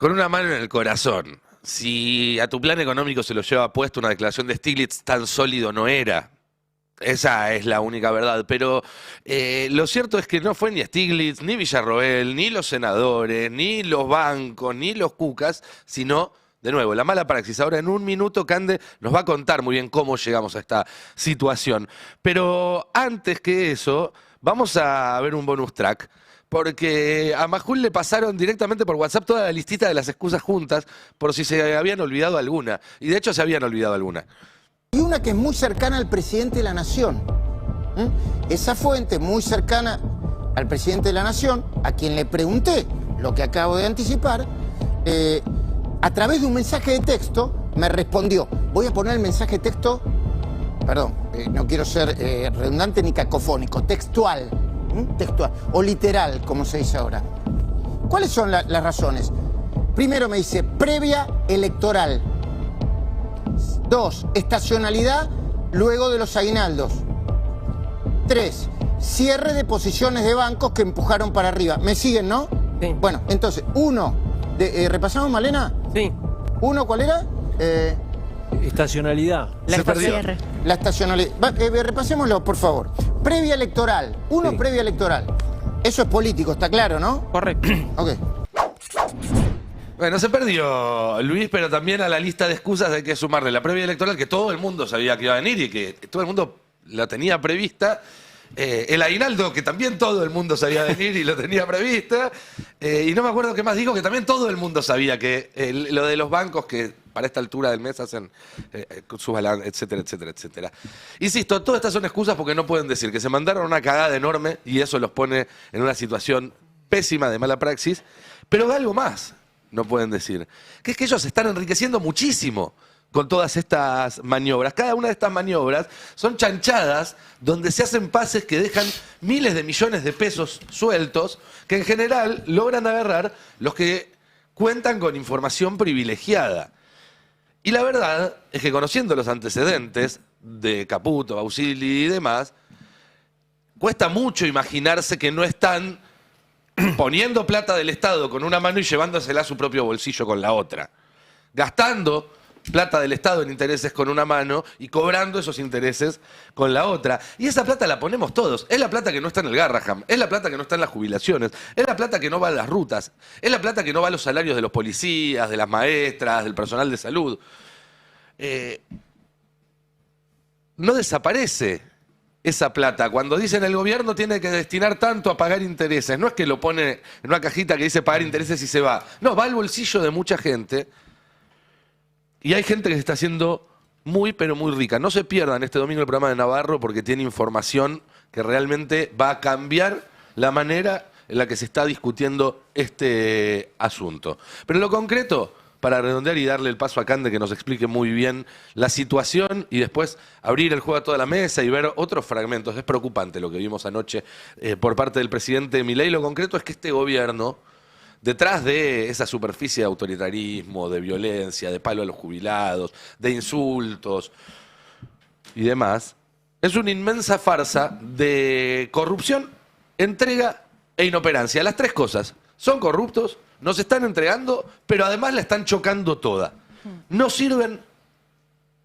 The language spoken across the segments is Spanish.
Con una mano en el corazón, si a tu plan económico se lo lleva puesto una declaración de Stiglitz, tan sólido no era. Esa es la única verdad. Pero lo cierto es que no fue ni Stiglitz, ni Villarroel, ni los senadores, ni los bancos, ni los cucas, sino, de nuevo, la mala praxis. Ahora en un minuto Cande nos va a contar muy bien cómo llegamos a esta situación. Pero antes que eso, vamos a ver un bonus track. Porque a Majul le pasaron directamente por WhatsApp toda la listita de las excusas juntas por si se habían olvidado alguna. Y de hecho se habían olvidado alguna. Y una que es muy cercana al presidente de la Nación. Esa fuente muy cercana al presidente de la Nación, a quien le pregunté lo que acabo de anticipar, a través de un mensaje de texto me respondió. Voy a poner el mensaje de texto, perdón, no quiero ser redundante ni cacofónico, textual. Textual o literal, como se dice ahora. ¿Cuáles son las razones? Primero me dice, previa electoral. 2, estacionalidad luego de los aguinaldos. 3, cierre de posiciones de bancos que empujaron para arriba. ¿Me siguen, no? Sí. Bueno, entonces, ¿repasamos, Malena? Sí. 1, ¿cuál era? Estacionalidad. La estacionalidad. Repasémoslo, por favor. Previa electoral. Sí. Previa electoral. Eso es político, está claro, ¿no? Correcto. Ok. Bueno, se perdió Luis, pero también a la lista de excusas hay que sumarle la previa electoral, que todo el mundo sabía que iba a venir y que todo el mundo la tenía prevista. El aguinaldo, que también todo el mundo sabía venir y lo tenía prevista. Y no me acuerdo qué más dijo, que también todo el mundo sabía que lo de los bancos, que para esta altura del mes hacen sus balances, etcétera, etcétera, etcétera. Insisto, todas estas son excusas porque no pueden decir que se mandaron una cagada enorme y eso los pone en una situación pésima de mala praxis. Pero algo más no pueden decir, que es que ellos se están enriqueciendo muchísimo con todas estas maniobras. Cada una de estas maniobras son chanchadas donde se hacen pases que dejan miles de millones de pesos sueltos que en general logran agarrar los que cuentan con información privilegiada. Y la verdad es que conociendo los antecedentes de Caputo, Bausili y demás, cuesta mucho imaginarse que no están poniendo plata del Estado con una mano y llevándosela a su propio bolsillo con la otra. Gastando plata del Estado en intereses con una mano y cobrando esos intereses con la otra. Y esa plata la ponemos todos. Es la plata que no está en el Garraham, es la plata que no está en las jubilaciones, es la plata que no va a las rutas, es la plata que no va a los salarios de los policías, de las maestras, del personal de salud. No desaparece esa plata. Cuando dicen el gobierno tiene que destinar tanto a pagar intereses, no es que lo pone en una cajita que dice pagar intereses y se va. No, va al bolsillo de mucha gente. Y hay gente que se está haciendo muy, pero muy rica. No se pierdan este domingo el programa de Navarro porque tiene información que realmente va a cambiar la manera en la que se está discutiendo este asunto. Pero en lo concreto, para redondear y darle el paso a Cande que nos explique muy bien la situación y después abrir el juego a toda la mesa y ver otros fragmentos. Es preocupante lo que vimos anoche por parte del presidente Milei. Lo concreto es que este gobierno, detrás de esa superficie de autoritarismo, de violencia, de palo a los jubilados, de insultos y demás, es una inmensa farsa de corrupción, entrega e inoperancia. Las tres cosas. Son corruptos, nos están entregando, pero además la están chocando toda. No sirven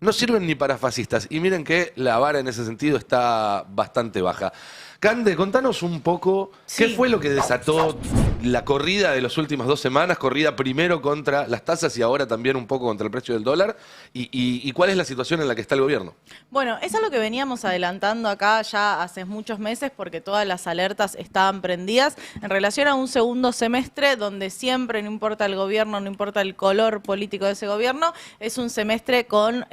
ni para fascistas. Y miren que la vara en ese sentido está bastante baja. Cande, contanos un poco qué fue lo que desató la corrida de las últimas 2 semanas, corrida primero contra las tasas y ahora también un poco contra el precio del dólar, y cuál es la situación en la que está el gobierno. Bueno, es algo que veníamos adelantando acá ya hace muchos meses porque todas las alertas estaban prendidas en relación a un segundo semestre donde siempre, no importa el gobierno, no importa el color político de ese gobierno, es un semestre con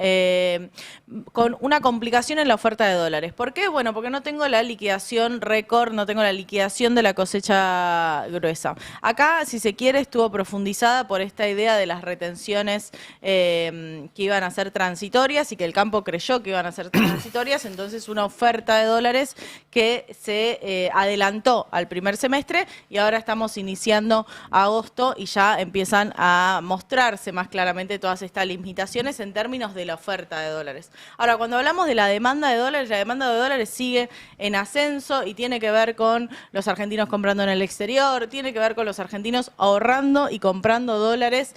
una complicación en la oferta de dólares. ¿Por qué? Bueno, porque no tengo la liquidación récord, no tengo la liquidación de la cosecha gruesa. Acá, si se quiere, estuvo profundizada por esta idea de las retenciones que iban a ser transitorias y que el campo creyó que iban a ser transitorias, entonces una oferta de dólares que se adelantó al primer semestre y ahora estamos iniciando agosto y ya empiezan a mostrarse más claramente todas estas limitaciones en términos de la oferta de dólares. Ahora, cuando hablamos de la demanda de dólares sigue en ascenso. descenso y tiene que ver con los argentinos comprando en el exterior, tiene que ver con los argentinos ahorrando y comprando dólares,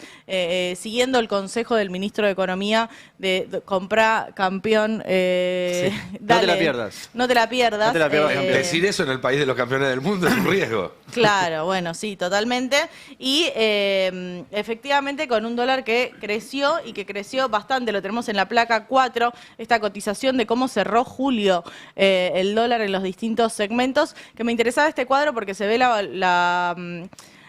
siguiendo el consejo del ministro de Economía de comprar campeón. Sí. No te la pierdas. No te la pierdas. No te la pierdas, campeón. Decir eso en el país de los campeones del mundo es un riesgo. Claro, bueno, sí, totalmente. Y efectivamente con un dólar que creció y que creció bastante, lo tenemos en la placa 4, esta cotización de cómo cerró julio el dólar en los distintos segmentos, que me interesaba este cuadro porque se ve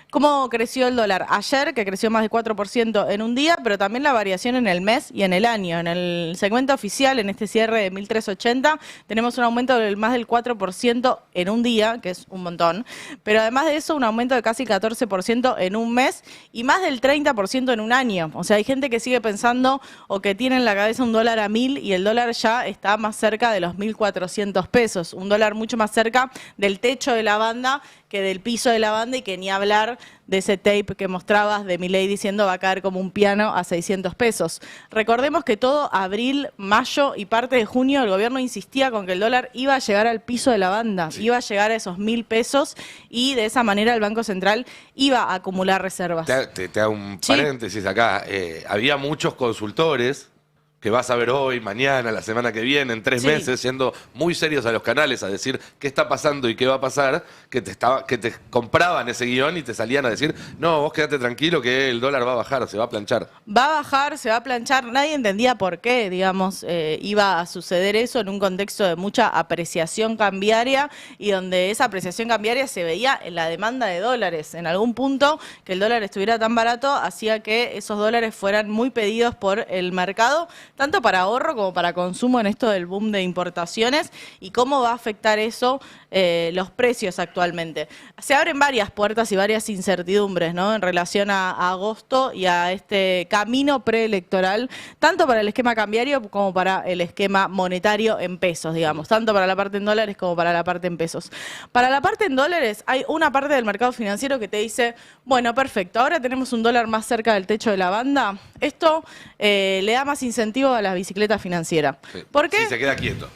cómo creció el dólar ayer, que creció más de 4% en un día, pero también la variación en el mes y en el año. En el segmento oficial, en este cierre de 1.380, tenemos un aumento del más del 4% en un día, que es un montón, pero además de eso un aumento de casi 14% en un mes y más del 30% en un año. O sea, hay gente que sigue pensando o que tiene en la cabeza un dólar a 1.000 y el dólar ya está más cerca de los 1.400 pesos, un dólar mucho más cerca del techo de la banda que del piso de la banda y que ni hablar de ese tape que mostrabas de Milei diciendo va a caer como un piano a 600 pesos. Recordemos que todo abril, mayo y parte de junio el gobierno insistía con que el dólar iba a llegar al piso de la banda, iba a llegar a esos 1.000 pesos y de esa manera el Banco Central iba a acumular reservas. Te hago un paréntesis acá. Había muchos consultores que vas a ver hoy, mañana, la semana que viene, en 3 meses, siendo muy serios a los canales a decir qué está pasando y qué va a pasar, que te compraban ese guión y te salían a decir, no, vos quédate tranquilo que el dólar va a bajar, se va a planchar. Va a bajar, se va a planchar. Nadie entendía por qué, digamos, iba a suceder eso en un contexto de mucha apreciación cambiaria y donde esa apreciación cambiaria se veía en la demanda de dólares. En algún punto que el dólar estuviera tan barato hacía que esos dólares fueran muy pedidos por el mercado, tanto para ahorro como para consumo en esto del boom de importaciones y cómo va a afectar eso los precios actualmente. Se abren varias puertas y varias incertidumbres, ¿no?, en relación a agosto y a este camino preelectoral, tanto para el esquema cambiario como para el esquema monetario en pesos, digamos, tanto para la parte en dólares como para la parte en pesos. Para la parte en dólares hay una parte del mercado financiero que te dice, bueno, perfecto, ahora tenemos un dólar más cerca del techo de la banda, esto le da más incentivo a la bicicleta financiera. Sí. ¿Por qué? Si se queda quieto.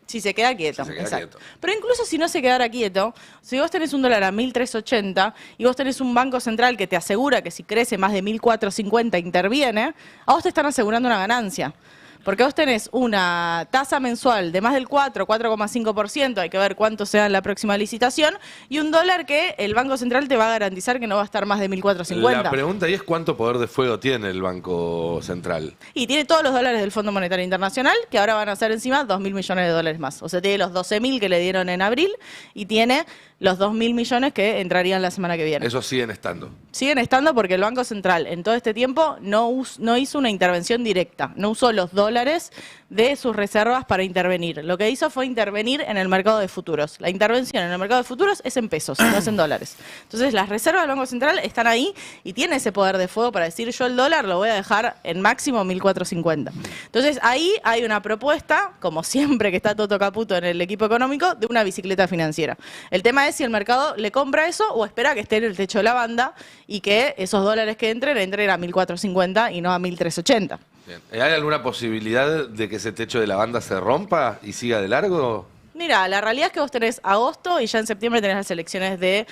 Si se queda quieto, Si se queda exacto. quieto. Pero incluso si no se quedara quieto, si vos tenés un dólar a 1.380 y vos tenés un banco central que te asegura que si crece más de 1.450 interviene, a vos te están asegurando una ganancia. Porque vos tenés una tasa mensual de más del 4,5%, hay que ver cuánto sea en la próxima licitación, y un dólar que el Banco Central te va a garantizar que no va a estar más de 1.450. La pregunta ahí es cuánto poder de fuego tiene el Banco Central. Y tiene todos los dólares del Fondo Monetario Internacional, que ahora van a ser encima 2.000 millones de dólares más. O sea, tiene los 12.000 que le dieron en abril y tiene los 2.000 millones que entrarían la semana que viene. Esos siguen estando. Siguen estando porque el Banco Central en todo este tiempo no hizo una intervención directa, no usó los dólares de sus reservas para intervenir. Lo que hizo fue intervenir en el mercado de futuros. La intervención en el mercado de futuros es en pesos, no es en dólares. Entonces las reservas del Banco Central están ahí y tiene ese poder de fuego para decir yo el dólar lo voy a dejar en máximo 1.450. Entonces ahí hay una propuesta, como siempre que está Toto Caputo en el equipo económico, de una bicicleta financiera. El tema es si el mercado le compra eso o espera que esté en el techo de la banda y que esos dólares que entren a 1.450 y no a 1.380. Bien. ¿Hay alguna posibilidad de que ese techo de la banda se rompa y siga de largo? Mira, la realidad es que vos tenés agosto y ya en septiembre tenés las elecciones de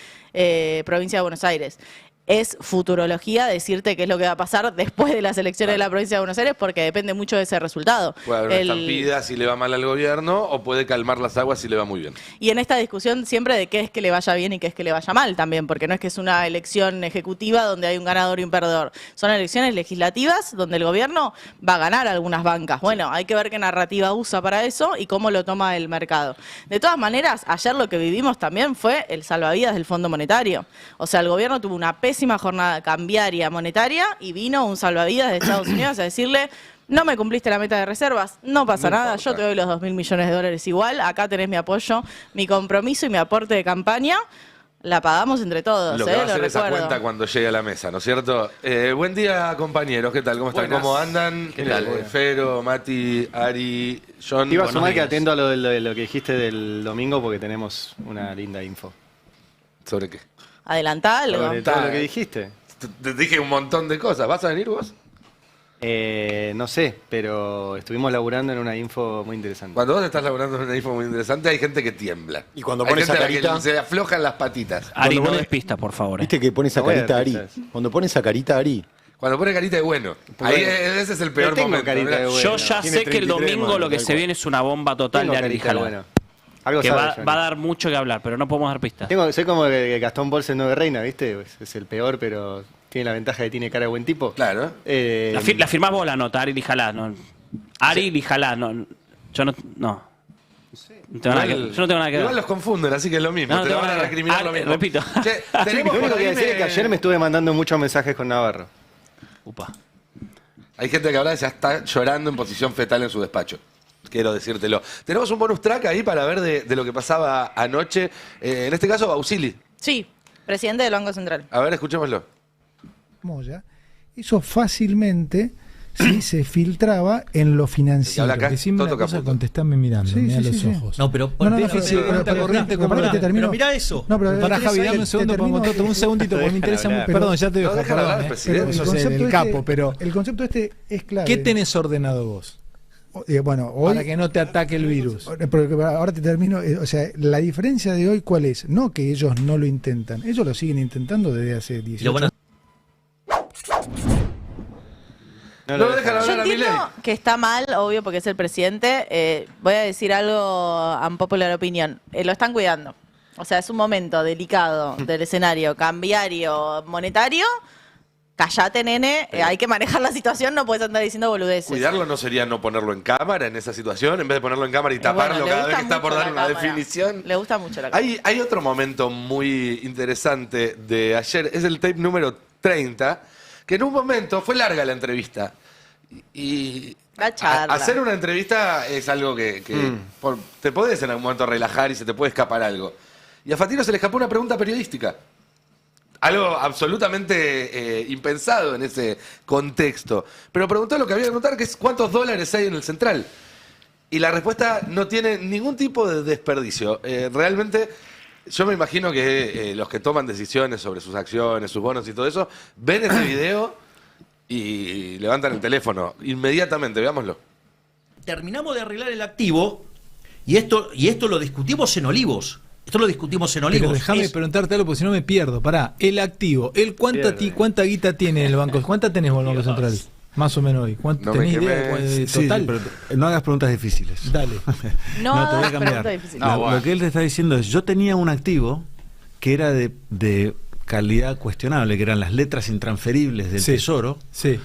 Provincia de Buenos Aires. Es futurología decirte qué es lo que va a pasar después de las elecciones de la provincia de Buenos Aires porque depende mucho de ese resultado. Puede haber una estampida si le va mal al gobierno o puede calmar las aguas si le va muy bien. Y en esta discusión siempre de qué es que le vaya bien y qué es que le vaya mal también, porque no es que es una elección ejecutiva donde hay un ganador y un perdedor. Son elecciones legislativas donde el gobierno va a ganar algunas bancas. Bueno, hay que ver qué narrativa usa para eso y cómo lo toma el mercado. De todas maneras, ayer lo que vivimos también fue el salvavidas del Fondo Monetario. O sea, el gobierno tuvo una pésima jornada cambiaria monetaria y vino un salvavidas de Estados Unidos a decirle no me cumpliste la meta de reservas, no pasa nada, yo te doy los 2.000 millones de dólares igual, acá tenés mi apoyo, mi compromiso y mi aporte de campaña. La pagamos entre todos, lo que va a hacer lo esa recuerdo. cuenta cuando llegue a la mesa, ¿no es cierto? Buen día, compañeros, ¿qué tal? ¿Cómo están? Buenas. ¿Cómo andan? ¿Qué tal? Fero, Mati, Ari, John. Te iba a Buenos sumar que días. atento a lo que dijiste del domingo porque tenemos una linda info. ¿Sobre qué? Adelantá algo. Sobre todo lo que dijiste. Te dije un montón de cosas. ¿Vas a venir vos? No sé, pero estuvimos laburando en una info muy interesante. Cuando vos estás laburando en una info muy interesante, hay gente que tiembla. Y cuando hay pone gente esa a la que carita- se le aflojan las patitas. Ari, no pone- des pista, por favor. Viste que pone esa No voy a carita dar Ari. pistas. Cuando pone esa carita Ari. Cuando pone carita de bueno. Ahí ese es el peor No tengo momento. carita Mirá. de bueno. Yo ya Tiene sé que el 33 domingo más, lo que tal se cual. viene es una bomba total Tengo de Ari carita de Jalá. bueno. Algo Que sabe, va Johnny. a dar mucho que hablar, pero no podemos dar pistas. Soy como el Gastón Pauls en Nueve Reina, ¿viste? Es el peor, pero tiene la ventaja de que tiene cara de buen tipo. Claro. La firmás vos la nota, Ari Lijalá. No. Ari Lijalá, no. Yo no. No. No tengo nada que, yo no tengo nada que Igual ver. los confunden, así que es lo mismo. No, no te lo tengo van a nada que ver. recriminar lo mismo. Repito. Che, Lo tenemos único por que voy a ahí decir es que ayer me estuve mandando muchos mensajes con Navarro. Upa. Hay gente que ahora ya está llorando en posición fetal en su despacho. Quiero decírtelo. Tenemos un bonus track ahí para ver de lo que pasaba anoche. En este caso, Bausili. Sí, presidente del Banco Central. A ver, escuchémoslo. Moya, eso fácilmente sí se filtraba en lo financiero. habla acá, Decime una Toto cosa, Caputo. contestame mirando, Sí, mira sí, los sí. ojos. No, pero No, no, pero- pero- pero- pero- pero- pero- te termino. pero mira eso. No, pero Pará, interesa- Javi, dame un te segundo, termino- Toto, un segundito, porque me interesa Dejan mucho. hablar. Perdón, ya te No, dejo, dejan hablar, perdón. presidente. Pero el Sos concepto el capo, pero el concepto este es clave. ¿qué tenés ordenado vos? Bueno, hoy, Para que no te ataque el virus. porque ahora te termino, o sea, la diferencia de hoy, ¿cuál es? No que ellos no lo intentan, ellos lo siguen intentando desde hace 18 Lo van a- No lo dejan Yo hablar a Milei. entiendo que está mal, obvio, porque es el presidente. Voy a decir algo unpopular opinion. Lo están cuidando. O sea, es un momento delicado del escenario cambiario, monetario. Callate, nene. Hay que manejar la situación, no puedes andar diciendo boludeces. Cuidarlo no sería no ponerlo en cámara en esa situación, en vez de ponerlo en cámara y Bueno, taparlo le cada vez gusta que está por mucho dar la una cámara. definición. Le gusta mucho la cámara. Hay otro momento muy interesante de ayer, es el tape número 30, que en un momento fue larga la entrevista. Y La charla. hacer una entrevista es algo que te podés en algún momento relajar y se te puede escapar algo. Y a Fantino se le escapó una pregunta periodística. Algo absolutamente impensado en ese contexto. Pero preguntó lo que había que preguntar, que es ¿cuántos dólares hay en el central? Y la respuesta no tiene ningún tipo de desperdicio. Realmente, yo me imagino que los que toman decisiones sobre sus acciones, sus bonos y todo eso, ven este video y levantan el teléfono inmediatamente. Veámoslo. Terminamos de arreglar el activo y esto lo discutimos en Olivos. Esto lo discutimos en Olivos. Pero déjame Es- preguntarte algo porque si no me pierdo. Pará, el activo, ¿cuánta guita tiene en el banco? ¿Cuánta tenés vos en el Banco Central? Más o menos hoy. ¿Cuánto No me tenés idea? quemé. ¿Cuál- Sí, total? pero no hagas preguntas difíciles. Dale. No, No, te voy a hagas cambiar. preguntas difíciles. Lo que él te está diciendo es, yo tenía un activo que era de calidad cuestionable, que eran las letras intransferibles del Sí. Tesoro, Sí.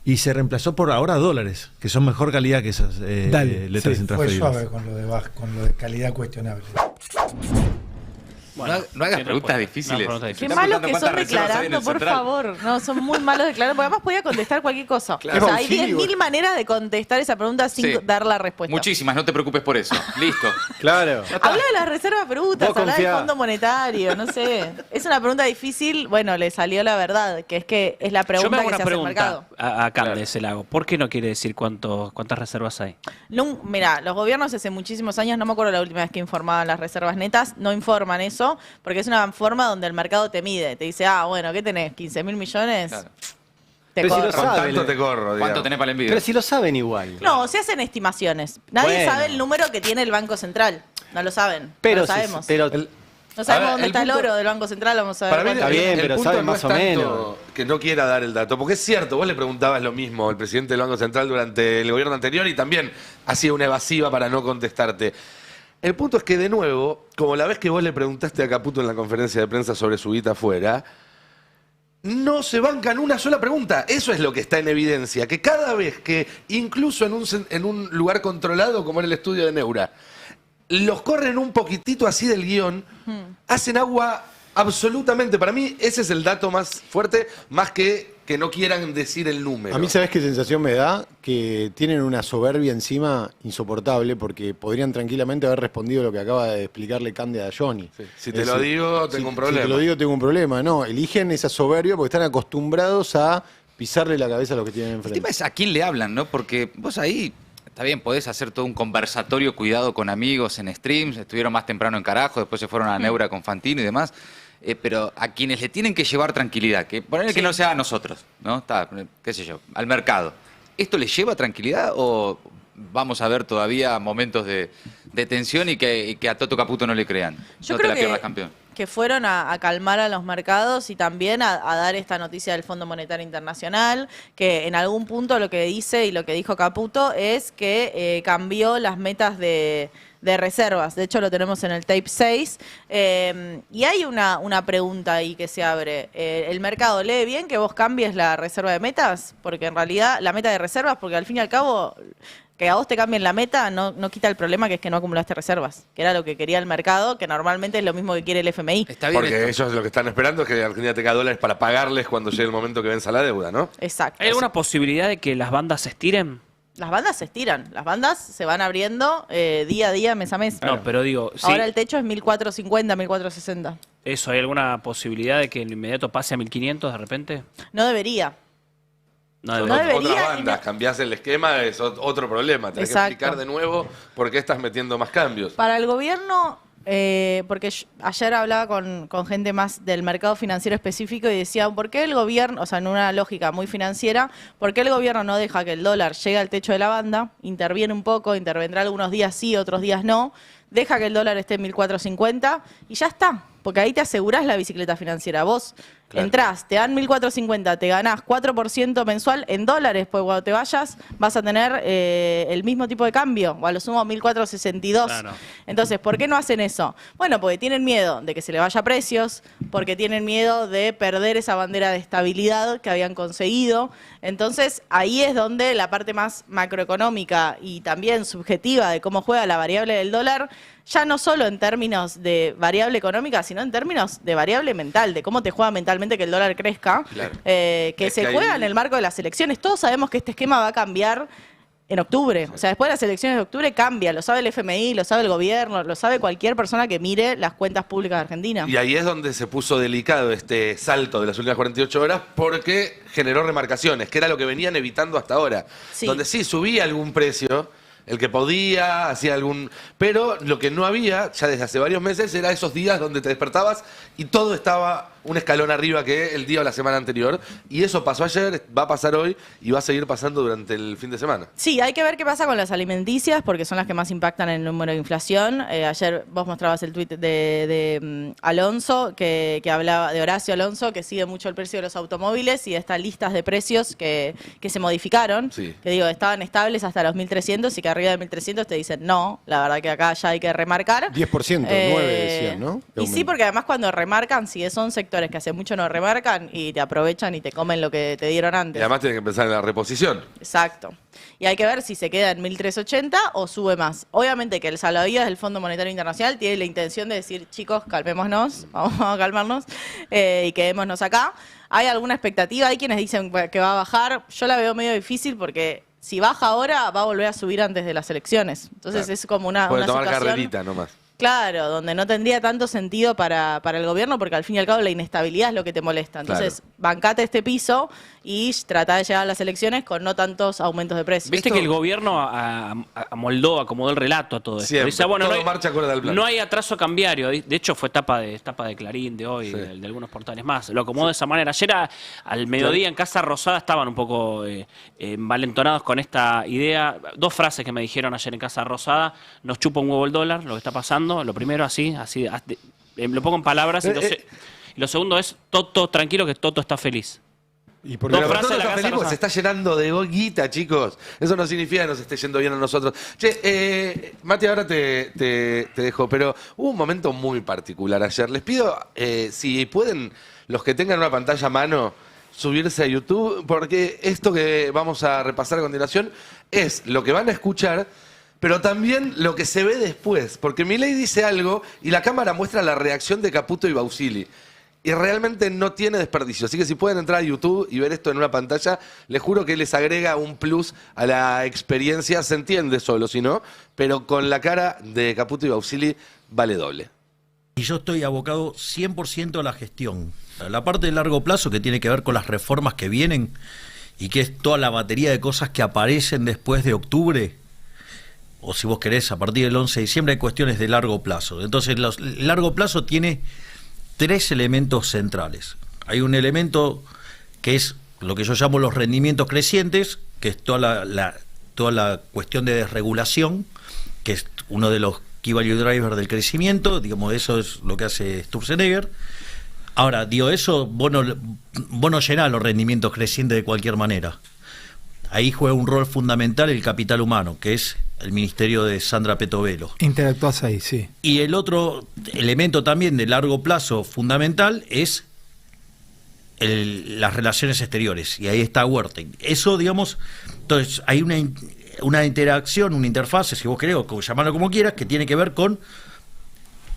y se reemplazó por ahora dólares, que son mejor calidad que esas Dale, letras sí, Fue intransferibles. suave con lo de calidad cuestionable. Bueno, no hagas sí, preguntas no, difíciles. no, preguntas Qué difíciles. malos que preguntando son cuántas reservas hay en declarando, el por Central. favor. No, son muy malos declarando, porque además podía contestar cualquier cosa. Claro. O sea, hay Es Bausili, 10.000 maneras de contestar esa pregunta sin Sí. dar la respuesta. Muchísimas, no te preocupes por eso. Listo. Claro. Habla de las reservas brutas, Vos habla del confiá. Fondo Monetario, no sé. Es una pregunta difícil, bueno, le salió la verdad, que es la Yo me pregunta hago que una se hace al mercado. pregunta acá de ese lago. ¿Por qué no quiere decir cuántas reservas hay? Mirá, los gobiernos hace muchísimos años, no me acuerdo la última vez que informaban las reservas netas, no informan eso, porque es una forma donde el mercado te mide, te dice, bueno, ¿qué tenés? ¿15.000 millones? Claro. Te Pero si corro. lo Con sabe, tanto te corro, ¿Cuánto digamos. tenés para el envío? Pero si lo saben igual. No, se hacen estimaciones. Nadie Bueno. sabe el número que tiene el Banco Central. No lo saben. Pero no lo si- sabemos. pero no sabemos A ver, dónde el está punto- el oro del Banco Central, vamos a ver. Para mí cuánto Está bien, el pero punto sabe no más es o tanto menos. que no quiera dar el dato, porque es cierto, vos le preguntabas lo mismo al presidente del Banco Central durante el gobierno anterior y también hacía una evasiva para no contestarte. El punto es que, de nuevo, como la vez que vos le preguntaste a Caputo en la conferencia de prensa sobre su guita afuera, no se bancan una sola pregunta. Eso es lo que está en evidencia, que cada vez que, incluso en un lugar controlado como era el estudio de Neura, los corren un poquitito así del guión, hacen agua absolutamente. Para mí ese es el dato más fuerte, más que no quieran decir el número. A mí, ¿sabes qué sensación me da? Que tienen una soberbia encima insoportable porque podrían tranquilamente haber respondido lo que acaba de explicarle Cándida a Johnny. Sí. Si te lo digo, tengo un problema. Si te lo digo, tengo un problema. No, eligen esa soberbia porque están acostumbrados a pisarle la cabeza a los que tienen El enfrente. tema es a quién le hablan, ¿no? Porque vos ahí, está bien, podés hacer todo un conversatorio cuidado con amigos en streams, estuvieron más temprano en Carajo, después se fueron a Neura con Fantino y demás. Pero a quienes le tienen que llevar tranquilidad, que ponerle que no sea a nosotros, ¿no? Está, qué sé yo, al mercado. ¿Esto le lleva tranquilidad o vamos a ver todavía momentos de tensión y que a Toto Caputo no le crean? Yo no te creo la pierdas, campeón. que fueron a calmar a los mercados y también a dar esta noticia del Fondo Monetario Internacional, que en algún punto lo que dice y lo que dijo Caputo es que cambió las metas de reservas. De hecho, lo tenemos en el tape 6. Y hay una pregunta ahí que se abre. ¿El mercado lee bien que vos cambies la reserva de metas? Porque en realidad, la meta de reservas, porque al fin y al cabo, que a vos te cambien la meta no quita el problema que es que no acumulaste reservas, que era lo que quería el mercado, que normalmente es lo mismo que quiere el FMI. Está bien Porque esto. ellos lo que están esperando es que Argentina tenga dólares para pagarles cuando llegue el momento que venza la deuda, ¿no? Exacto. ¿Hay alguna posibilidad de que las bandas se estiren? Las bandas se estiran, las bandas se van abriendo día a día, mes a mes. No, pero digo, sí, Ahora el techo es 1450, 1460. eso, ¿hay alguna posibilidad de que en lo inmediato pase a 1500 de repente? No debería. No, Son No debería. debería, otras bandas, cambiás el esquema, es otro problema. Tenés que Exacto. explicar de nuevo por qué estás metiendo más cambios. Para el gobierno, porque ayer hablaba con gente más del mercado financiero específico y decía, ¿por qué el gobierno, o sea, en una lógica muy financiera, ¿por qué el gobierno no deja que el dólar llegue al techo de la banda, interviene un poco, intervendrá algunos días sí, otros días no, deja que el dólar esté en 1450 y ya está? Porque ahí te asegurás la bicicleta financiera. Vos entrás, te dan 1450, te ganás 4% mensual en dólares, pues cuando te vayas vas a tener el mismo tipo de cambio, o a lo sumo 1462. Claro. Entonces, ¿por qué no hacen eso? Bueno, porque tienen miedo de que se le vaya a precios, porque tienen miedo de perder esa bandera de estabilidad que habían conseguido. Entonces, ahí es donde la parte más macroeconómica y también subjetiva de cómo juega la variable del dólar, ya no solo en términos de variable económica, sino en términos de variable mental, de cómo te juega mentalmente que el dólar crezca, Claro. que Es se que juega ahí- en el marco de las elecciones. Todos sabemos que este esquema va a cambiar en octubre. O sea, después de las elecciones de octubre cambia, lo sabe el FMI, lo sabe el gobierno, lo sabe cualquier persona que mire las cuentas públicas de Argentina. Y ahí es donde se puso delicado este salto de las últimas 48 horas porque generó remarcaciones, que era lo que venían evitando hasta ahora. Sí. Donde sí subía algún precio, el que podía, hacía algún... Pero lo que no había, ya desde hace varios meses, era esos días donde te despertabas y todo estaba un escalón arriba que el día o la semana anterior. Y eso pasó ayer, va a pasar hoy y va a seguir pasando durante el fin de semana. Sí, hay que ver qué pasa con las alimenticias, porque son las que más impactan en el número de inflación. Ayer vos mostrabas el tuit de Alonso, que hablaba de Horacio Alonso, que sigue mucho el precio de los automóviles y de estas listas de precios que se modificaron, Sí. que digo, estaban estables hasta los 1.300 y que arriba de 1.300 te dicen, no, la verdad que acá ya hay que remarcar. 10%, 9 decían, ¿no? De Y sí, aumento. porque además cuando remarcan, si son sectores que hace mucho no remarcan y te aprovechan y te comen lo que te dieron Y antes. además tienen que pensar en la reposición. Exacto. Y hay que ver si se queda en 1.380 o sube más. Obviamente que el salvavidas del Fondo Monetario Internacional tiene la intención de decir, chicos, calmémonos, vamos a calmarnos y quedémonos acá. ¿Hay alguna expectativa? Hay quienes dicen que va a bajar. Yo la veo medio difícil porque si baja ahora va a volver a subir antes de las elecciones. Entonces Claro. es como una Puede tomar situación... carrerita nomás. Claro, donde no tendría tanto sentido para el gobierno, porque al fin y al cabo la inestabilidad es lo que te molesta. Entonces, bancate este piso y trata de llegar a las elecciones con no tantos aumentos de precios. Viste que el gobierno amoldó, acomodó el relato a todo esto. Siempre. Dice, bueno, Todo no hay, marcha acorde al plan. no hay atraso cambiario. De hecho, fue tapa de Clarín de hoy, Sí. de algunos portales más. Lo acomodó de esa manera. Ayer al mediodía en Casa Rosada estaban un poco envalentonados con esta idea. Dos frases que me dijeron ayer en Casa Rosada. Nos chupa un huevo el dólar, lo que está pasando. Lo primero así lo pongo en palabras. Y lo segundo es, Toto, tranquilo que Toto está feliz. ¿Y por Dos qué? Pero frases todo de la está Casa feliz porque Rosada. se está llenando de guita, chicos. Eso no significa que nos esté yendo bien a nosotros. Che, Mati, ahora te dejo, pero hubo un momento muy particular ayer. Les pido, si pueden, los que tengan una pantalla a mano, subirse a YouTube, porque esto que vamos a repasar a continuación es lo que van a escuchar, pero también lo que se ve después. Porque Milei dice algo y la cámara muestra la reacción de Caputo y Bausili. Y realmente no tiene desperdicio. Así que si pueden entrar a YouTube y ver esto en una pantalla, les juro que les agrega un plus a la experiencia. Se entiende solo, si no, pero con la cara de Caputo y Bausili vale doble. Y yo estoy abocado 100% a la gestión. A la parte de largo plazo que tiene que ver con las reformas que vienen y que es toda la batería de cosas que aparecen después de octubre, o si vos querés, a partir del 11 de diciembre, hay cuestiones de largo plazo. Entonces, el largo plazo tiene 3 elementos centrales. Hay un elemento que es lo que yo llamo los rendimientos crecientes, que es toda la cuestión de desregulación, que es uno de los key value drivers del crecimiento, digamos, eso es lo que hace Sturzenegger. Ahora, digo, eso vos no llenás los rendimientos crecientes de cualquier manera. Ahí juega un rol fundamental el capital humano, que es el ministerio de Sandra Petovelo. Interactuás ahí, sí. Y el otro elemento también de largo plazo fundamental es las relaciones exteriores, y ahí está Wertheim. Eso, digamos, entonces hay una interacción, una interfase, si vos querés, o llamarlo como quieras, que tiene que ver con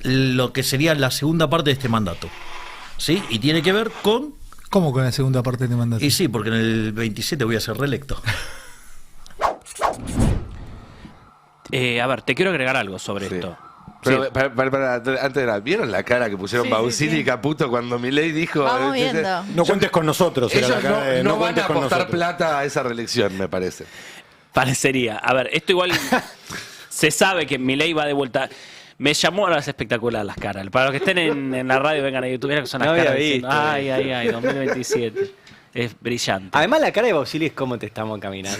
lo que sería la segunda parte de este mandato. ¿Sí? Y tiene que ver con... ¿Cómo con la segunda parte de este mandato? Y sí, porque en el 27 voy a ser reelecto. A ver, te quiero agregar algo sobre esto. Pero, Sí. antes ¿vieron la cara que pusieron Sí, Bausini sí, sí. y Caputo cuando Milei dijo... Vamos viendo. No cuentes con nosotros. era Ellos la cara de, no van cuentes a con apostar nosotros. plata a esa reelección, me parece. Parecería. A ver, esto igual se sabe que Milei va de vuelta. Me llamó a las espectaculares las caras. Para los que estén en la radio, vengan a YouTube, que son las No había caras diciendo, visto. ay, 2027. Es brillante. Además, la cara de Bausili es cómo te estamos caminando.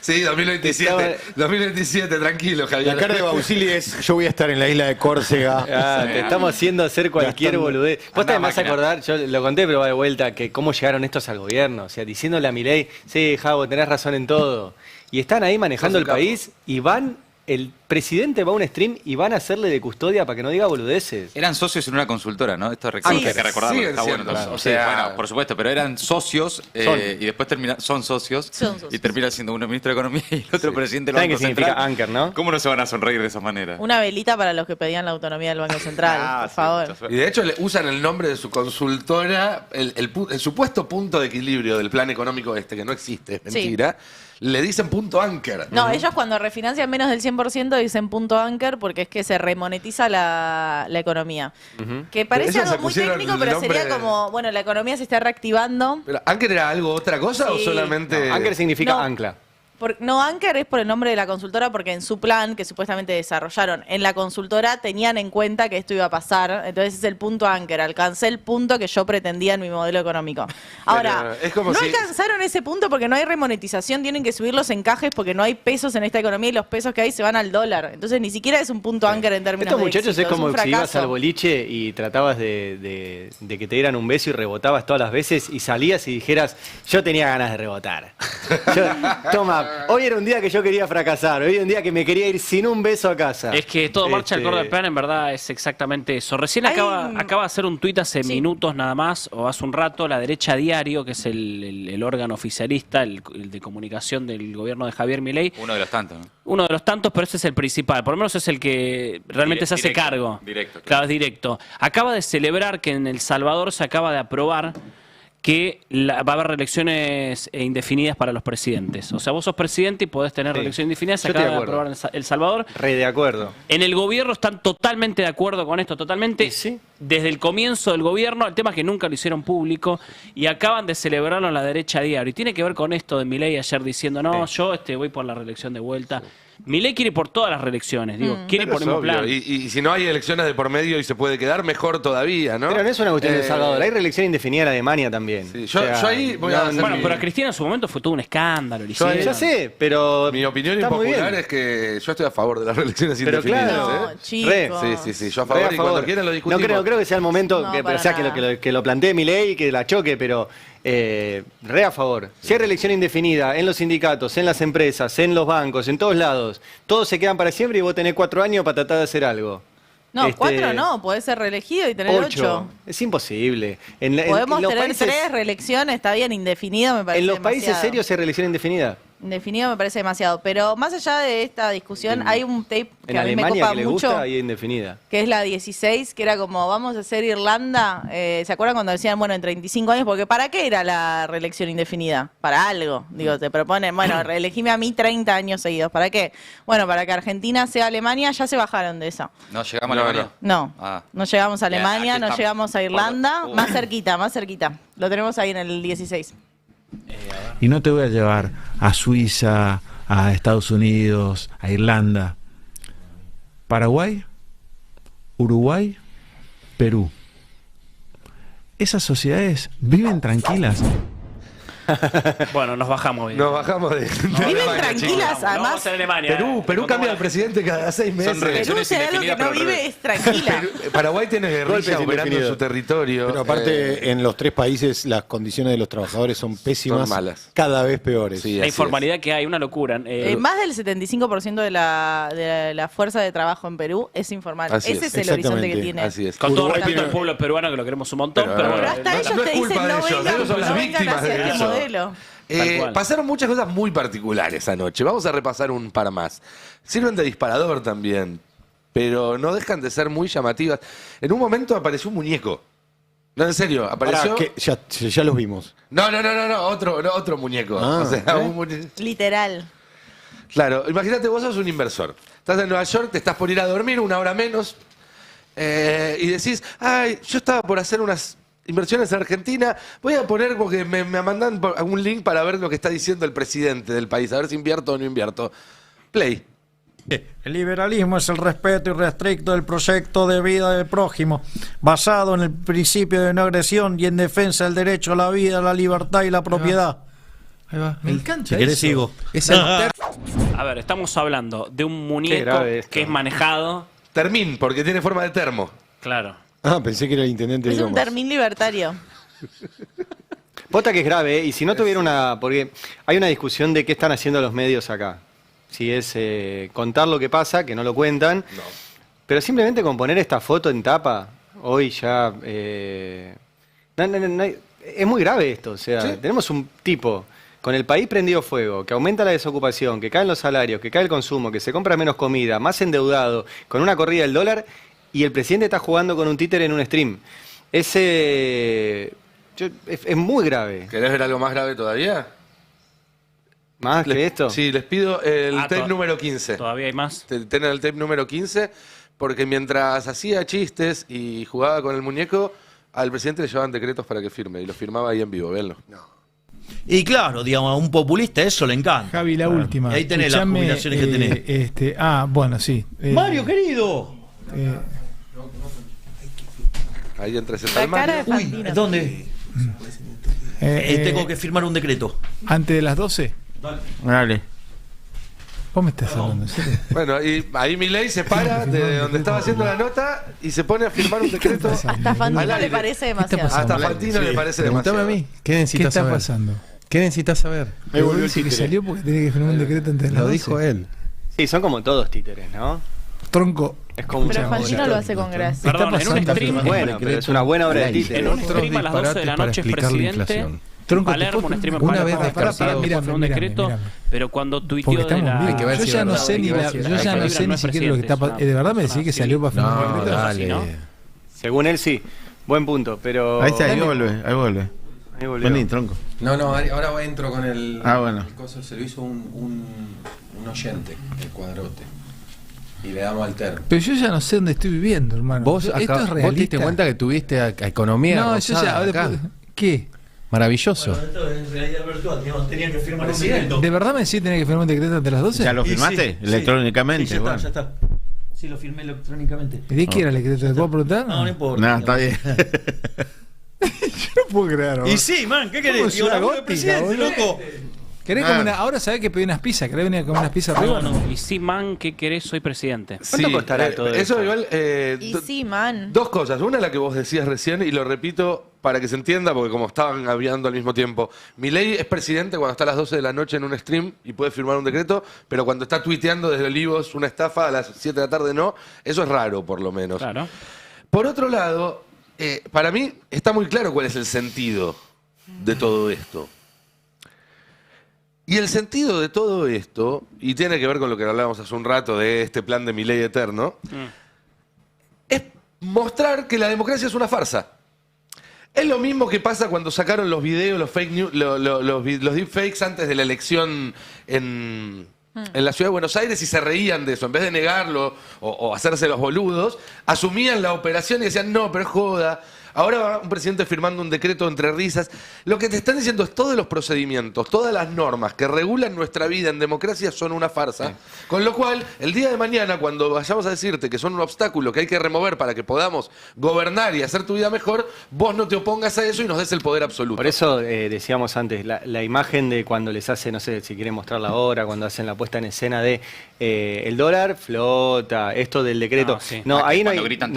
Sí, 2027, tranquilo, Javier. La cara de Bausili es: yo voy a estar en la isla de Córcega. Te estamos haciendo hacer cualquier Gastando. boludez. Vos Anda, te vas a máquina. acordar, yo lo conté, pero va de vuelta, que cómo llegaron estos al gobierno. O sea, diciéndole a Milei, sí, Javo, tenés razón en todo. Y están ahí manejando Sos un el capo. país y el presidente va a un stream y van a hacerle de custodia para que no diga boludeces. Eran socios en una consultora, ¿no? Esto Sí. hay que recordarlo, Siguen está bueno. siendo, Entonces, o sea- bueno, por supuesto, pero eran socios y después son socios Son socios. y termina siendo uno ministro de Economía y el otro presidente del ¿Saben Banco qué significa Central. anchor, no? ¿Cómo no se van a sonreír de esa manera? Una velita para los que pedían la autonomía del Banco Central, por Sí, favor. mucha suerte. Y de hecho usan el nombre de su consultora, el supuesto punto de equilibrio del plan económico que no existe, es Sí. mentira, le dicen punto anchor. No, ellos cuando refinancian menos del 100% dicen punto anchor porque es que se remonetiza la economía. Que parece Ellos se algo muy pusieron técnico, el pero nombre sería de- como, bueno, la economía se está reactivando. Pero, ¿anchor era algo otra cosa o Sí. solamente...? Anchor significa No. ancla. No, Anchor es por el nombre de la consultora porque en su plan, que supuestamente desarrollaron en la consultora, tenían en cuenta que esto iba a pasar. Entonces es el punto Anchor. Alcancé el punto que yo pretendía en mi modelo económico. Ahora, es como no si- alcanzaron ese punto porque no hay remonetización, tienen que subir los encajes porque no hay pesos en esta economía y los pesos que hay se van al dólar. Entonces ni siquiera es un punto Anchor en términos Estos de muchachos éxito, es como un si ibas fracaso. al boliche y tratabas de que te dieran un beso y rebotabas todas las veces y salías y dijeras, yo tenía ganas de rebotar. Toma, hoy era un día que yo quería fracasar, hoy era un día que me quería ir sin un beso a casa. Es que todo marcha Este, acorde al plan, en verdad es exactamente eso. Recién Hay acaba un- de hacer un tuit hace Sí. minutos nada más, o hace un rato, La Derecha Diario, que es el órgano oficialista, el de comunicación del gobierno de Javier Milei. Uno de los tantos, ¿no? Uno de los tantos, pero ese es el principal. Por lo menos es el que realmente se hace Directo, cargo. directo, Claro, es directo. Acaba de celebrar que en El Salvador se acaba de aprobar que va a haber reelecciones indefinidas para los presidentes. O sea, vos sos presidente y podés tener Sí. reelecciones indefinidas. Se Yo estoy acaba de de acuerdo. aprobar en El Salvador. Re de acuerdo. En el gobierno están totalmente de acuerdo con esto, totalmente. Sí. Desde el comienzo del gobierno, el tema es que nunca lo hicieron público y acaban de celebrarlo en La Derecha Diario. Y tiene que ver con esto de Milei ayer diciendo, no, yo voy por la reelección de vuelta. Milei quiere ir por todas las reelecciones, digo, quiere ir Pero por el es mismo obvio. plan. Y si no hay elecciones de por medio y se puede quedar, mejor todavía, ¿no? Pero no es una cuestión de El Eh, Salvador, hay reelección indefinida en Alemania también. Sí, yo ahí voy a hacer Bueno, mi- pero a Cristina en su momento fue todo un escándalo. le Yo ahí- hicieron. Ya sé, pero Mi opinión está muy impopular bien. es que yo estoy a favor de las reelecciones Pero indefinidas. claro. ¿eh? No, chicos. Sí, yo a Re favor a y cuando favor. quieran lo discutimos. No creo que sea el momento, No, que, para o sea, nada. que lo plantee Milei y que la choque, pero re a favor. Si hay reelección indefinida en los sindicatos, en las empresas, en los bancos, en todos lados, todos se quedan para siempre y vos tenés 4 años para tratar de hacer algo. No, 4 no, podés ser reelegido y tener 8. Es imposible. Podemos los tener países, 3 reelecciones, está bien, indefinido me parece en los países demasiado. serios hay reelección indefinida. Indefinido me parece demasiado. Pero más allá de esta discusión, hay un tape que En a mí me Alemania copa que le mucho, gusta y indefinida. que es la 16, que era como, vamos a hacer Irlanda. ¿Se acuerdan cuando decían, bueno, en 35 años? Porque ¿para qué era la reelección indefinida? Para algo. Digo, te proponen, bueno, reelegime a mí 30 años seguidos. ¿Para qué? Bueno, para que Argentina sea Alemania, ya se bajaron de eso. ¿No llegamos No, a Alemania? No, Ah. no llegamos a Bien, Alemania, aquí no estamos. llegamos a Irlanda, Por- más cerquita, más cerquita. Lo tenemos ahí en el 16. Y no te voy a llevar a Suiza, a Estados Unidos, a Irlanda. Paraguay, Uruguay, Perú. Esas sociedades viven tranquilas. Bueno, nos bajamos bien. Nos bajamos de Viven Alemania, tranquilas, chicos. además. Vamos a Alemania. Perú cambia de presidente cada 6 meses. Perú, si hay algo que no vive, es tranquila. Paraguay tiene guerrilla Golpes operando en indefinidos. su territorio. Pero aparte, en los 3 países las condiciones de los trabajadores son pésimas, Son malas. cada vez peores. Sí, La así informalidad que hay, una locura. Más del 75% de la fuerza de trabajo en Perú es informal. Así Ese es. es el horizonte que Exactamente. tiene. Así es. Con todo Uruguay respeto al tiene- pueblo peruano, que lo queremos un montón, pero Pero bueno. hasta ellos no es te culpa dicen, de no ellos, vengan, ellos son las no vengan víctimas hacia de este eso. modelo. Tal cual. Pasaron muchas cosas muy particulares anoche. Vamos a repasar un par más. Sirven de disparador también, pero no dejan de ser muy llamativas. En un momento apareció un muñeco. No, en serio, apareció. Pará, que ya los vimos. No, otro muñeco. Ah, o sea, un muñeco. Literal. Claro, imagínate, vos sos un inversor. Estás en Nueva York, te estás por ir a dormir 1 hora menos y decís, ay, yo estaba por hacer unas inversiones en Argentina, voy a poner porque me mandan un link para ver lo que está diciendo el presidente del país, a ver si invierto o no invierto. Play. El liberalismo es el respeto irrestricto del proyecto de vida del prójimo, basado en el principio de no agresión y en defensa del derecho a la vida, la libertad y la propiedad. Ahí va. Me encanta. Si querés eso. sigo. Es alter- A ver, estamos hablando de un muñeco grave esto. que es manejado. Termín, porque tiene forma de termo. Claro. Ah, pensé que era el intendente de Es un Lomas. termín libertario. Pota que es grave, ¿eh? Y si no tuviera una... Porque hay una discusión de qué están haciendo los medios acá. Si es contar lo que pasa, que no lo cuentan, pero simplemente con poner esta foto en tapa, hoy ya... es muy grave esto, o sea, Sí. tenemos un tipo con el país prendido fuego, que aumenta la desocupación, que caen los salarios, que cae el consumo, que se compra menos comida, más endeudado, con una corrida del dólar, y el presidente está jugando con un títere en un stream. Es muy grave. ¿Querés ver algo más grave todavía? Más que esto. Sí, les pido el tape to- número 15. Todavía hay más. Tener el tape número 15, porque mientras hacía chistes y jugaba con el muñeco, al presidente le llevaban decretos para que firme, y los firmaba ahí en vivo, véanlo. Y claro, digamos, a un populista eso le encanta. Javi, la última. Y ahí tenés las Escuchame, jubilaciones que tenés. Bueno, sí. Mario, querido. Ahí entre ese La tal cara de Mario. Fantino. ¿Dónde? Tengo que firmar un decreto. Antes de las 12. Dale. Vos me estás hablando, ¿en serio? Bueno, y ahí Milei se para de donde estaba haciendo la nota y se pone a firmar un decreto. Hasta Fantino al le aire. parece ¿Qué está demasiado. pasando? Hasta Fantino le parece Pregúntame demasiado. a mí. ¿Qué necesitas está saber? pasando? ¿Qué necesitas saber? Ahí volvió el Dice que títere. salió porque tenía que firmar un decreto antes de las Lo 12. dijo él. Sí, son como todos títeres, ¿no? Tronco. Es como Pero una Fantino lo hace con gracia. Perdón, en un stream, bueno, pero es una buena obra de títere. en un stream a las 12 de la noche es presidente. Tronco, Palermo, un stream en una Palermo, vez descartado. Pará, fue un decreto, pero cuando Porque tuiteó de estamos la... bien. Yo ya no sé ni la- yo ya no sé ni siquiera lo que está pasando. De verdad me decís que salió para firmar un No, decreto. dale. ¿no? Según él sí. Buen punto, pero... Ahí está, ahí vuelve, ahí vuelve. Ahí volvió. Vení, tronco. No, ahora entro con el. Ah, bueno. el coso, se lo hizo un oyente, el cuadrote. Y le damos al termo. Pero yo ya no sé dónde estoy viviendo, hermano. Vos, Esto acá, es vos te realista. diste cuenta que tuviste a economía No, yo ya. acá. ¿Qué? Maravilloso. Esto es realidad virtual, digamos, tenían que firmar un decreto. ¿De verdad me decís que tenés que firmar un decreto antes de las 12? ¿Ya lo Y firmaste? sí, Electrónicamente. Sí, ya está, bueno. ya está. Sí, lo firmé electrónicamente. ¿Y de qué era el decreto? ¿Te puedo preguntar? No, no importa. No, está bien. No puedo creer. Y sí, man, ¿qué ¿Cómo querés? es Digo, una la voz del gótica, presidente, boludo? loco. ¿Querés Ah. comer una? Ahora sabés que pedí unas pizzas. ¿Querés venir a comer unas pizzas arriba? No, no. Y sí, man, ¿qué querés? Soy presidente. ¿Cuánto costará todo eso? esto? Igual, Y sí, man. dos cosas. Una, la que vos decías recién, y lo repito para que se entienda, porque como estaban hablando al mismo tiempo. Milei es presidente cuando está a las 12 de la noche en un stream y puede firmar un decreto, pero cuando está tuiteando desde Olivos una estafa a las 7 de la tarde no. Eso es raro, por lo menos. Claro. Por otro lado, para mí está muy claro cuál es el sentido de todo esto. Y el sentido de todo esto, y tiene que ver con lo que hablábamos hace un rato de este plan de Milei eterno, es mostrar que la democracia es una farsa. Es lo mismo que pasa cuando sacaron los videos, los fake news, los deepfakes antes de la elección en la ciudad de Buenos Aires y se reían de eso. En vez de negarlo o hacerse los boludos, asumían la operación y decían, no, pero es joda. Ahora va un presidente firmando un decreto entre risas. Lo que te están diciendo es todos los procedimientos, todas las normas que regulan nuestra vida en democracia son una farsa. Con lo cual, el día de mañana, cuando vayamos a decirte que son un obstáculo que hay que remover para que podamos gobernar y hacer tu vida mejor, vos no te opongas a eso y nos des el poder absoluto. Por eso decíamos antes, la imagen de cuando les hace, no sé si quieren mostrarla ahora, cuando hacen la puesta en escena de el dólar flota, esto del decreto. No, ahí no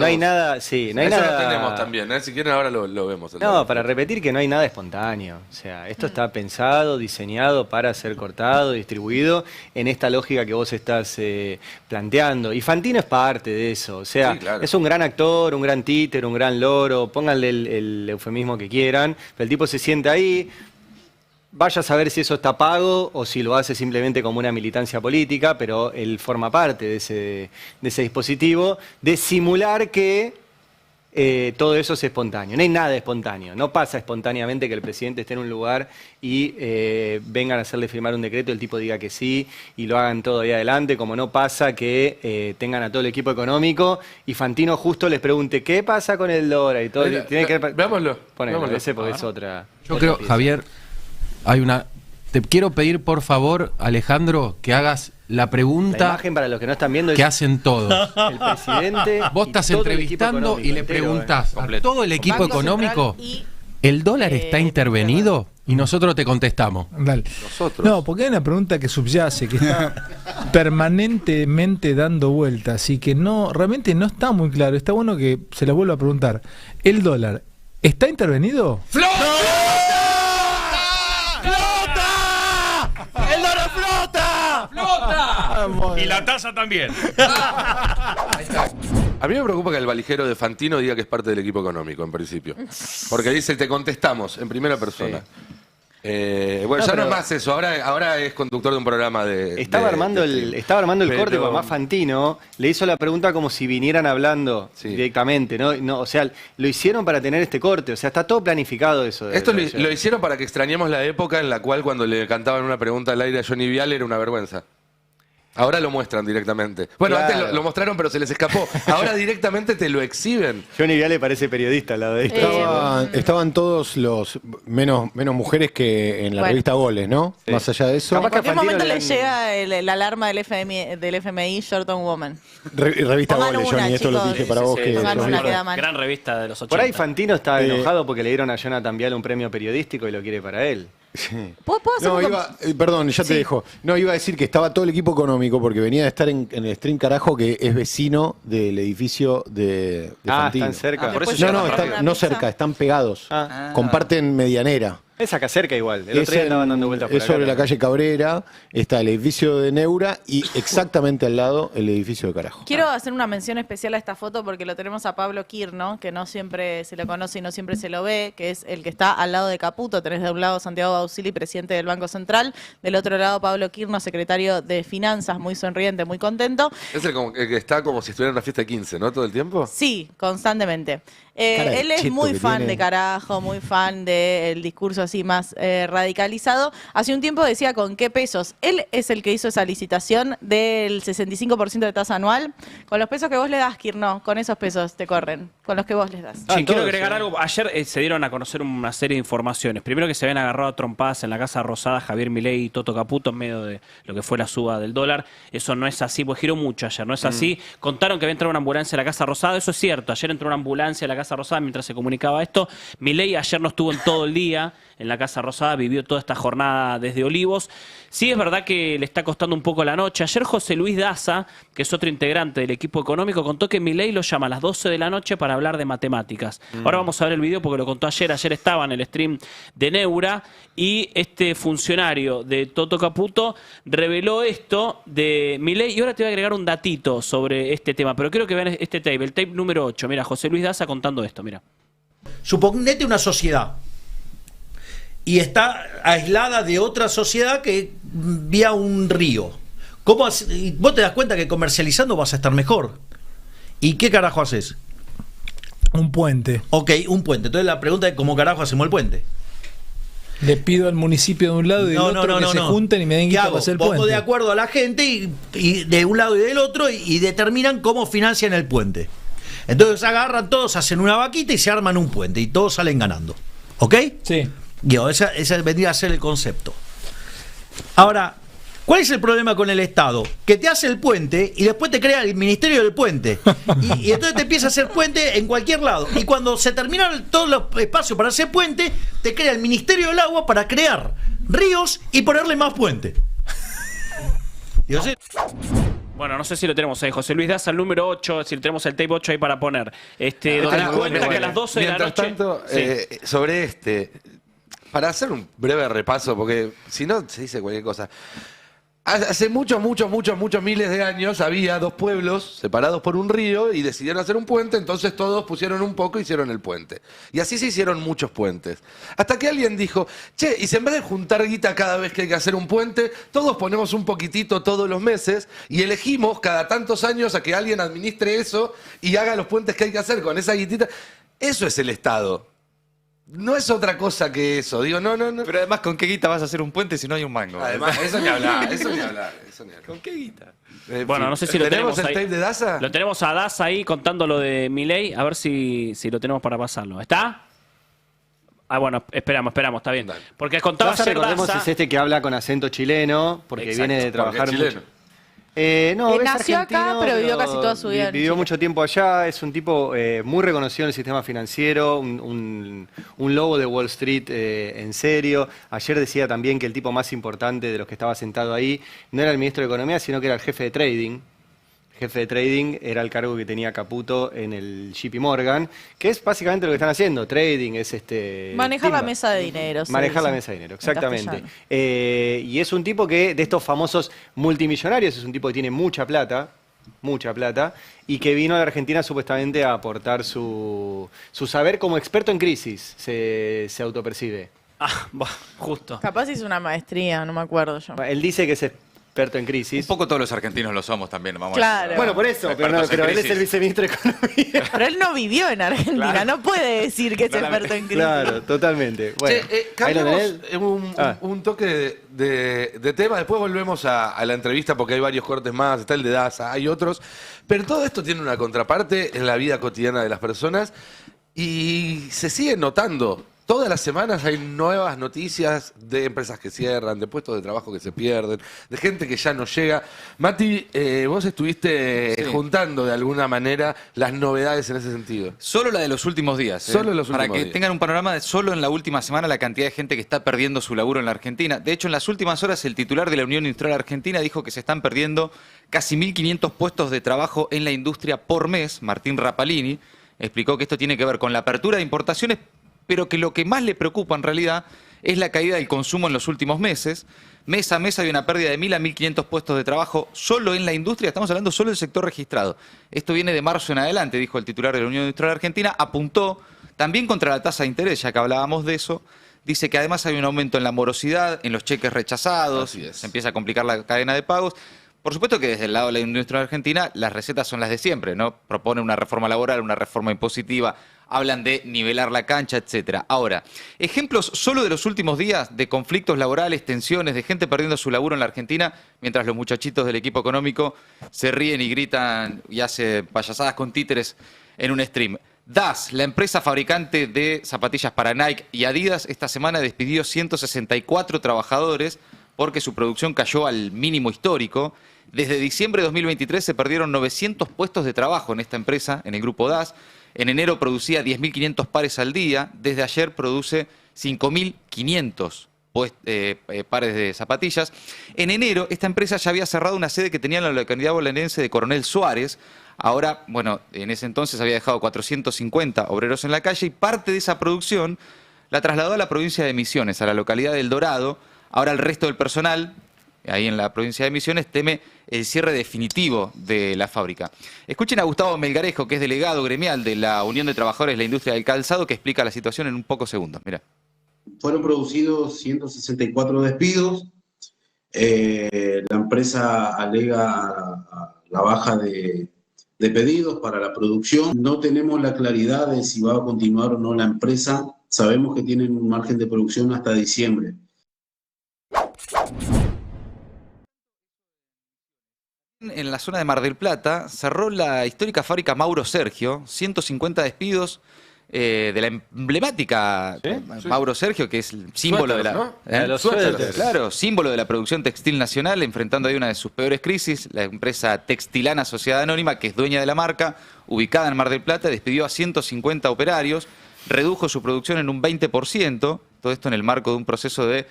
hay nada, sí, no hay eso nada. lo tenemos también, si quieren ahora lo vemos. No, para repetir que no hay nada espontáneo. O sea, esto está pensado, diseñado para ser cortado, distribuido en esta lógica que vos estás planteando. Y Fantino es parte de eso. O sea, Sí, claro. es un gran actor, un gran títer, un gran loro, pónganle el eufemismo que quieran, pero el tipo se sienta ahí. Vaya a saber si eso está pago o si lo hace simplemente como una militancia política, pero él forma parte de ese dispositivo de simular que todo eso es espontáneo. No hay nada espontáneo. No pasa espontáneamente que el presidente esté en un lugar y vengan a hacerle firmar un decreto y el tipo diga que sí y lo hagan todo ahí adelante, como no pasa que tengan a todo el equipo económico y Fantino justo les pregunte ¿qué pasa con el dólar? Y todo. Tiene que ver, veámoslo. Ponelo, ese porque es otra. Yo creo, pieza. Javier, te quiero pedir por favor, Alejandro, que hagas la pregunta. La imagen para los que no están viendo que hacen todos. El presidente. Vos estás y todo el equipo entrevistando y le entero, preguntás a todo el equipo Banco económico, Central y, ¿el dólar está intervenido? Y nosotros te contestamos. Dale. No, porque hay una pregunta que subyace, que está permanentemente dando vueltas y que no, realmente no está muy claro. Está bueno que se la vuelva a preguntar. ¿El dólar está intervenido? ¡El dólar flota! ¡Flota! Y la tasa también. A mí me preocupa que el valijero de Fantino diga que es parte del equipo económico, en principio. Porque dice, te contestamos, en primera persona. Bueno, No, ya no pero- es más eso, ahora es conductor de un programa de... Estaba armando el Pero- corte, porque además Fantino le hizo la pregunta como si vinieran hablando directamente, ¿no? O sea, lo hicieron para tener este corte, o sea, está todo planificado eso. Esto lo hicieron para que extrañemos la época en la cual cuando le cantaban una pregunta al aire a Johnny Viale era una vergüenza. Ahora lo muestran directamente. Bueno, Claro. antes lo mostraron pero se les escapó. Ahora directamente te lo exhiben. Johnny Viale parece periodista al lado de esto. Estaban todos los menos mujeres que en la Bueno. revista Goles, ¿no? Sí. Más allá de eso. Capaz ¿En cualquier Fantino momento le le dan- llega la alarma del FMI Short on Woman? Revista Pongan Goles, una, Johnny, esto lo chicos. dije para vos que Pongan sos una, viejo. queda mal. Gran revista de los 80. Por ahí Fantino está Eh, enojado porque le dieron a Jonathan Viale un premio periodístico y lo quiere para él. ¿Puedo hacer No, un perdón, ya te dejo. No, iba a decir que estaba todo el equipo económico porque venía de estar en el stream carajo que es vecino del edificio de Fantino. están cerca. por eso No, llegan no, más están, rápido. no cerca, están pegados. Comparten medianera. Es acá cerca igual. El Es otro día andaban dando vueltas por es acá. sobre la calle Cabrera, está el edificio de Neura y exactamente al lado el edificio de Carajo. Quiero hacer una mención especial a esta foto porque lo tenemos a Pablo Quirno, que no siempre se lo conoce y no siempre se lo ve, que es el que está al lado de Caputo. Tenés de un lado Santiago Bausili, presidente del Banco Central, del otro lado Pablo Quirno, secretario de Finanzas, muy sonriente, muy contento. Es el que está como si estuviera en una fiesta de 15, ¿no? Todo el tiempo. Sí, constantemente. Cara de Él es cheto muy que fan tiene. de Carajo, muy fan del discurso así más radicalizado. Hace un tiempo decía con qué pesos. Él es el que hizo esa licitación del 65% de tasa anual. Con los pesos que vos le das, Quirno, con esos pesos te corren, con los que vos les das. Sí, quiero agregar algo. Ayer se dieron a conocer una serie de informaciones. Primero que se habían agarrado a trompadas en la Casa Rosada Javier Milei y Toto Caputo en medio de lo que fue la suba del dólar. Eso no es así, pues giró mucho ayer, no es así. Contaron que había entrado una ambulancia a la Casa Rosada, eso es cierto. Ayer entró una ambulancia a la Casa Rosada mientras se comunicaba esto. Milei ayer no estuvo en todo el día en la Casa Rosada, vivió toda esta jornada desde Olivos. Sí es verdad que le está costando un poco la noche. Ayer José Luis Daza, que es otro integrante del equipo económico, contó que Milei lo llama a las 12 de la noche para hablar de matemáticas. Ahora vamos a ver el video porque lo contó ayer. Ayer estaba en el stream de Neura y este funcionario de Toto Caputo reveló esto de Milei. Y ahora te voy a agregar un datito sobre este tema, pero quiero que vean este tape, el tape número 8. Mira, José Luis Daza contando esto, mira. Suponete una sociedad y está aislada de otra sociedad que vía un río. Y vos te das cuenta que comercializando vas a estar mejor. ¿Y qué carajo haces? Un puente. Ok, un puente. Entonces la pregunta es ¿cómo carajo hacemos el puente? Le pido al municipio de un lado y del otro que se junten y me den ¿Qué guita hago? para hacer el Pongo puente. de acuerdo a la gente y de un lado y del otro y determinan cómo financian el puente. Entonces agarran todos, hacen una vaquita y se arman un puente y todos salen ganando. ¿Ok? Sí. Digo, esa vendría a ser el concepto. Ahora, ¿cuál es el problema con el Estado? Que te hace el puente y después te crea el Ministerio del Puente. Y entonces te empieza a hacer puente en cualquier lado. Y cuando se terminaron todos los espacios para hacer puente, te crea el Ministerio del Agua para crear ríos y ponerle más puente. Bueno, no sé si lo tenemos ahí, José Luis Daza, el número 8, si lo tenemos el tape 8 ahí para poner. Donde cuenta que a las 12 de la Mientras noche... tanto, Sí. sobre para hacer un breve repaso, porque si no se dice cualquier cosa. Hace muchos miles de años había dos pueblos separados por un río y decidieron hacer un puente, entonces todos pusieron un poco y hicieron el puente. Y así se hicieron muchos puentes. Hasta que alguien dijo, che, y si en vez de juntar guita cada vez que hay que hacer un puente, todos ponemos un poquitito todos los meses y elegimos cada tantos años a que alguien administre eso y haga los puentes que hay que hacer con esa guitita. Eso es el Estado. No es otra cosa que eso, digo, no. Pero además, ¿con qué guita vas a hacer un puente si no hay un mango? Además, eso ni hablar. ¿Con qué guita? Bueno, no sé si lo tenemos el ahí. tape de Daza? Lo tenemos a Daza ahí contando lo de Milei, a ver si lo tenemos para pasarlo. ¿Está? Ah, bueno, esperamos, está bien. Porque contaba Daza, ayer recordemos, Daza... es este que habla con acento chileno, porque Exacto, viene de trabajar porque es chileno. mucho. No, es nació acá, argentino, pero vivió casi toda su vida en Vivió Chile. mucho tiempo allá, es un tipo muy reconocido en el sistema financiero, un lobo de Wall Street en serio. Ayer decía también que el tipo más importante de los que estaba sentado ahí no era el ministro de Economía, sino que era el jefe de trading. Jefe de trading era el cargo que tenía Caputo en el JP Morgan, que es básicamente lo que están haciendo. Trading es manejar la timba. mesa de dinero. se Manejar la dice. mesa de dinero, En exactamente. castellano. Y es un tipo que, de estos famosos multimillonarios, es un tipo que tiene mucha plata, y que vino a la Argentina supuestamente a aportar su saber como experto en crisis, se autopercibe. Ah, justo. Capaz hizo una maestría, no me acuerdo yo. Él dice que es experto en crisis. Un poco todos los argentinos lo somos también, vamos Claro. a decir. Bueno, por eso, pero él es el viceministro de Economía. Pero él no vivió en Argentina, Claro. no puede decir que es experto en crisis. Claro, totalmente. Bueno, Che, ahí lo cambiamos tenés. un toque de tema, después volvemos a la entrevista porque hay varios cortes más, está el de Daza, hay otros, pero todo esto tiene una contraparte en la vida cotidiana de las personas y se sigue notando. Todas las semanas hay nuevas noticias de empresas que cierran, de puestos de trabajo que se pierden, de gente que ya no llega. Mati, vos estuviste juntando de alguna manera las novedades en ese sentido. Solo la de los últimos días. Solo los Para últimos que días. tengan un panorama de solo en la última semana la cantidad de gente que está perdiendo su laburo en la Argentina. De hecho, en las últimas horas el titular de la Unión Industrial Argentina dijo que se están perdiendo casi 1.500 puestos de trabajo en la industria por mes. Martín Rapalini explicó que esto tiene que ver con la apertura de importaciones, pero que lo que más le preocupa en realidad es la caída del consumo en los últimos meses. Mes a mes hay una pérdida de 1.000 a 1.500 puestos de trabajo solo en la industria, estamos hablando solo del sector registrado. Esto viene de marzo en adelante, dijo el titular de la Unión Industrial Argentina, apuntó también contra la tasa de interés, ya que hablábamos de eso, dice que además hay un aumento en la morosidad, en los cheques rechazados, Así es. se empieza a complicar la cadena de pagos. Por supuesto que desde el lado de la industria argentina las recetas son las de siempre, ¿no? Propone una reforma laboral, una reforma impositiva, hablan de nivelar la cancha, etcétera. Ahora, ejemplos solo de los últimos días de conflictos laborales, tensiones, de gente perdiendo su laburo en la Argentina, mientras los muchachitos del equipo económico se ríen y gritan y hacen payasadas con títeres en un stream. DAS, la empresa fabricante de zapatillas para Nike y Adidas, esta semana despidió 164 trabajadores porque su producción cayó al mínimo histórico. Desde diciembre de 2023 se perdieron 900 puestos de trabajo en esta empresa, en el grupo DAS. En enero producía 10.500 pares al día. Desde ayer produce 5.500 pares de zapatillas. En enero esta empresa ya había cerrado una sede que tenía en la localidad bonaerense de Coronel Suárez. Ahora, bueno, en ese entonces había dejado 450 obreros en la calle y parte de esa producción la trasladó a la provincia de Misiones, a la localidad del Dorado. Ahora el resto del personal, ahí en la provincia de Misiones, teme el cierre definitivo de la fábrica. Escuchen a Gustavo Melgarejo, que es delegado gremial de la Unión de Trabajadores de la Industria del Calzado, que explica la situación en un pocos segundos. Mira. Fueron producidos 164 despidos. La empresa alega la baja de pedidos para la producción. No tenemos la claridad de si va a continuar o no la empresa. Sabemos que tienen un margen de producción hasta diciembre. En la zona de Mar del Plata cerró la histórica fábrica Mauro Sergio, 150 despidos de la emblemática Mauro Sergio, que es el símbolo de la... ¿no? Los suéteres. Claro, símbolo de la producción textil nacional, enfrentando ahí una de sus peores crisis. La empresa Textilana Sociedad Anónima, que es dueña de la marca, ubicada en Mar del Plata, despidió a 150 operarios, redujo su producción en un 20%, todo esto en el marco de un proceso de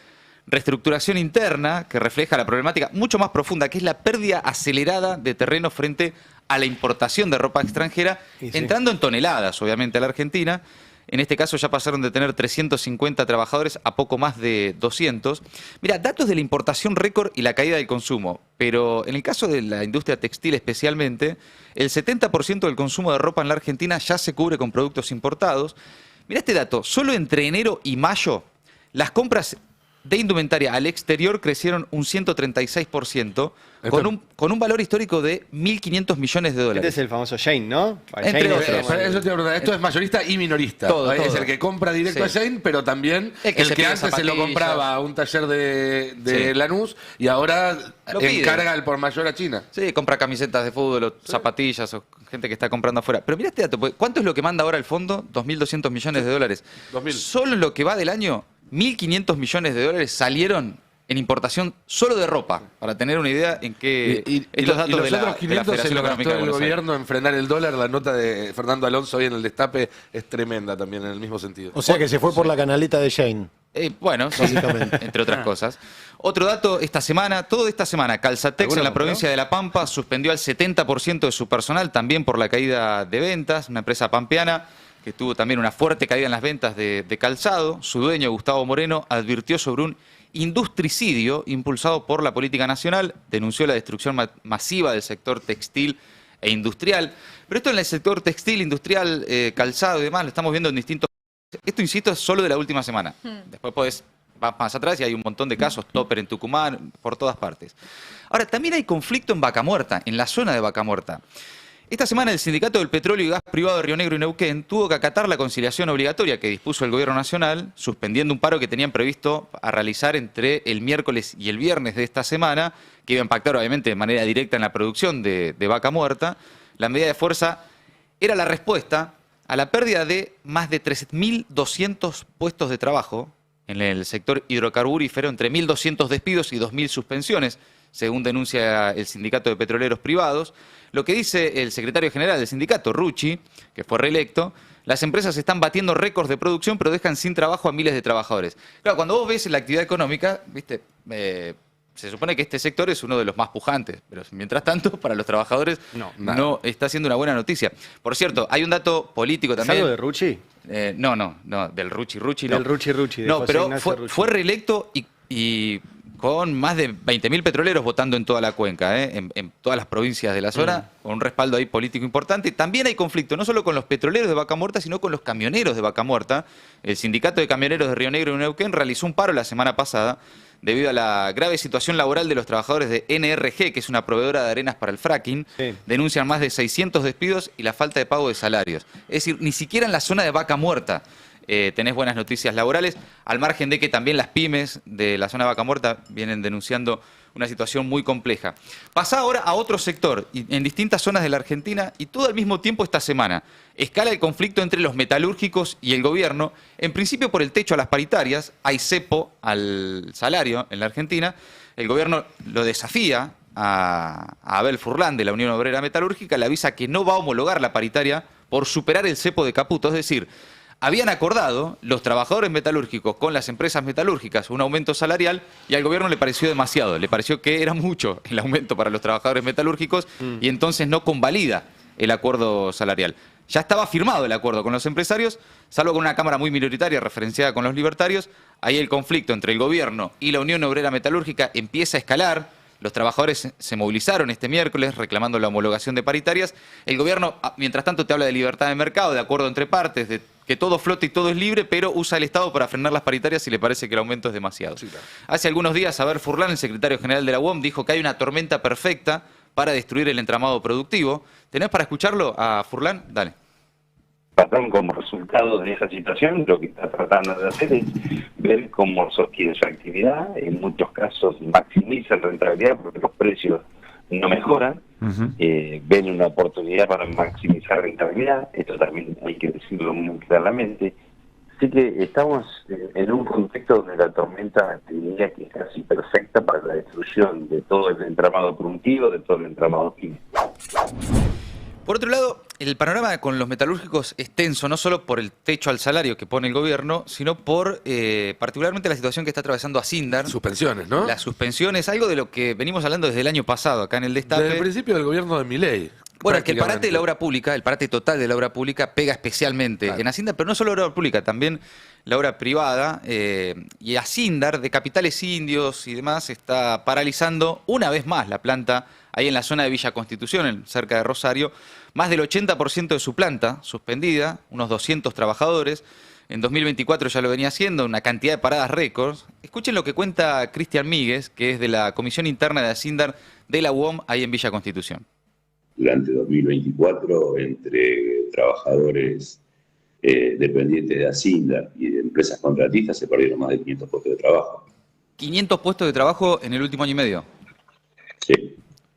reestructuración interna que refleja la problemática mucho más profunda, que es la pérdida acelerada de terreno frente a la importación de ropa extranjera, entrando en toneladas, obviamente, a la Argentina. En este caso ya pasaron de tener 350 trabajadores a poco más de 200. Mira, datos de la importación récord y la caída del consumo, pero en el caso de la industria textil especialmente, el 70% del consumo de ropa en la Argentina ya se cubre con productos importados. Mira este dato, solo entre enero y mayo, las compras de indumentaria al exterior crecieron un 136%, con un valor histórico de 1.500 millones de dólares. Este es el famoso Shane, ¿no? Entre Shane otros. es- Eso te iba a preguntar. Esto es mayorista y minorista. Todo, Es todo. el que compra directo Sí. a Shane, pero también El que se pide antes se lo zapatillas. compraba a un taller de Sí. Lanús y ahora Lo pide. encarga el por mayor a China. Sí, compra camisetas de fútbol o zapatillas o gente que está comprando afuera. Pero mira este dato, porque ¿cuánto es lo que manda ahora el fondo? 2.200 millones de dólares. 2.000. Solo en lo que va del año, 1.500 millones de dólares salieron en importación solo de ropa, para tener una idea en qué estos datos y los de la, otros de la 500 se Federación lo Económica gastó de el Buenos Aires. gobierno en frenar el dólar. La nota de Fernando Alonso hoy en el Destape es tremenda también, en el mismo sentido. O sea que se fue por la canaleta de Shane. Bueno, sí, Básicamente. entre otras cosas. Otro dato, esta semana, Calzatex ¿Alguno en la compró? provincia de La Pampa suspendió al 70% de su personal, también por la caída de ventas, una empresa pampeana que tuvo también una fuerte caída en las ventas de calzado. Su dueño, Gustavo Moreno, advirtió sobre un industricidio impulsado por la política nacional, denunció la destrucción masiva del sector textil e industrial. Pero esto en el sector textil, industrial, calzado y demás, lo estamos viendo en distintos... Esto, insisto, es solo de la última semana. Después vas más atrás y hay un montón de casos, Topper en Tucumán, por todas partes. Ahora, también hay conflicto en Vaca Muerta, en la zona de Vaca Muerta. Esta semana el Sindicato del Petróleo y Gas Privado de Río Negro y Neuquén tuvo que acatar la conciliación obligatoria que dispuso el Gobierno Nacional, suspendiendo un paro que tenían previsto a realizar entre el miércoles y el viernes de esta semana, que iba a impactar obviamente de manera directa en la producción de Vaca Muerta. La medida de fuerza era la respuesta a la pérdida de más de 3.200 puestos de trabajo en el sector hidrocarburífero, entre 1.200 despidos y 2.000 suspensiones, según denuncia el Sindicato de Petroleros Privados. Lo que dice el secretario general del sindicato, Rucci, que fue reelecto, las empresas están batiendo récords de producción, pero dejan sin trabajo a miles de trabajadores. Claro, cuando vos ves la actividad económica, viste, se supone que este sector es uno de los más pujantes, pero mientras tanto, para los trabajadores no está siendo una buena noticia. Por cierto, hay un dato político también. ¿Es algo de Rucci? No, del Rucci no. Del Rucci, de No, José pero Ignacio Rucci. fue reelecto y con más de 20.000 petroleros votando en toda la cuenca, en todas las provincias de la zona, con un respaldo ahí político importante. También hay conflicto, no solo con los petroleros de Vaca Muerta, sino con los camioneros de Vaca Muerta. El Sindicato de Camioneros de Río Negro y Neuquén realizó un paro la semana pasada debido a la grave situación laboral de los trabajadores de NRG, que es una proveedora de arenas para el fracking. Denuncian más de 600 despidos y la falta de pago de salarios. Es decir, ni siquiera en la zona de Vaca Muerta tenés buenas noticias laborales, al margen de que también las pymes de la zona de Vaca Muerta vienen denunciando una situación muy compleja. Pasa ahora a otro sector, en distintas zonas de la Argentina, y todo al mismo tiempo esta semana. Escala el conflicto entre los metalúrgicos y el gobierno, en principio por el techo a las paritarias. Hay cepo al salario en la Argentina. El gobierno lo desafía a Abel Furlan de la Unión Obrera Metalúrgica, le avisa que no va a homologar la paritaria por superar el cepo de Caputo, es decir, habían acordado los trabajadores metalúrgicos con las empresas metalúrgicas un aumento salarial y al gobierno le pareció demasiado, le pareció que era mucho el aumento para los trabajadores metalúrgicos y entonces no convalida el acuerdo salarial. Ya estaba firmado el acuerdo con los empresarios, salvo con una Cámara muy minoritaria referenciada con los libertarios. Ahí el conflicto entre el gobierno y la Unión Obrera Metalúrgica empieza a escalar. Los trabajadores se movilizaron este miércoles reclamando la homologación de paritarias. El gobierno, mientras tanto, te habla de libertad de mercado, de acuerdo entre partes, de que todo flota y todo es libre, pero usa el Estado para frenar las paritarias si le parece que el aumento es demasiado. Sí, claro. Hace algunos días, Abel Furlan, el secretario general de la UOM, dijo que hay una tormenta perfecta para destruir el entramado productivo. ¿Tenés para escucharlo a Furlan? Dale. Patrón, como resultado de esa situación, lo que está tratando de hacer es ver cómo sostiene su actividad. En muchos casos maximiza la rentabilidad porque los precios no mejoran, ven una oportunidad para maximizar rentabilidad, esto también hay que decirlo muy claramente. Así que estamos en un contexto donde la tormenta, te diría que es casi perfecta para la destrucción de todo el entramado productivo, de todo el entramado químico. Por otro lado, el panorama con los metalúrgicos es tenso, no solo por el techo al salario que pone el gobierno, sino por particularmente la situación que está atravesando Asindar. Suspensiones, ¿no? Las suspensiones, algo de lo que venimos hablando desde el año pasado acá en el Destape. Desde el principio del gobierno de Milei. Bueno, es que el parate de la obra pública, el parate total de la obra pública pega especialmente en Asindar, pero no solo la obra pública, también la obra privada. Y Asindar, de capitales indios y demás, está paralizando una vez más la planta ahí en la zona de Villa Constitución, cerca de Rosario. Más del 80% de su planta suspendida, unos 200 trabajadores. En 2024 ya lo venía haciendo, una cantidad de paradas récords. Escuchen lo que cuenta Cristian Míguez, que es de la Comisión Interna de Asindar de la UOM, ahí en Villa Constitución. Durante 2024, entre trabajadores dependientes de Asindar y de empresas contratistas, se perdieron más de 500 puestos de trabajo. 500 puestos de trabajo en el último año y medio. Sí,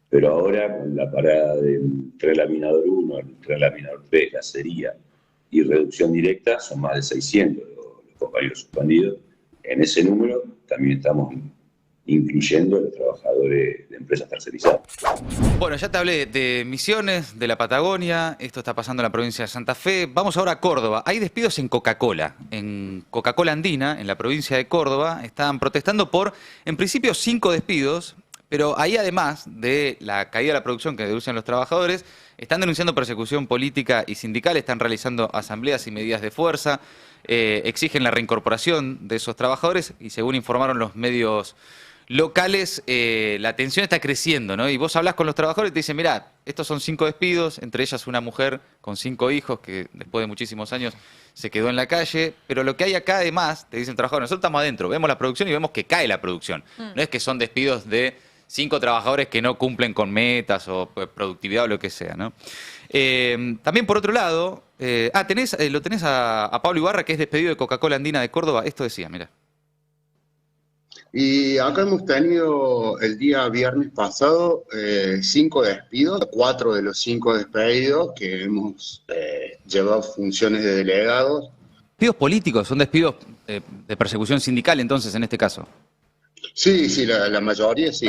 pero ahora con la parada del tren laminador 1, el tren laminador 3, la acería y reducción directa, son más de 600 los compañeros suspendidos. En ese número también estamos incluyendo a los trabajadores de empresas tercerizadas. Bueno, ya te hablé de Misiones, de la Patagonia, esto está pasando en la provincia de Santa Fe. Vamos ahora a Córdoba. Hay despidos en Coca-Cola. En Coca-Cola Andina, en la provincia de Córdoba, están protestando por, en principio, 5 despidos, pero ahí además de la caída de la producción que denuncian los trabajadores, están denunciando persecución política y sindical, están realizando asambleas y medidas de fuerza, exigen la reincorporación de esos trabajadores y según informaron los medios locales, la tensión está creciendo, ¿no? Y vos hablas con los trabajadores y te dicen, mirá, estos son 5 despidos, entre ellas una mujer con 5 hijos que después de muchísimos años se quedó en la calle, pero lo que hay acá además, te dicen trabajadores, nosotros estamos adentro, vemos la producción y vemos que cae la producción. No es que son despidos de 5 trabajadores que no cumplen con metas o productividad o lo que sea, ¿no? También por otro lado, lo tenés a Pablo Ibarra, que es despedido de Coca-Cola Andina de Córdoba. Esto decía, mira. Y acá hemos tenido el día viernes pasado 5 despidos, 4 de los 5 despedidos que hemos llevado funciones de delegados. ¿Despidos políticos? ¿Son despidos de persecución sindical entonces en este caso? Sí, la mayoría sí.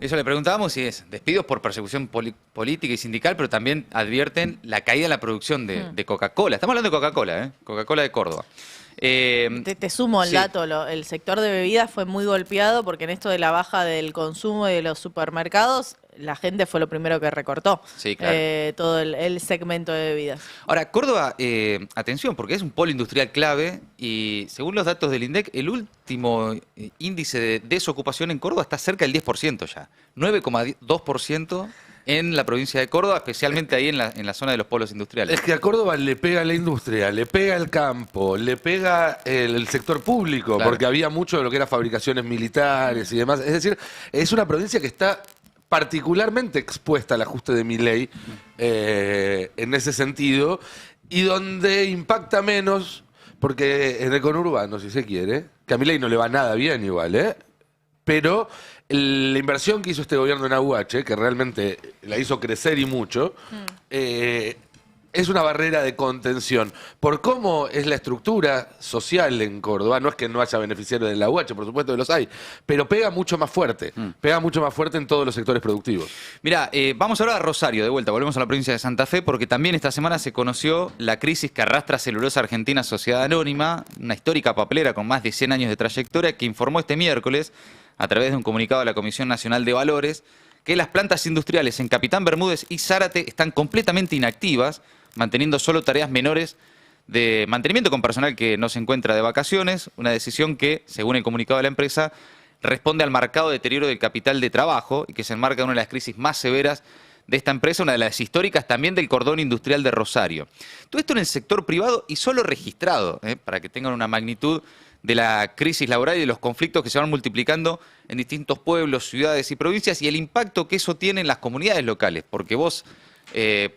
Eso le preguntábamos si es despidos por persecución política y sindical, pero también advierten la caída en la producción de Coca-Cola. Estamos hablando de Coca-Cola, Coca-Cola de Córdoba. Te sumo el dato, el sector de bebidas fue muy golpeado porque en esto de la baja del consumo y de los supermercados, la gente fue lo primero que recortó. Sí, claro. Todo el segmento de bebidas. Ahora, Córdoba, atención, porque es un polo industrial clave y según los datos del INDEC, el último índice de desocupación en Córdoba está cerca del 10% ya, 9,2% en la provincia de Córdoba, especialmente ahí en la zona de los polos industriales. Es que a Córdoba le pega la industria, le pega el campo, le pega el sector público, Claro. porque había mucho de lo que eran fabricaciones militares y demás. Es decir, es una provincia que está particularmente expuesta al ajuste de Milei en ese sentido, y donde impacta menos, porque en el conurbano, si se quiere, que a Milei no le va nada bien igual, pero la inversión que hizo este gobierno en Aguache, que realmente la hizo crecer y mucho, es una barrera de contención. Por cómo es la estructura social en Córdoba, no es que no haya beneficiarios del Aguache, por supuesto que los hay, pero pega mucho más fuerte, en todos los sectores productivos. Mirá, vamos ahora a Rosario, de vuelta, volvemos a la provincia de Santa Fe, porque también esta semana se conoció la crisis que arrastra Celulosa Argentina Sociedad Anónima, una histórica papelera con más de 100 años de trayectoria, que informó este miércoles, a través de un comunicado de la Comisión Nacional de Valores, que las plantas industriales en Capitán Bermúdez y Zárate están completamente inactivas, manteniendo solo tareas menores de mantenimiento con personal que no se encuentra de vacaciones, una decisión que, según el comunicado de la empresa, responde al marcado deterioro del capital de trabajo y que se enmarca en una de las crisis más severas de esta empresa, una de las históricas también del cordón industrial de Rosario. Todo esto en el sector privado y solo registrado, para que tengan una magnitud de la crisis laboral y de los conflictos que se van multiplicando en distintos pueblos, ciudades y provincias, y el impacto que eso tiene en las comunidades locales, porque vos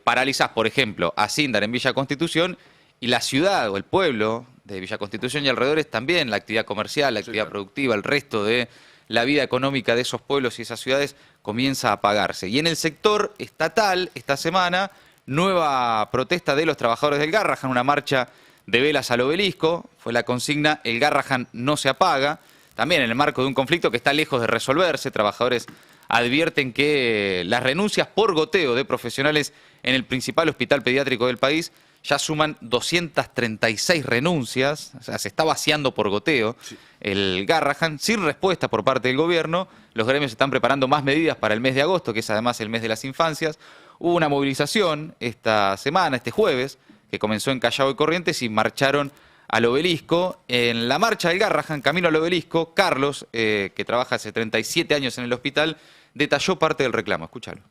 paralizás, por ejemplo, a Asindar en Villa Constitución, y la ciudad o el pueblo de Villa Constitución y alrededores también, la actividad comercial, la actividad productiva, el resto de la vida económica de esos pueblos y esas ciudades comienza a apagarse. Y en el sector estatal, esta semana, nueva protesta de los trabajadores del Garrahan, una marcha de velas al obelisco, fue la consigna "El Garrahan no se apaga", también en el marco de un conflicto que está lejos de resolverse. Trabajadores advierten que las renuncias por goteo de profesionales en el principal hospital pediátrico del país ya suman 236 renuncias, o sea, se está vaciando por goteo el Garrahan, sin respuesta por parte del gobierno. Los gremios están preparando más medidas para el mes de agosto, que es además el mes de las infancias. Hubo una movilización esta semana, este jueves, que comenzó en Callao y Corrientes y marcharon al obelisco. En la marcha del Garrahan, camino al obelisco, Carlos, que trabaja hace 37 años en el hospital, detalló parte del reclamo. Escúchalo.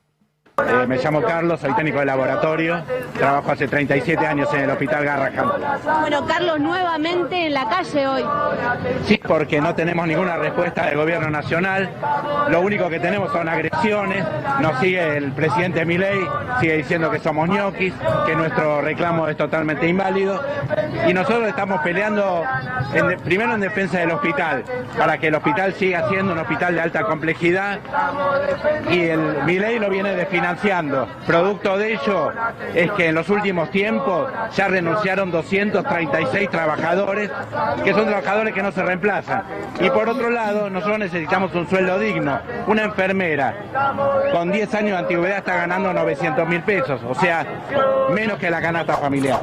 Me llamo Carlos, soy técnico de laboratorio, trabajo hace 37 años en el Hospital Garrahan. Bueno, Carlos, nuevamente en la calle hoy. Sí, porque no tenemos ninguna respuesta del gobierno nacional, lo único que tenemos son agresiones, nos sigue el presidente Milei, sigue diciendo que somos ñoquis, que nuestro reclamo es totalmente inválido, y nosotros estamos peleando primero en defensa del hospital, para que el hospital siga siendo un hospital de alta complejidad, y el Milei lo viene financiando. Producto de ello es que en los últimos tiempos ya renunciaron 236 trabajadores, que son trabajadores que no se reemplazan. Y por otro lado, nosotros necesitamos un sueldo digno. Una enfermera con 10 años de antigüedad está ganando 900.000 pesos, o sea, menos que la canasta familiar.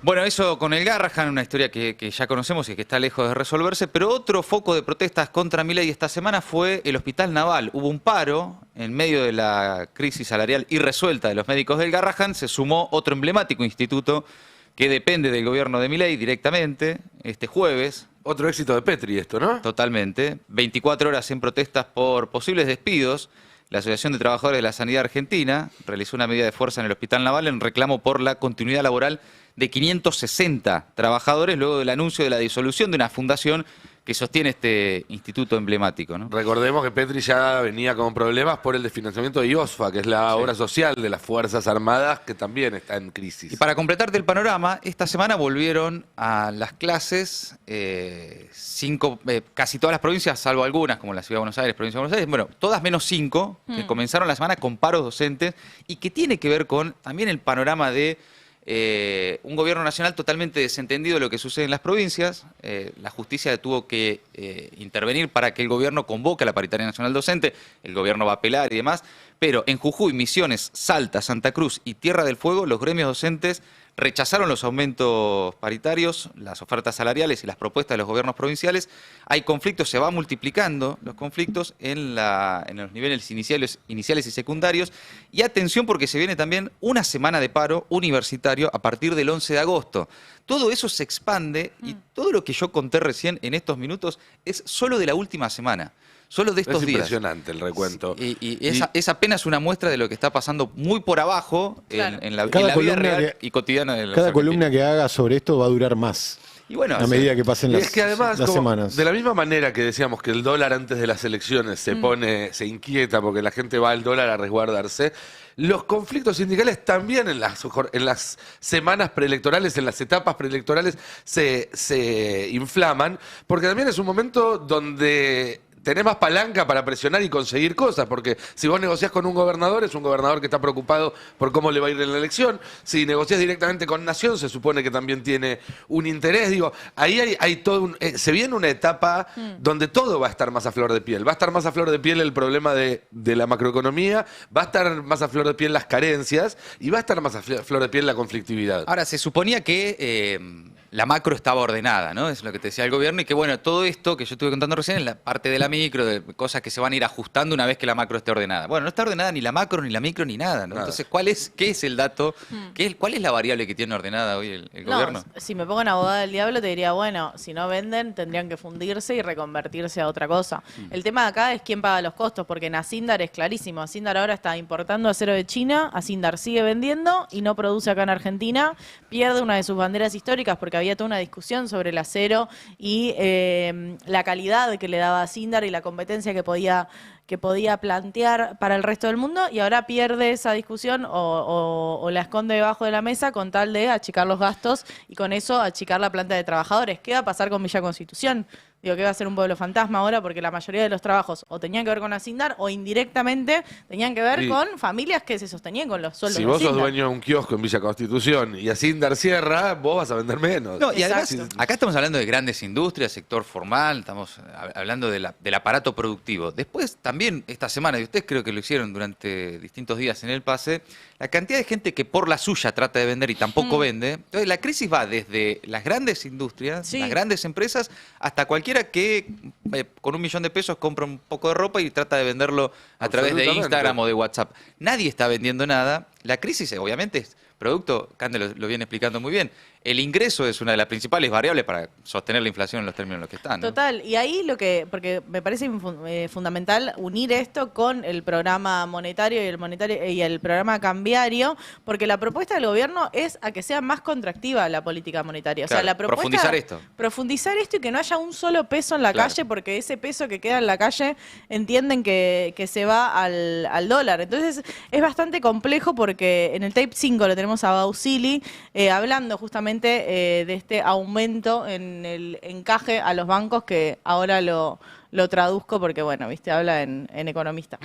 Bueno, eso con el Garrahan, una historia que ya conocemos y que está lejos de resolverse, pero otro foco de protestas contra Milei esta semana fue el Hospital Naval. Hubo un paro en medio de la crisis salarial irresuelta de los médicos del Garrahan. Se sumó otro emblemático instituto que depende del gobierno de Milei directamente, este jueves. Otro éxito de Petri esto, ¿no? Totalmente. 24 horas en protestas por posibles despidos. La Asociación de Trabajadores de la Sanidad Argentina realizó una medida de fuerza en el Hospital Naval en reclamo por la continuidad laboral de 560 trabajadores luego del anuncio de la disolución de una fundación que sostiene este instituto emblemático, ¿no? Recordemos que Petri ya venía con problemas por el desfinanciamiento de IOSFA, que es la obra social de las Fuerzas Armadas, que también está en crisis. Y para completarte el panorama, esta semana volvieron a las clases casi todas las provincias, salvo algunas, como la Ciudad de Buenos Aires, Provincia de Buenos Aires, bueno, todas menos 5, que comenzaron la semana con paros docentes y que tiene que ver con también el panorama de un gobierno nacional totalmente desentendido de lo que sucede en las provincias. La justicia tuvo que intervenir para que el gobierno convoque a la paritaria nacional docente. El gobierno va a apelar y demás. Pero en Jujuy, Misiones, Salta, Santa Cruz y Tierra del Fuego, los gremios docentes rechazaron los aumentos paritarios, las ofertas salariales y las propuestas de los gobiernos provinciales. Hay conflictos, se van multiplicando los conflictos en los niveles iniciales y secundarios. Y atención porque se viene también una semana de paro universitario a partir del 11 de agosto. Todo eso se expande y todo lo que yo conté recién en estos minutos es solo de la última semana. Solo de estos días. Es impresionante el recuento. Y es apenas una muestra de lo que está pasando muy por abajo en la vida real y cotidiana de los Cada columna que haga sobre esto va a durar más. Y bueno, a medida que pasen las, es que además, las semanas. De la misma manera que decíamos que el dólar antes de las elecciones se inquieta porque la gente va al dólar a resguardarse, los conflictos sindicales también en las semanas preelectorales, en las etapas preelectorales se inflaman, porque también es un momento donde tenés más palanca para presionar y conseguir cosas, porque si vos negociás con un gobernador, es un gobernador que está preocupado por cómo le va a ir en la elección. Si negociás directamente con Nación, se supone que también tiene un interés. Digo, ahí hay todo se viene una etapa donde todo va a estar más a flor de piel. Va a estar más a flor de piel el problema de la macroeconomía, va a estar más a flor de piel las carencias y va a estar más a flor de piel la conflictividad. Ahora, se suponía que la macro estaba ordenada, ¿no? Es lo que te decía el gobierno y que, bueno, todo esto que yo estuve contando recién es la parte de la micro, de cosas que se van a ir ajustando una vez que la macro esté ordenada. Bueno, no está ordenada ni la macro, ni la micro, ni nada, ¿no? Entonces, ¿qué es el dato? ¿Cuál es la variable que tiene ordenada hoy el gobierno? Si me pongo en abogada del diablo, te diría, bueno, si no venden, tendrían que fundirse y reconvertirse a otra cosa. El tema de acá es quién paga los costos, porque en Asindar es clarísimo. Asindar ahora está importando acero de China, Asindar sigue vendiendo y no produce acá en Argentina, pierde una de sus banderas históricas porque había toda una discusión sobre el acero y la calidad que le daba Asindar y la competencia que que podía plantear para el resto del mundo y ahora pierde esa discusión o la esconde debajo de la mesa con tal de achicar los gastos y con eso achicar la planta de trabajadores. ¿Qué va a pasar con Villa Constitución? Digo, que va a ser un pueblo fantasma ahora porque la mayoría de los trabajos o tenían que ver con Asindar o indirectamente tenían que ver con familias que se sostenían con los sueldos Si de vos sos Asindar. dueño de un kiosco en Villa Constitución y Asindar cierra, vos vas a vender menos. No, y además, acá estamos hablando de grandes industrias, sector formal, estamos hablando del aparato productivo. Después, también esta semana, y ustedes creo que lo hicieron durante distintos días en el pase, la cantidad de gente que por la suya trata de vender y tampoco vende. Entonces, la crisis va desde las grandes industrias, las grandes empresas, hasta cualquiera que con $1 millón de pesos compra un poco de ropa y trata de venderlo a través de Instagram o de WhatsApp. Nadie está vendiendo nada. La crisis, obviamente, es producto, Cande lo viene explicando muy bien, el ingreso es una de las principales variables para sostener la inflación en los términos en los que están, ¿no? Total, y ahí porque me parece fundamental unir esto con el programa monetario y el programa cambiario, porque la propuesta del gobierno es a que sea más contractiva la política monetaria. Claro, o sea, la propuesta, profundizar esto y que no haya un solo peso en la calle, porque ese peso que queda en la calle entienden que se va al dólar. Entonces es bastante complejo porque en el tape 5 lo tenemos a Bausili hablando justamente de este aumento en el encaje a los bancos, que ahora lo traduzco porque, bueno, viste, habla en economista.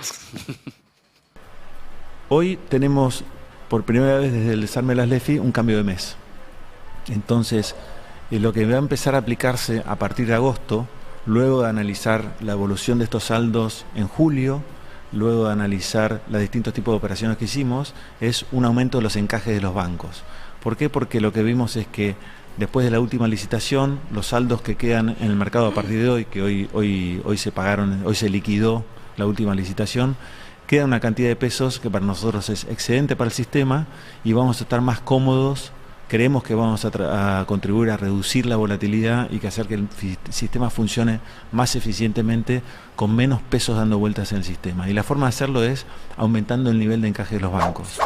Hoy tenemos, por primera vez desde el desarme de las LEFI, un cambio de mes. Entonces, lo que va a empezar a aplicarse a partir de agosto, luego de analizar la evolución de estos saldos en julio, luego de analizar los distintos tipos de operaciones que hicimos, es un aumento de los encajes de los bancos. ¿Por qué? Porque lo que vimos es que después de la última licitación, los saldos que quedan en el mercado a partir de hoy, que hoy se pagaron, hoy se liquidó la última licitación, queda una cantidad de pesos que para nosotros es excedente para el sistema y vamos a estar más cómodos. Creemos que vamos a contribuir a reducir la volatilidad y que hacer que el sistema funcione más eficientemente con menos pesos dando vueltas en el sistema. Y la forma de hacerlo es aumentando el nivel de encaje de los bancos.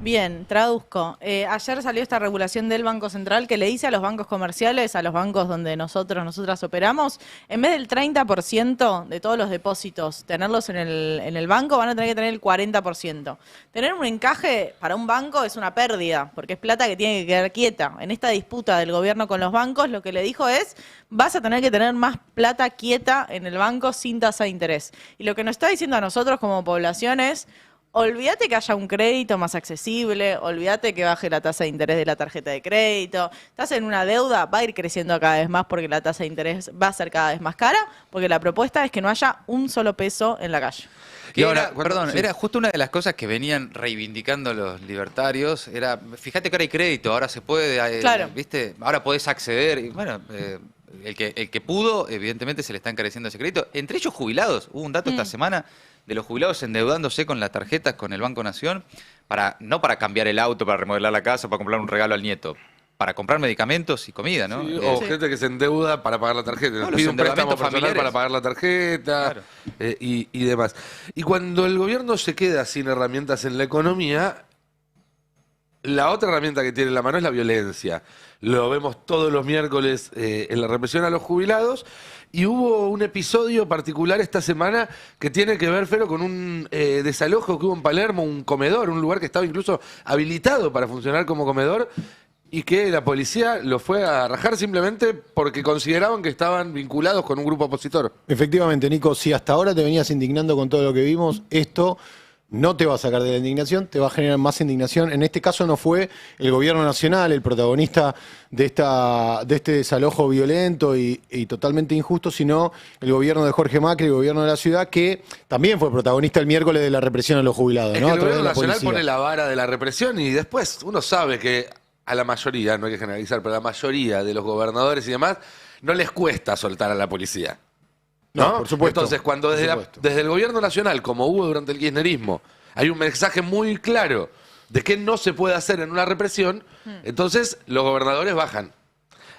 Bien, traduzco. Ayer salió esta regulación del Banco Central que le dice a los bancos comerciales, a los bancos donde nosotras operamos, en vez del 30% de todos los depósitos, tenerlos en el banco, van a tener que tener el 40%. Tener un encaje para un banco es una pérdida, porque es plata que tiene que quedar quieta. En esta disputa del gobierno con los bancos, lo que le dijo es, vas a tener que tener más plata quieta en el banco sin tasa de interés. Y lo que nos está diciendo a nosotros como población es, olvídate que haya un crédito más accesible, olvídate que baje la tasa de interés de la tarjeta de crédito. Estás en una deuda, va a ir creciendo cada vez más porque la tasa de interés va a ser cada vez más cara, porque la propuesta es que no haya un solo peso en la calle. Que era justo una de las cosas que venían reivindicando los libertarios, era, fíjate que ahora hay crédito, ahora se puede, ¿viste? Ahora podés acceder, y bueno, el que pudo, evidentemente se le está encareciendo ese crédito, entre ellos jubilados. Hubo un dato esta semana de los jubilados endeudándose con las tarjetas con el Banco Nación, no para cambiar el auto, para remodelar la casa, para comprar un regalo al nieto, para comprar medicamentos y comida, ¿no? Sí, o gente que se endeuda para pagar la tarjeta, nos pide un préstamo personal para pagar la tarjeta y demás. Y cuando el gobierno se queda sin herramientas en la economía, la otra herramienta que tiene en la mano es la violencia. Lo vemos todos los miércoles en la represión a los jubilados. Y hubo un episodio particular esta semana que tiene que ver, Fero, con un desalojo que hubo en Palermo, un comedor, un lugar que estaba incluso habilitado para funcionar como comedor, y que la policía lo fue a rajar simplemente porque consideraban que estaban vinculados con un grupo opositor. Efectivamente, Nico, si hasta ahora te venías indignando con todo lo que vimos, esto no te va a sacar de la indignación, te va a generar más indignación. En este caso no fue el gobierno nacional el protagonista de este desalojo violento y totalmente injusto, sino el gobierno de Jorge Macri, el gobierno de la ciudad, que también fue protagonista el miércoles de la represión a los jubilados. Es ¿no? que el A través gobierno de la nacional policía. pone la vara de la represión y después uno sabe que a la mayoría, no hay que generalizar, pero a la mayoría de los gobernadores y demás, no les cuesta soltar a la policía. ¿No? Por supuesto. Entonces, cuando desde el gobierno nacional, como hubo durante el kirchnerismo, hay un mensaje muy claro de qué no se puede hacer en una represión, entonces los gobernadores bajan.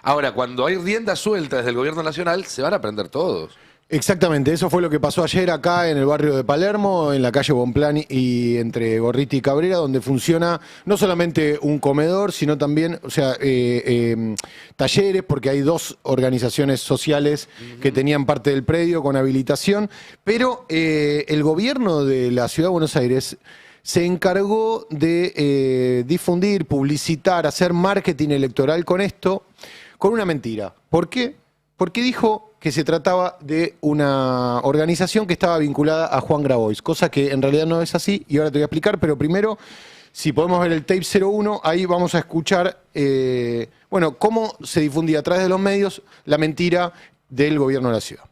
Ahora, cuando hay rienda suelta desde el gobierno nacional, se van a prender todos. Exactamente, eso fue lo que pasó ayer acá en el barrio de Palermo, en la calle Bonplan y entre Gorriti y Cabrera, donde funciona no solamente un comedor, sino también, o sea, talleres, porque hay 2 organizaciones sociales que tenían parte del predio con habilitación, pero el gobierno de la Ciudad de Buenos Aires se encargó de difundir, publicitar, hacer marketing electoral con esto, con una mentira. ¿Por qué? Porque dijo que se trataba de una organización que estaba vinculada a Juan Grabois, cosa que en realidad no es así, y ahora te voy a explicar, pero primero, si podemos ver el tape 01, ahí vamos a escuchar, bueno, cómo se difundía a través de los medios la mentira del gobierno de la ciudad.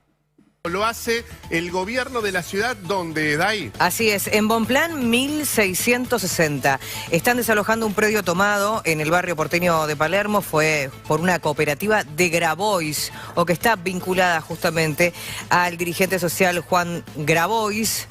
Lo hace el gobierno de la ciudad donde, Day. Así es, en Bonplan 1660. Están desalojando un predio tomado en el barrio porteño de Palermo, fue por una cooperativa de Grabois, o que está vinculada justamente al dirigente social Juan Grabois.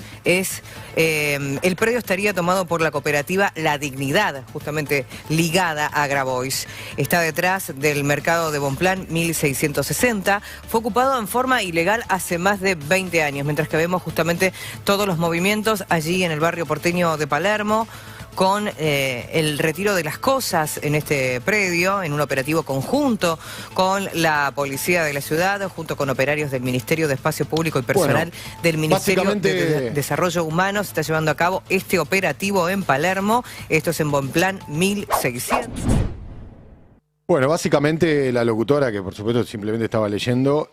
El predio estaría tomado por la cooperativa La Dignidad, justamente ligada a Grabois. Está detrás del mercado de Bonplan 1660. Fue ocupado en forma ilegal hace más de 20 años, mientras que vemos justamente todos los movimientos allí en el barrio porteño de Palermo, con el retiro de las cosas en este predio, en un operativo conjunto con la policía de la ciudad, junto con operarios del Ministerio de Espacio Público y personal del Ministerio de Desarrollo Humano. Se está llevando a cabo este operativo en Palermo. Esto es en Bonplan 1600. Bueno, básicamente la locutora, que por supuesto simplemente estaba leyendo,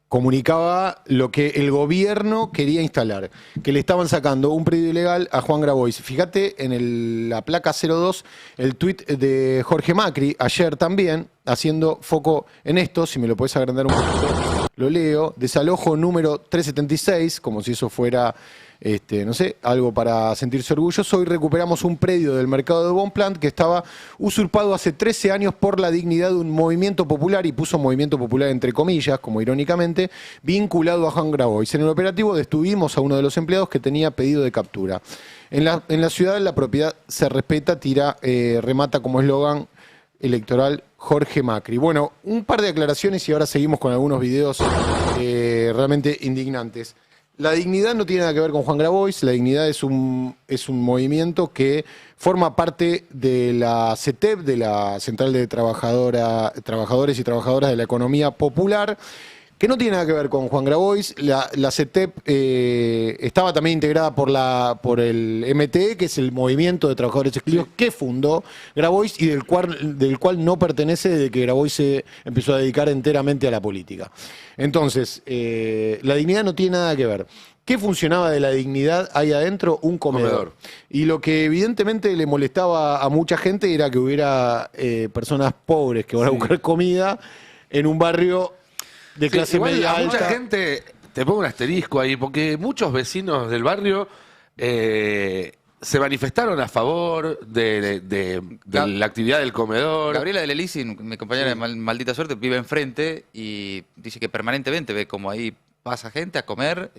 comunicaba lo que el gobierno quería instalar, que le estaban sacando un predio ilegal a Juan Grabois. Fíjate en la placa 02, el tuit de Jorge Macri, ayer también, haciendo foco en esto, si me lo podés agrandar un poquito, lo leo, desalojo número 376, como si eso fuera, no sé, algo para sentirse orgulloso. Hoy recuperamos un predio del mercado de Bonplan que estaba usurpado hace 13 años por La Dignidad de un movimiento popular, y puso movimiento popular entre comillas, como irónicamente, vinculado a Juan Grabois. En el operativo detuvimos a uno de los empleados que tenía pedido de captura. En la ciudad la propiedad se respeta, remata como eslogan electoral Jorge Macri. Bueno, un par de aclaraciones y ahora seguimos con algunos videos realmente indignantes. La Dignidad no tiene nada que ver con Juan Grabois. La Dignidad es un movimiento que forma parte de la CETEP, de la Central de Trabajadores y Trabajadoras de la Economía Popular, que no tiene nada que ver con Juan Grabois. La CETEP estaba también integrada por el MTE, que es el Movimiento de Trabajadores Excluidos, que fundó Grabois y del cual no pertenece desde que Grabois se empezó a dedicar enteramente a la política. Entonces, La Dignidad no tiene nada que ver. ¿Qué funcionaba de La Dignidad ahí adentro? Un comedor. Y lo que evidentemente le molestaba a mucha gente era que hubiera personas pobres que van a buscar comida en un barrio de clase media alta. Mucha gente, te pongo un asterisco ahí, porque muchos vecinos del barrio se manifestaron a favor de la actividad del comedor. Gabriela de Lelisi, mi compañera de Maldita Suerte, vive enfrente y dice que permanentemente ve como ahí pasa gente a comer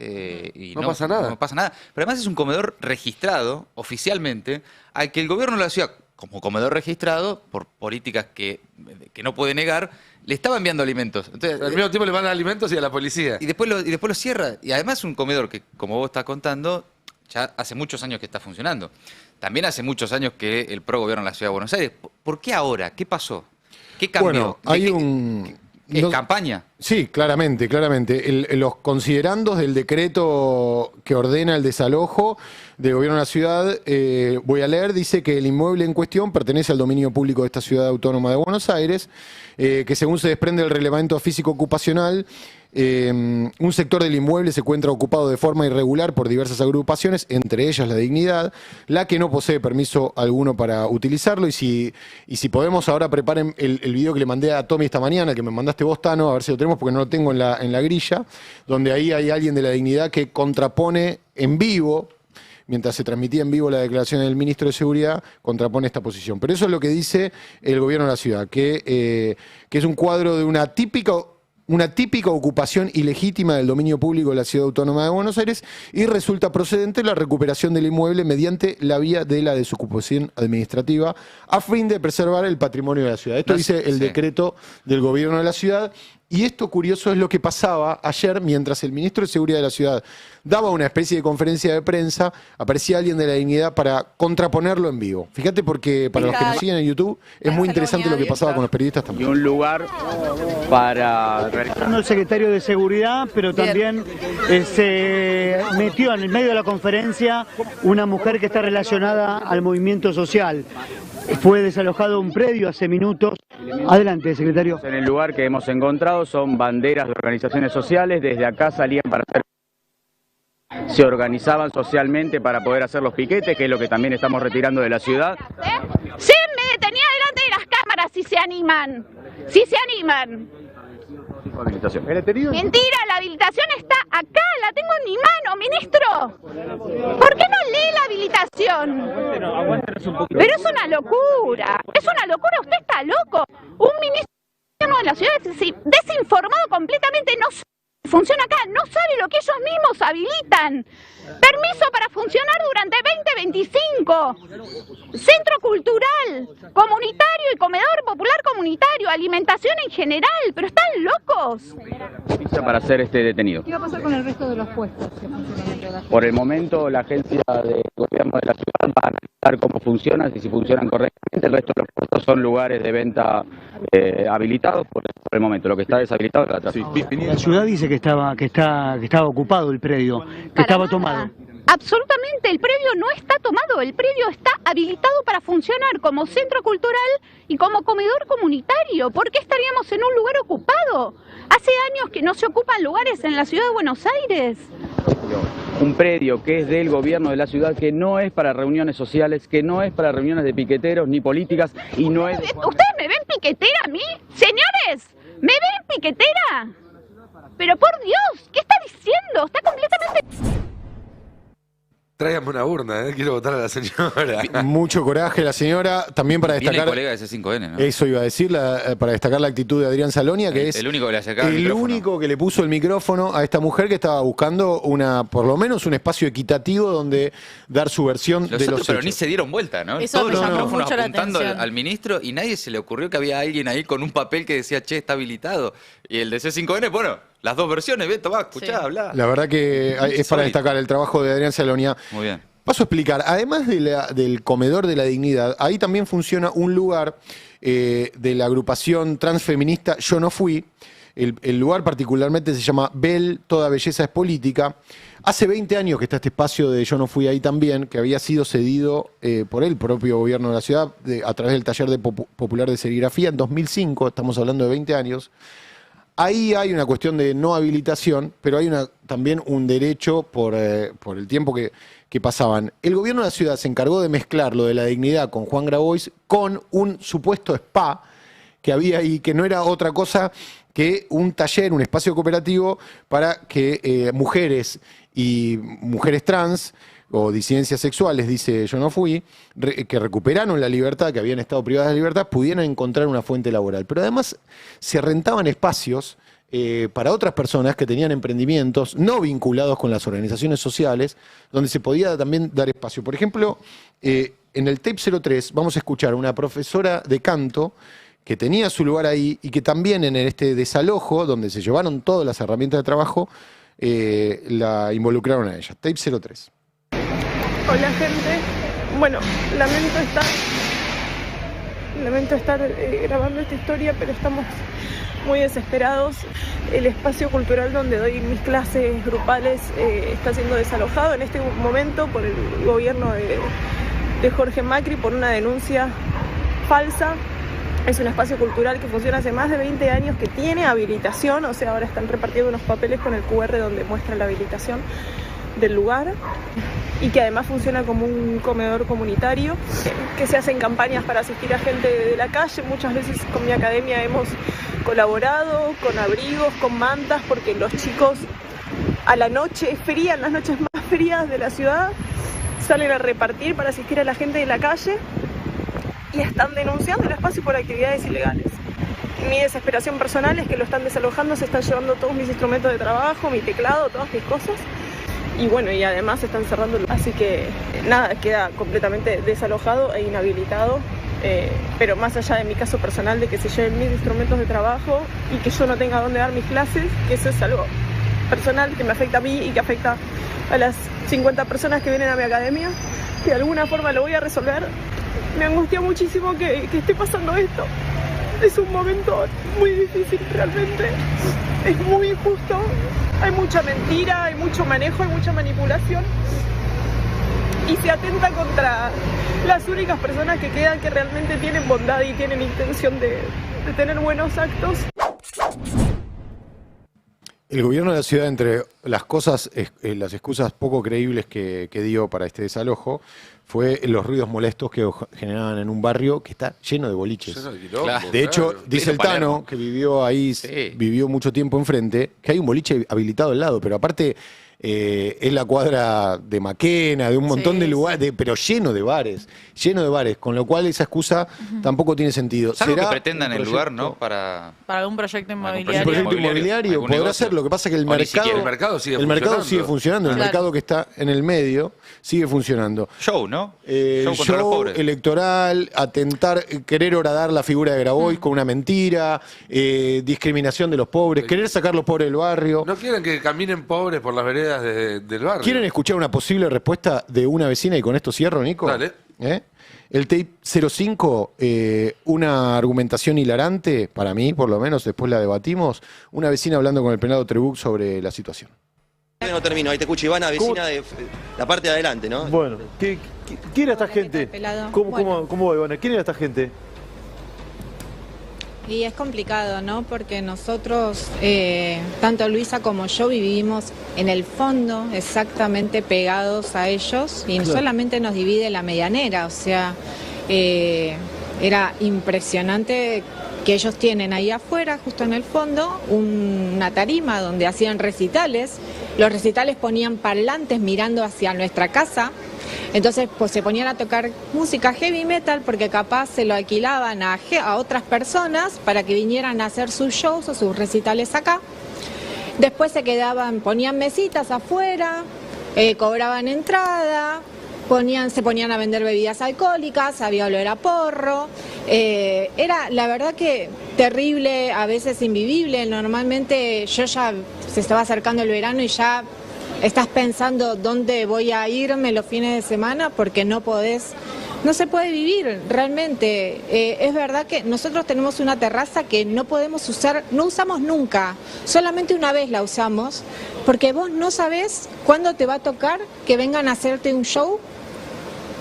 y no pasa nada. No pasa nada. Pero además es un comedor registrado oficialmente, al que el gobierno de la ciudad, como comedor registrado, por políticas que no puede negar, le estaba enviando alimentos. Entonces, al mismo tiempo le manda alimentos y a la policía. Y después lo cierra. Y además es un comedor que, como vos estás contando, ya hace muchos años que está funcionando. También hace muchos años que el pro gobierno de la Ciudad de Buenos Aires. ¿Por qué ahora? ¿Qué pasó? ¿Qué cambió? Bueno, ¿Es campaña? Sí, claramente. Los considerandos del decreto que ordena el desalojo del gobierno de la ciudad, voy a leer, dice que el inmueble en cuestión pertenece al dominio público de esta ciudad autónoma de Buenos Aires, que según se desprende del reglamento físico ocupacional, un sector del inmueble se encuentra ocupado de forma irregular por diversas agrupaciones, entre ellas La Dignidad, la que no posee permiso alguno para utilizarlo. Y si podemos ahora preparen el video que le mandé a Tommy esta mañana, que me mandaste vos, Tano, a ver si lo tenemos porque no lo tengo en la grilla, donde ahí hay alguien de La Dignidad que contrapone en vivo, mientras se transmitía en vivo la declaración del ministro de Seguridad, contrapone esta posición. Pero eso es lo que dice el gobierno de la ciudad, que es un cuadro de una típica ocupación ilegítima del dominio público de la Ciudad Autónoma de Buenos Aires, y resulta procedente la recuperación del inmueble mediante la vía de la desocupación administrativa a fin de preservar el patrimonio de la ciudad. Esto dice el decreto del gobierno de la ciudad. Y esto curioso es lo que pasaba ayer mientras el ministro de Seguridad de la ciudad daba una especie de conferencia de prensa, aparecía alguien de la Dignidad para contraponerlo en vivo. Fíjate porque para los que nos siguen en YouTube es muy interesante lo que pasaba con los periodistas también. Y un lugar para realizar. El secretario de Seguridad, pero también se metió en el medio de la conferencia una mujer que está relacionada al movimiento social. Fue desalojado un predio hace minutos. Adelante, secretario. En el lugar que hemos encontrado son banderas de organizaciones sociales. Desde acá salían para hacer... Se organizaban socialmente para poder hacer los piquetes, que es lo que también estamos retirando de la ciudad. Sí, me detenía delante de las cámaras si se animan. Si se animan. Mentira, la habilitación está acá, la tengo en mi mano, ministro. ¿Por qué no lee la habilitación? Pero es una locura, usted está loco. Un ministro de la ciudad desinformado completamente, no funciona acá, no sabe lo que ellos mismos habilitan. Permiso para funcionar durante 2025. Centro cultural, comunitario y comedor popular comunitario, alimentación en general, pero están locos. Para ser detenido. ¿Qué va a pasar con el resto de los puestos que funcionan dentro de la ciudad? Por el momento la agencia de gobierno de la ciudad va a analizar cómo funcionan y si funcionan correctamente. El resto de los puestos son lugares de venta habilitados por el momento. Lo que está deshabilitado es la atrás. La ciudad dice que estaba ocupado el predio, que estaba tomado. Absolutamente, el predio no está tomado, el predio está habilitado para funcionar como centro cultural y como comedor comunitario. ¿Por qué estaríamos en un lugar ocupado? Hace años que no se ocupan lugares en la ciudad de Buenos Aires. Un predio que es del gobierno de la ciudad, que no es para reuniones sociales, que no es para reuniones de piqueteros ni políticas y no es... ¿Ustedes me ven piquetera a mí? Señores, ¿me ven piquetera? Pero por Dios, ¿qué está diciendo? Está completamente... Tráigame una urna, quiero votar a la señora. Mucho coraje la señora, también para Viene destacar... el colega de C5N, ¿no? Eso iba a decir, para destacar la actitud de Adrián Salonia, que es el único que le acercaba el el micrófono. único que le puso el micrófono a esta mujer que estaba buscando por lo menos un espacio equitativo donde dar su versión de los pero hechos. ni se dieron vuelta, ¿no? Eso Todos me los llamó micrófonos mucho la apuntando atención. al ministro y nadie se le ocurrió que había alguien ahí con un papel que decía, che, está habilitado. Y el de C5N, bueno, las dos versiones, ve, tomá, escuchá, hablá. La verdad que es para destacar el trabajo de Adrián Salonia. Muy bien. Paso a explicar, además del comedor de la dignidad, ahí también funciona un lugar de la agrupación transfeminista Yo No Fui. El lugar particularmente se llama Bel, Toda Belleza es Política. Hace 20 años que está este espacio de Yo No Fui ahí también, que había sido cedido por el propio gobierno de la ciudad a través del taller popular de serigrafía en 2005, estamos hablando de 20 años. Ahí hay una cuestión de no habilitación, pero hay también un derecho por el tiempo que pasaban. El gobierno de la ciudad se encargó de mezclar lo de la dignidad con Juan Grabois con un supuesto spa que había ahí, que no era otra cosa que un taller, un espacio cooperativo para que mujeres y mujeres trans o disidencias sexuales, dice Yo No Fui, que recuperaron la libertad, que habían estado privadas de libertad, pudieran encontrar una fuente laboral. Pero además se rentaban espacios para otras personas que tenían emprendimientos no vinculados con las organizaciones sociales, donde se podía también dar espacio. Por ejemplo, en el tape 03 vamos a escuchar a una profesora de canto que tenía su lugar ahí y que también en este desalojo, donde se llevaron todas las herramientas de trabajo, la involucraron a ella. Tape 03. Hola gente, bueno, lamento estar grabando esta historia, pero estamos muy desesperados. El espacio cultural donde doy mis clases grupales está siendo desalojado en este momento por el gobierno de Jorge Macri por una denuncia falsa. Es un espacio cultural que funciona hace más de 20 años, que tiene habilitación, o sea, ahora están repartiendo unos papeles con el QR donde muestra la habilitación del lugar, y que además funciona como un comedor comunitario, que se hacen campañas para asistir a gente de la calle. Muchas veces con mi academia hemos colaborado con abrigos, con mantas, porque los chicos a la noche fría, en las noches más frías de la ciudad, salen a repartir para asistir a la gente de la calle y están denunciando el espacio por actividades ilegales. Mi desesperación personal es que lo están desalojando, se están llevando todos mis instrumentos de trabajo, mi teclado, todas mis cosas. Y bueno, y además están cerrando, así que nada, queda completamente desalojado e inhabilitado pero más allá de mi caso personal, de que se lleven mis instrumentos de trabajo y que yo no tenga dónde dar mis clases, que eso es algo personal que me afecta a mí y que afecta a las 50 personas que vienen a mi academia, que de alguna forma lo voy a resolver. Me angustia muchísimo que esté pasando esto. Es un momento muy difícil realmente, es muy injusto, hay mucha mentira, hay mucho manejo, hay mucha manipulación y se atenta contra las únicas personas que quedan que realmente tienen bondad y tienen intención de tener buenos actos. El gobierno de la ciudad, entre las cosas, las excusas poco creíbles que dio para este desalojo, fue los ruidos molestos que generaban en un barrio que está lleno de boliches. De hecho, dice el Tano, que vivió ahí, vivió mucho tiempo enfrente, que hay un boliche habilitado al lado, pero aparte es la cuadra de Maquena, de un montón de lugares, pero lleno de bares, con lo cual esa excusa tampoco tiene sentido. Salvo que pretendan el lugar, ¿no? Para algún proyecto inmobiliario. Un proyecto inmobiliario podrá ser, lo que pasa es que el mercado sigue funcionando, el mercado que está en el medio sigue funcionando. Show, ¿no? Show contra los pobres. Electoral, atentar, querer horadar la figura de Grabois con una mentira, discriminación de los pobres, querer sacar los pobres del barrio. No quieren que caminen pobres por las veredas del barrio. ¿Quieren escuchar una posible respuesta de una vecina y con esto cierro, Nico? Dale. El tape 05, una argumentación hilarante, para mí por lo menos, después la debatimos, una vecina hablando con el penado Trebuch sobre la situación. No termino, ahí te escucho, Ivana, vecina de la parte de adelante, ¿no? Bueno, ¿quién era esta gente? ¿Cómo va, Ivana? ¿Quién era esta gente? Y es complicado, ¿no? Porque nosotros, tanto Luisa como yo, vivimos en el fondo exactamente pegados a ellos y solamente nos divide la medianera, o sea, era impresionante que ellos tienen ahí afuera, justo en el fondo, una tarima donde hacían recitales. Los recitales ponían parlantes mirando hacia nuestra casa. Entonces pues se ponían a tocar música heavy metal porque capaz se lo alquilaban a otras personas para que vinieran a hacer sus shows o sus recitales acá. Después se quedaban, ponían mesitas afuera, cobraban entrada, se ponían a vender bebidas alcohólicas, había olor a porro. Era la verdad que terrible, a veces invivible. Normalmente yo ya se estaba acercando el verano y ya estás pensando dónde voy a irme los fines de semana porque no se puede vivir realmente. Es verdad que nosotros tenemos una terraza que no podemos usar, no usamos nunca, solamente una vez la usamos, porque vos no sabés cuándo te va a tocar que vengan a hacerte un show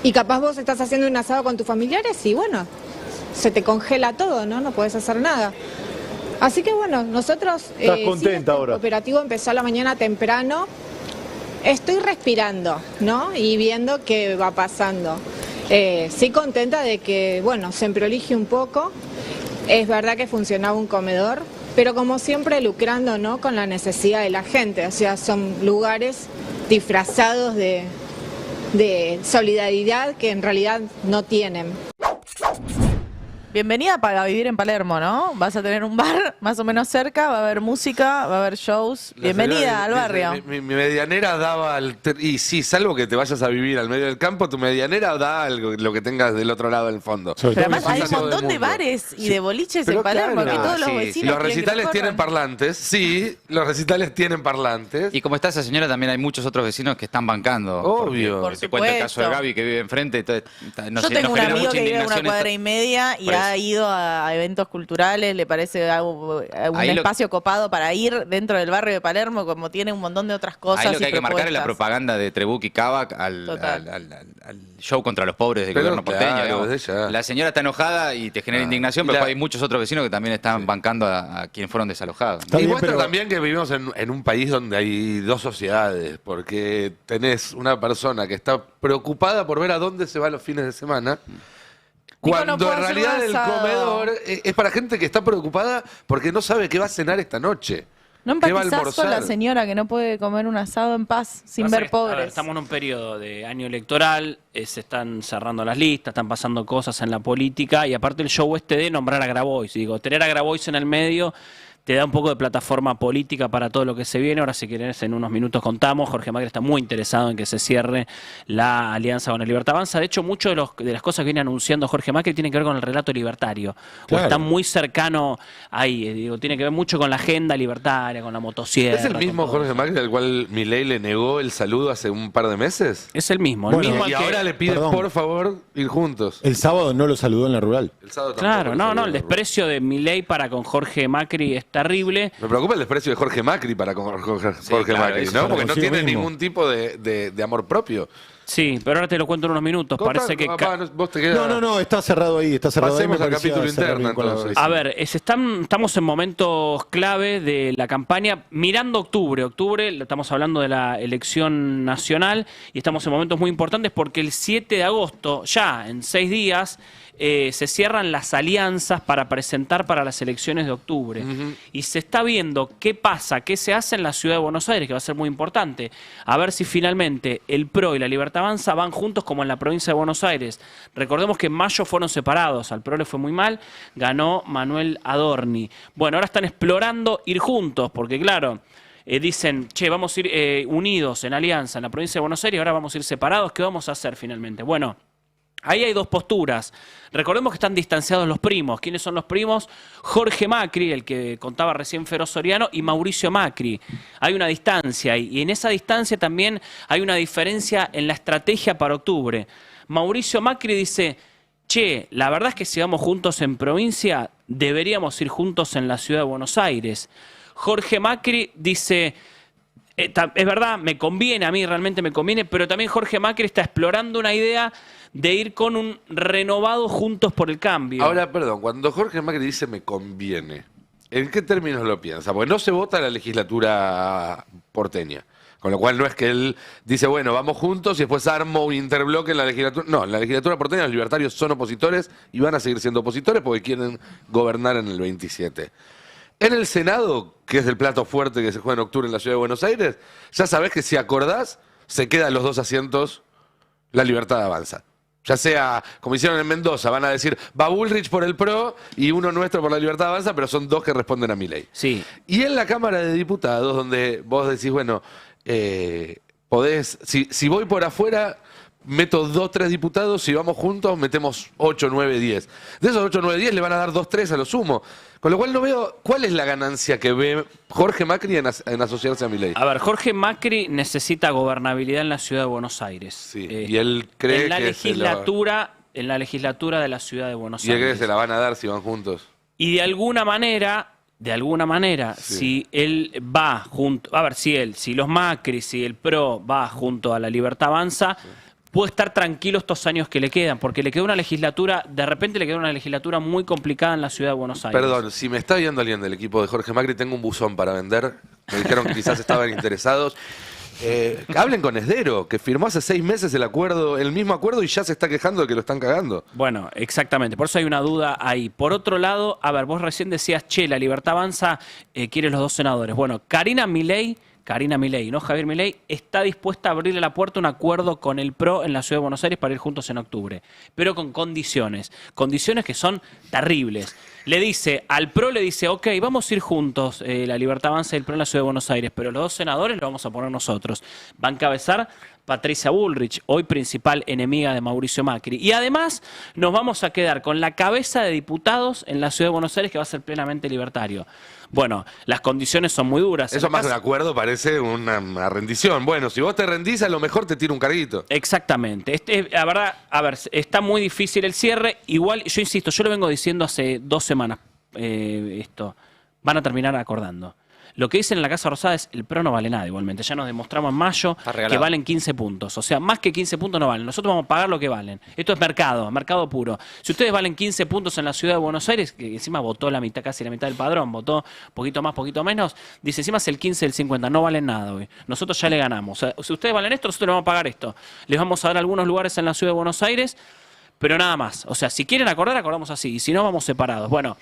y capaz vos estás haciendo un asado con tus familiares y bueno, se te congela todo, ¿no? No podés hacer nada. Así que bueno, nosotros... ¿Estás contenta ahora? El operativo empezó a la mañana temprano. Estoy respirando, ¿no? Y viendo qué va pasando. Sí contenta de que, bueno, se prolije un poco. Es verdad que funcionaba un comedor, pero como siempre lucrando, ¿no? Con la necesidad de la gente. O sea, son lugares disfrazados de solidaridad que en realidad no tienen. Bienvenida para vivir en Palermo, ¿no? Vas a tener un bar más o menos cerca, va a haber música, va a haber shows. Bienvenida al barrio. Mi medianera daba... Y sí, salvo que te vayas a vivir al medio del campo, tu medianera da algo, lo que tengas del otro lado del fondo. Pero además hay un montón de bares y de boliches en Palermo, que todos los vecinos los recitales tienen parlantes, sí, los recitales tienen parlantes. Y como está esa señora, también hay muchos otros vecinos que están bancando. Obvio. Te cuenta el caso de Gaby, que vive enfrente. Yo tengo un amigo que vive en una cuadra y media y ha ido a eventos culturales, le parece un espacio copado para ir dentro del barrio de Palermo, como tiene un montón de otras cosas. Ahí lo que hay que marcar es la propaganda de Trebuch y Kavak al show contra los pobres del gobierno porteño. La señora está enojada y te genera indignación, pero hay muchos otros vecinos que también están bancando a quienes fueron desalojados. Y muestra también que vivimos en un país donde hay dos sociedades, porque tenés una persona que está preocupada por ver a dónde se va los fines de semana, cuando en realidad el comedor es para gente que está preocupada porque no sabe qué va a cenar esta noche. ¿No empatizás con la señora que no puede comer un asado en paz sin ver pobres? Estamos en un periodo de año electoral, se están cerrando las listas, están pasando cosas en la política y aparte el show de nombrar a Grabois. Digo, tener a Grabois en el medio te da un poco de plataforma política para todo lo que se viene. Ahora, si querés, en unos minutos contamos. Jorge Macri está muy interesado en que se cierre la alianza con la Libertad Avanza. De hecho, muchas de las cosas que viene anunciando Jorge Macri tienen que ver con el relato libertario. Claro. O está muy cercano ahí, digo, tiene que ver mucho con la agenda libertaria, con la motosierra. ¿Es el mismo Jorge Macri al cual Milei le negó el saludo hace un par de meses? Es el mismo. Bueno, mismo y al que- ahora le pide, perdón. por favor, ir juntos. El sábado no lo saludó en la rural. El sábado tampoco Claro, lo no, saludó. el desprecio de Milei para con Jorge Macri es terrible. Me preocupa el desprecio de Jorge Macri para con Jorge claro, Macri, eso ¿no? es Porque no consigo tiene mismo. ningún tipo de amor propio. Sí, pero ahora te lo cuento en unos minutos. Parece que... Vos te quedas... No, está cerrado ahí, está cerrado Pasemos ahí. me al parecía capítulo cerrar interno, bien con la entonces. vecina. A ver, estamos en momentos clave de la campaña, mirando octubre. Octubre, estamos hablando de la elección nacional y estamos en momentos muy importantes porque el 7 de agosto, ya en 6 días, se cierran las alianzas para presentar para las elecciones de octubre. Y se está viendo qué pasa, qué se hace en la ciudad de Buenos Aires, que va a ser muy importante. A ver si finalmente el PRO y la Libertad Avanza van juntos como en la provincia de Buenos Aires. Recordemos que en mayo fueron separados, al PRO le fue muy mal, ganó Manuel Adorni. Bueno, ahora están explorando ir juntos, porque claro... dicen, che, vamos a ir unidos en alianza en la provincia de Buenos Aires, ahora vamos a ir separados, ¿qué vamos a hacer finalmente? Bueno, ahí hay dos posturas. Recordemos que están distanciados los primos. ¿Quiénes son los primos? Jorge Macri, el que contaba recién Feroz Soriano, y Mauricio Macri. Hay una distancia y en esa distancia también hay una diferencia en la estrategia para octubre. Mauricio Macri dice, che, la verdad es que si vamos juntos en provincia, deberíamos ir juntos en la ciudad de Buenos Aires. Jorge Macri dice... es verdad, me conviene, a mí realmente me conviene, pero también Jorge Macri está explorando una idea de ir con un renovado Juntos por el Cambio. Ahora, perdón, cuando Jorge Macri dice me conviene, ¿en qué términos lo piensa? Porque no se vota la legislatura porteña. Con lo cual no es que él dice, bueno, vamos juntos y después armo un interbloque en la legislatura. No, en la legislatura porteña los libertarios son opositores y van a seguir siendo opositores porque quieren gobernar en el 27. En el Senado, que es el plato fuerte que se juega en octubre en la ciudad de Buenos Aires, ya sabés que si acordás, se quedan los 2 asientos la Libertad Avanza. Ya sea, como hicieron en Mendoza, van a decir, va Bullrich por el PRO y uno nuestro por la Libertad Avanza, pero son 2 que responden a Milei. Sí. Y en la Cámara de Diputados, donde vos decís, bueno, podés, si voy por afuera, meto 2, 3 diputados, si vamos juntos, metemos 8, 9, 10. De esos 8, 9, 10 le van a dar 2, 3 a lo sumo. Con lo cual no veo cuál es la ganancia que ve Jorge Macri en asociarse a Milei. A ver, Jorge Macri necesita gobernabilidad en la ciudad de Buenos Aires. Sí, y él cree en la que legislatura, en la legislatura de la ciudad de Buenos y él cree Aires. que se la van a dar si van juntos. Y de alguna manera, Sí. si él va junto, a ver, si los Macri, si el PRO va junto a la Libertad Avanza, puede estar tranquilo estos años que le quedan, porque le queda una legislatura, de repente le queda una legislatura muy complicada en la ciudad de Buenos Aires. Perdón, si me está viendo alguien del equipo de Jorge Macri, tengo un buzón para vender. Me dijeron que quizás estaban interesados. Hablen con Esdero, que firmó hace 6 meses el mismo acuerdo y ya se está quejando de que lo están cagando. Bueno, exactamente, por eso hay una duda ahí. Por otro lado, a ver, vos recién decías, che, la Libertad Avanza quiere los 2 senadores. Bueno, Karina Milei, no Javier Milei, está dispuesta a abrirle la puerta a un acuerdo con el PRO en la Ciudad de Buenos Aires para ir juntos en octubre, pero con condiciones que son terribles. Al PRO le dice, ok, vamos a ir juntos, la Libertad Avanza y el PRO en la Ciudad de Buenos Aires, pero los 2 senadores los vamos a poner nosotros. Va a encabezar Patricia Bullrich, hoy principal enemiga de Mauricio Macri. Y además nos vamos a quedar con la cabeza de diputados en la Ciudad de Buenos Aires que va a ser plenamente libertario. Bueno, las condiciones son muy duras. Eso más de un acuerdo parece una rendición. Bueno, si vos te rendís, a lo mejor te tiro un carguito. Exactamente. La verdad, a ver, está muy difícil el cierre. Igual, yo insisto, yo lo vengo diciendo hace 2 semanas esto. Van a terminar acordando. Lo que dicen en la Casa Rosada es el PRO no vale nada igualmente. Ya nos demostramos en mayo que valen 15 puntos. O sea, más que 15 puntos no valen. Nosotros vamos a pagar lo que valen. Esto es mercado puro. Si ustedes valen 15 puntos en la ciudad de Buenos Aires, que encima votó la mitad, casi la mitad del padrón, votó poquito más, poquito menos, dice encima es el 15 del 50, no valen nada hoy. Nosotros ya le ganamos. O sea, si ustedes valen esto, nosotros les vamos a pagar esto. Les vamos a dar algunos lugares en la ciudad de Buenos Aires, pero nada más. O sea, si quieren acordar, acordamos así. Y si no, vamos separados. Bueno,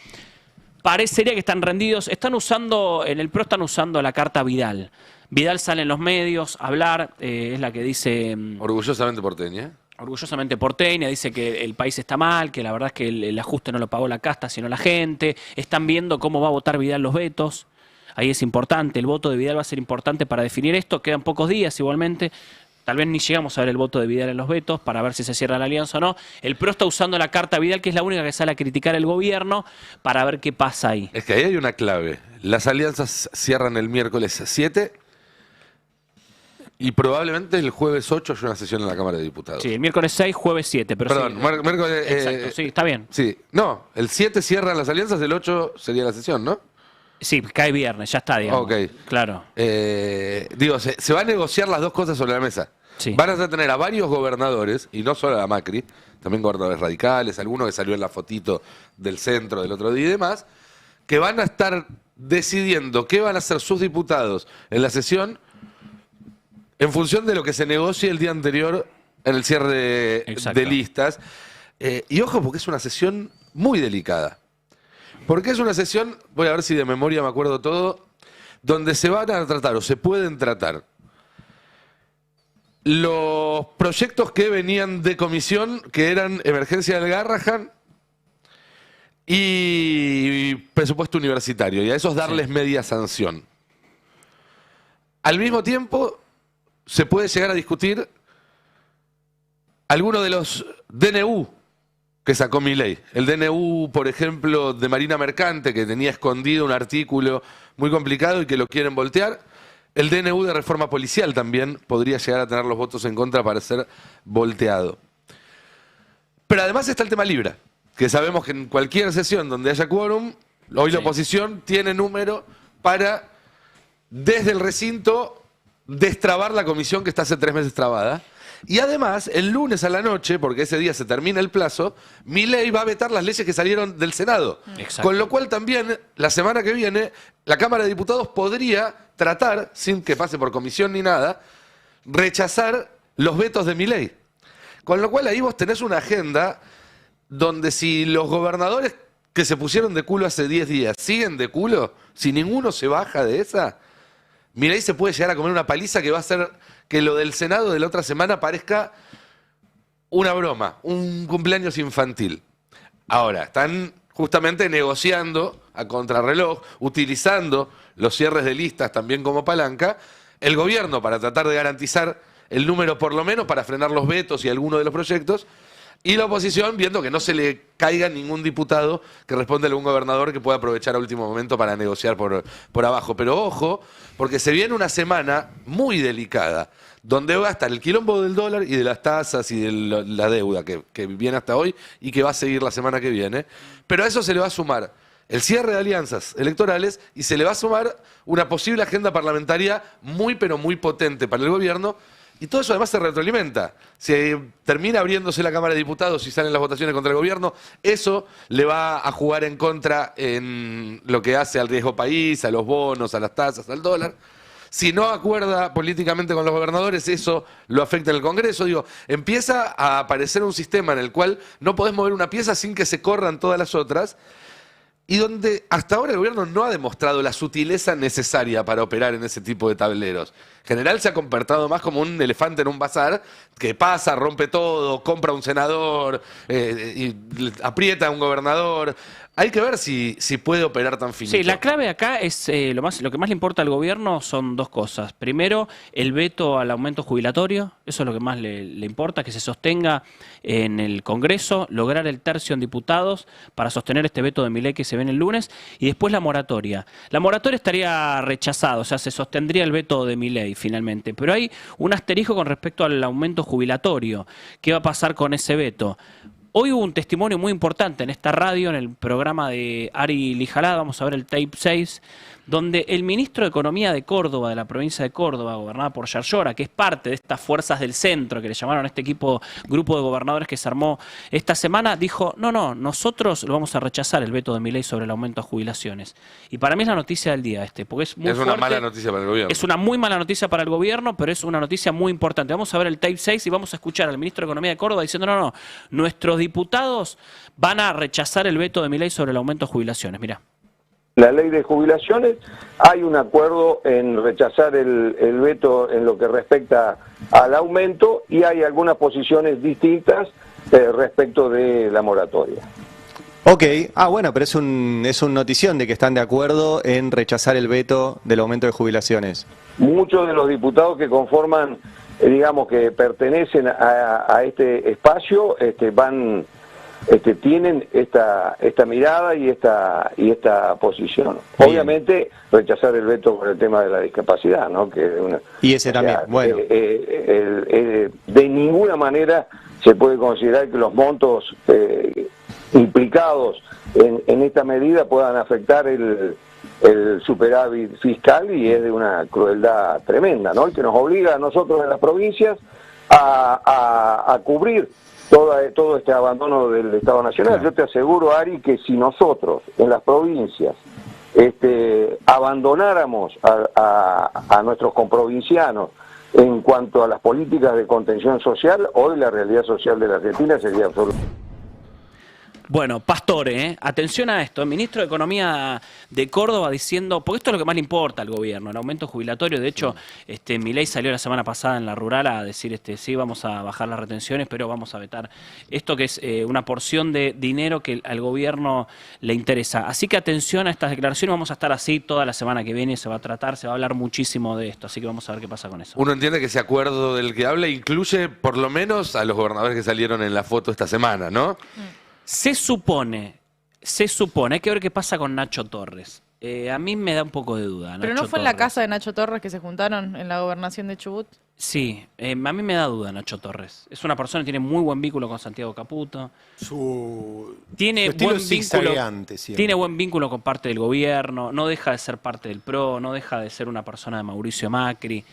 parecería que están rendidos. En el PRO están usando la carta Vidal. Vidal sale en los medios a hablar, es la que dice... Orgullosamente porteña. orgullosamente porteña, dice que el país está mal, que la verdad es que el ajuste no lo pagó la casta, sino la gente. Están viendo cómo va a votar Vidal los vetos. Ahí es importante, el voto de Vidal va a ser importante para definir esto. Quedan pocos días igualmente. Tal vez ni llegamos a ver el voto de Vidal en los vetos para ver si se cierra la alianza o no. El PRO está usando la carta Vidal, que es la única que sale a criticar el gobierno, para ver qué pasa ahí. Es que ahí hay una clave. Las alianzas cierran el miércoles 7 y probablemente el jueves 8 haya una sesión en la Cámara de Diputados. Sí, el miércoles 6, jueves 7. Pero perdón, sí, miércoles... exacto, sí, está bien. Sí, no, el 7 cierran las alianzas, el 8 sería la sesión, ¿no? Sí, cae viernes, ya está, digamos. Ok. Claro. Digo, se va a negociar las dos cosas sobre la mesa. Sí. Van a tener a varios gobernadores, y no solo a Macri, también gobernadores radicales, alguno que salió en la fotito del centro del otro día y demás, que van a estar decidiendo qué van a hacer sus diputados en la sesión en función de lo que se negocie el día anterior en el cierre de listas. Y ojo, porque es una sesión muy delicada. Porque es una sesión, voy a ver si de memoria me acuerdo todo, donde se van a tratar o se pueden tratar los proyectos que venían de comisión, que eran emergencia del Garrahan y presupuesto universitario, y a esos darles media sanción. Al mismo tiempo, se puede llegar a discutir alguno de los DNU que sacó Milei. El DNU, por ejemplo, de Marina Mercante, que tenía escondido un artículo muy complicado y que lo quieren voltear. El DNU de reforma policial también podría llegar a tener los votos en contra para ser volteado. Pero además está el tema Libra, que sabemos que en cualquier sesión donde haya quórum, hoy la oposición tiene número para, desde el recinto, destrabar la comisión que está hace 3 meses trabada. Y además, el lunes a la noche, porque ese día se termina el plazo, Milei va a vetar las leyes que salieron del Senado. Exacto. Con lo cual también, la semana que viene, la Cámara de Diputados podría tratar, sin que pase por comisión ni nada, rechazar los vetos de Milei. Con lo cual ahí vos tenés una agenda donde si los gobernadores que se pusieron de culo hace 10 días siguen de culo, si ninguno se baja de esa, Milei se puede llegar a comer una paliza que va a hacer que lo del Senado de la otra semana parezca una broma, un cumpleaños infantil. Ahora, están justamente negociando a contrarreloj, utilizando los cierres de listas también como palanca, el gobierno para tratar de garantizar el número por lo menos para frenar los vetos y algunos de los proyectos, y la oposición viendo que no se le caiga ningún diputado que responda a algún gobernador que pueda aprovechar a último momento para negociar por abajo. Pero ojo, porque se viene una semana muy delicada, donde va a estar el quilombo del dólar y de las tasas y de la deuda que viene hasta hoy y que va a seguir la semana que viene. Pero a eso se le va a sumar el cierre de alianzas electorales y se le va a sumar una posible agenda parlamentaria muy pero muy potente para el gobierno. Y todo eso además se retroalimenta. Si termina abriéndose la Cámara de Diputados y salen las votaciones contra el gobierno, eso le va a jugar en contra en lo que hace al riesgo país, a los bonos, a las tasas, al dólar. Si no acuerda políticamente con los gobernadores, eso lo afecta en el Congreso. Digo, empieza a aparecer un sistema en el cual no podés mover una pieza sin que se corran todas las otras, y donde hasta ahora el gobierno no ha demostrado la sutileza necesaria para operar en ese tipo de tableros. En general se ha comportado más como un elefante en un bazar, que pasa, rompe todo, compra un senador, y aprieta a un gobernador. Hay que ver si puede operar tan finito. Sí, la clave acá es lo que más le importa al gobierno son dos cosas. Primero, el veto al aumento jubilatorio, eso es lo que más le importa, que se sostenga en el Congreso, lograr el tercio en diputados para sostener este veto de Milei que se ve en el lunes, y después la moratoria. La moratoria estaría rechazada, o sea, se sostendría el veto de Milei finalmente, pero hay un asterisco con respecto al aumento jubilatorio. ¿Qué va a pasar con ese veto? Hoy hubo un testimonio muy importante en esta radio, en el programa de Ari Lijalá, vamos a ver el tape 6, donde el ministro de Economía de Córdoba, de la provincia de Córdoba, gobernada por Yarlora, que es parte de estas fuerzas del centro, que le llamaron a este grupo de gobernadores que se armó esta semana, dijo, no, nosotros lo vamos a rechazar el veto de Milei sobre el aumento a jubilaciones. Y para mí es la noticia del día porque es muy fuerte. Una mala noticia para el gobierno. Es una muy mala noticia para el gobierno, pero es una noticia muy importante. Vamos a ver el tape 6 y vamos a escuchar al ministro de Economía de Córdoba diciendo, no, nuestros diputados van a rechazar el veto de Milei sobre el aumento a jubilaciones. Mirá. La ley de jubilaciones, hay un acuerdo en rechazar el veto en lo que respecta al aumento y hay algunas posiciones distintas respecto de la moratoria. Ok, bueno, pero es un notición de que están de acuerdo en rechazar el veto del aumento de jubilaciones. Muchos de los diputados que conforman, digamos, que pertenecen a este espacio, tienen esta mirada y esta posición. Bien. Obviamente rechazar el veto por el tema de la discapacidad, ¿no? Y ese también, bueno. De ninguna manera se puede considerar que los montos implicados en esta medida puedan afectar el superávit fiscal, y es de una crueldad tremenda, ¿no? Y que nos obliga a nosotros en las provincias a cubrir todo este abandono del Estado Nacional. Claro. Yo te aseguro, Ari, que si nosotros en las provincias abandonáramos a nuestros comprovincianos en cuanto a las políticas de contención social, hoy la realidad social de la Argentina sería absoluta. Bueno, Pastore, atención a esto. El ministro de Economía de Córdoba diciendo, porque esto es lo que más le importa al gobierno, el aumento jubilatorio. De hecho, Milei salió la semana pasada en la rural a decir, sí, vamos a bajar las retenciones, pero vamos a vetar esto, que es una porción de dinero que al gobierno le interesa. Así que atención a estas declaraciones, vamos a estar así toda la semana que viene, se va a tratar, se va a hablar muchísimo de esto, así que vamos a ver qué pasa con eso. Uno entiende que ese acuerdo del que habla incluye por lo menos a los gobernadores que salieron en la foto esta semana, ¿no? Se supone, hay que ver qué pasa con Nacho Torres. A mí me da un poco de duda. ¿Pero no fue en la casa de Nacho Torres que se juntaron en la gobernación de Chubut? Sí, a mí me da duda Nacho Torres. Es una persona que tiene muy buen vínculo con Santiago Caputo. Tiene buen vínculo con parte del gobierno, no deja de ser parte del PRO, no deja de ser una persona de Mauricio Macri.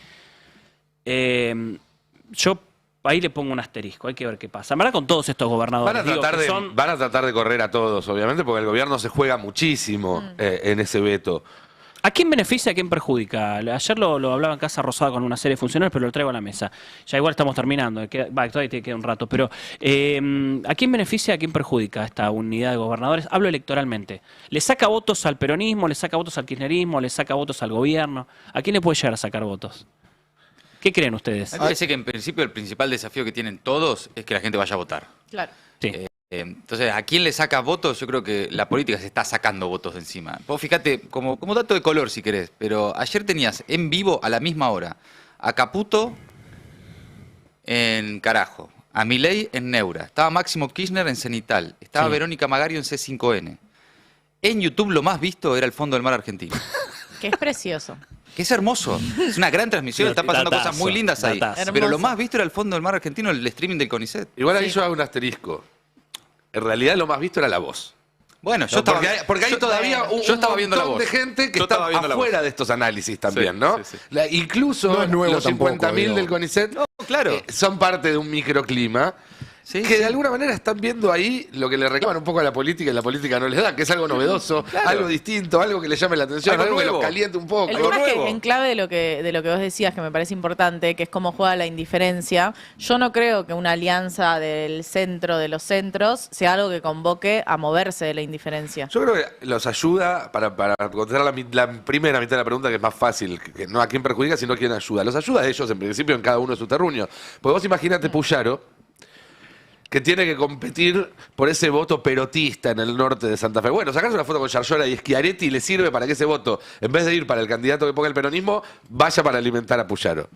Yo ahí le pongo un asterisco, hay que ver qué pasa. En verdad, con todos estos gobernadores. Van a tratar de correr a todos, obviamente, porque el gobierno se juega muchísimo en ese veto. ¿A quién beneficia, a quién perjudica? Ayer lo hablaba en Casa Rosada con una serie de funcionarios, pero lo traigo a la mesa. Ya igual estamos terminando, todavía te queda un rato. Pero ¿a quién beneficia, a quién perjudica esta unidad de gobernadores? Hablo electoralmente. ¿Le saca votos al peronismo, le saca votos al kirchnerismo, le saca votos al gobierno? ¿A quién le puede llegar a sacar votos? ¿Qué creen ustedes? Me parece que en principio el principal desafío que tienen todos es que la gente vaya a votar. Claro. Sí. Entonces, ¿a quién le saca votos? Yo creo que la política se está sacando votos de encima. Vos fíjate, como dato de color si querés, pero ayer tenías en vivo a la misma hora a Caputo en Carajo, a Milei en Neura, estaba Máximo Kirchner en Cenital, estaba Verónica Magario en C5N. En YouTube lo más visto era el Fondo del Mar Argentino. Que es precioso. Que es hermoso. Es una gran transmisión, está pasando cosas muy lindas ahí. Pero lo más visto era el Fondo del Mar Argentino, el streaming del CONICET. Igual ahí yo hago un asterisco. En realidad lo más visto era la voz. Bueno, yo estaba... Porque hay todavía un montón de gente que está afuera de estos análisis también, ¿no? Sí. Incluso los 50.000 del CONICET son parte de un microclima. Que de alguna manera están viendo ahí lo que le reclaman un poco a la política y la política no les da, que es algo novedoso, algo distinto, algo que le llame la atención, algo que los caliente un poco. El tema es que en clave de lo que vos decías, que me parece importante, que es cómo juega la indiferencia, yo no creo que una alianza del centro de los centros sea algo que convoque a moverse de la indiferencia. Yo creo que los ayuda, para contestar la primera mitad de la pregunta, que es más fácil, que no a quién perjudica, sino a quién ayuda. Los ayuda a ellos, en principio, en cada uno de su terruño. Porque vos imaginate Puyaro, que tiene que competir por ese voto perotista en el norte de Santa Fe. Bueno, sacarse una foto con Yarlora y Schiaretti le sirve para que ese voto, en vez de ir para el candidato que ponga el peronismo, vaya para alimentar a Puyaro.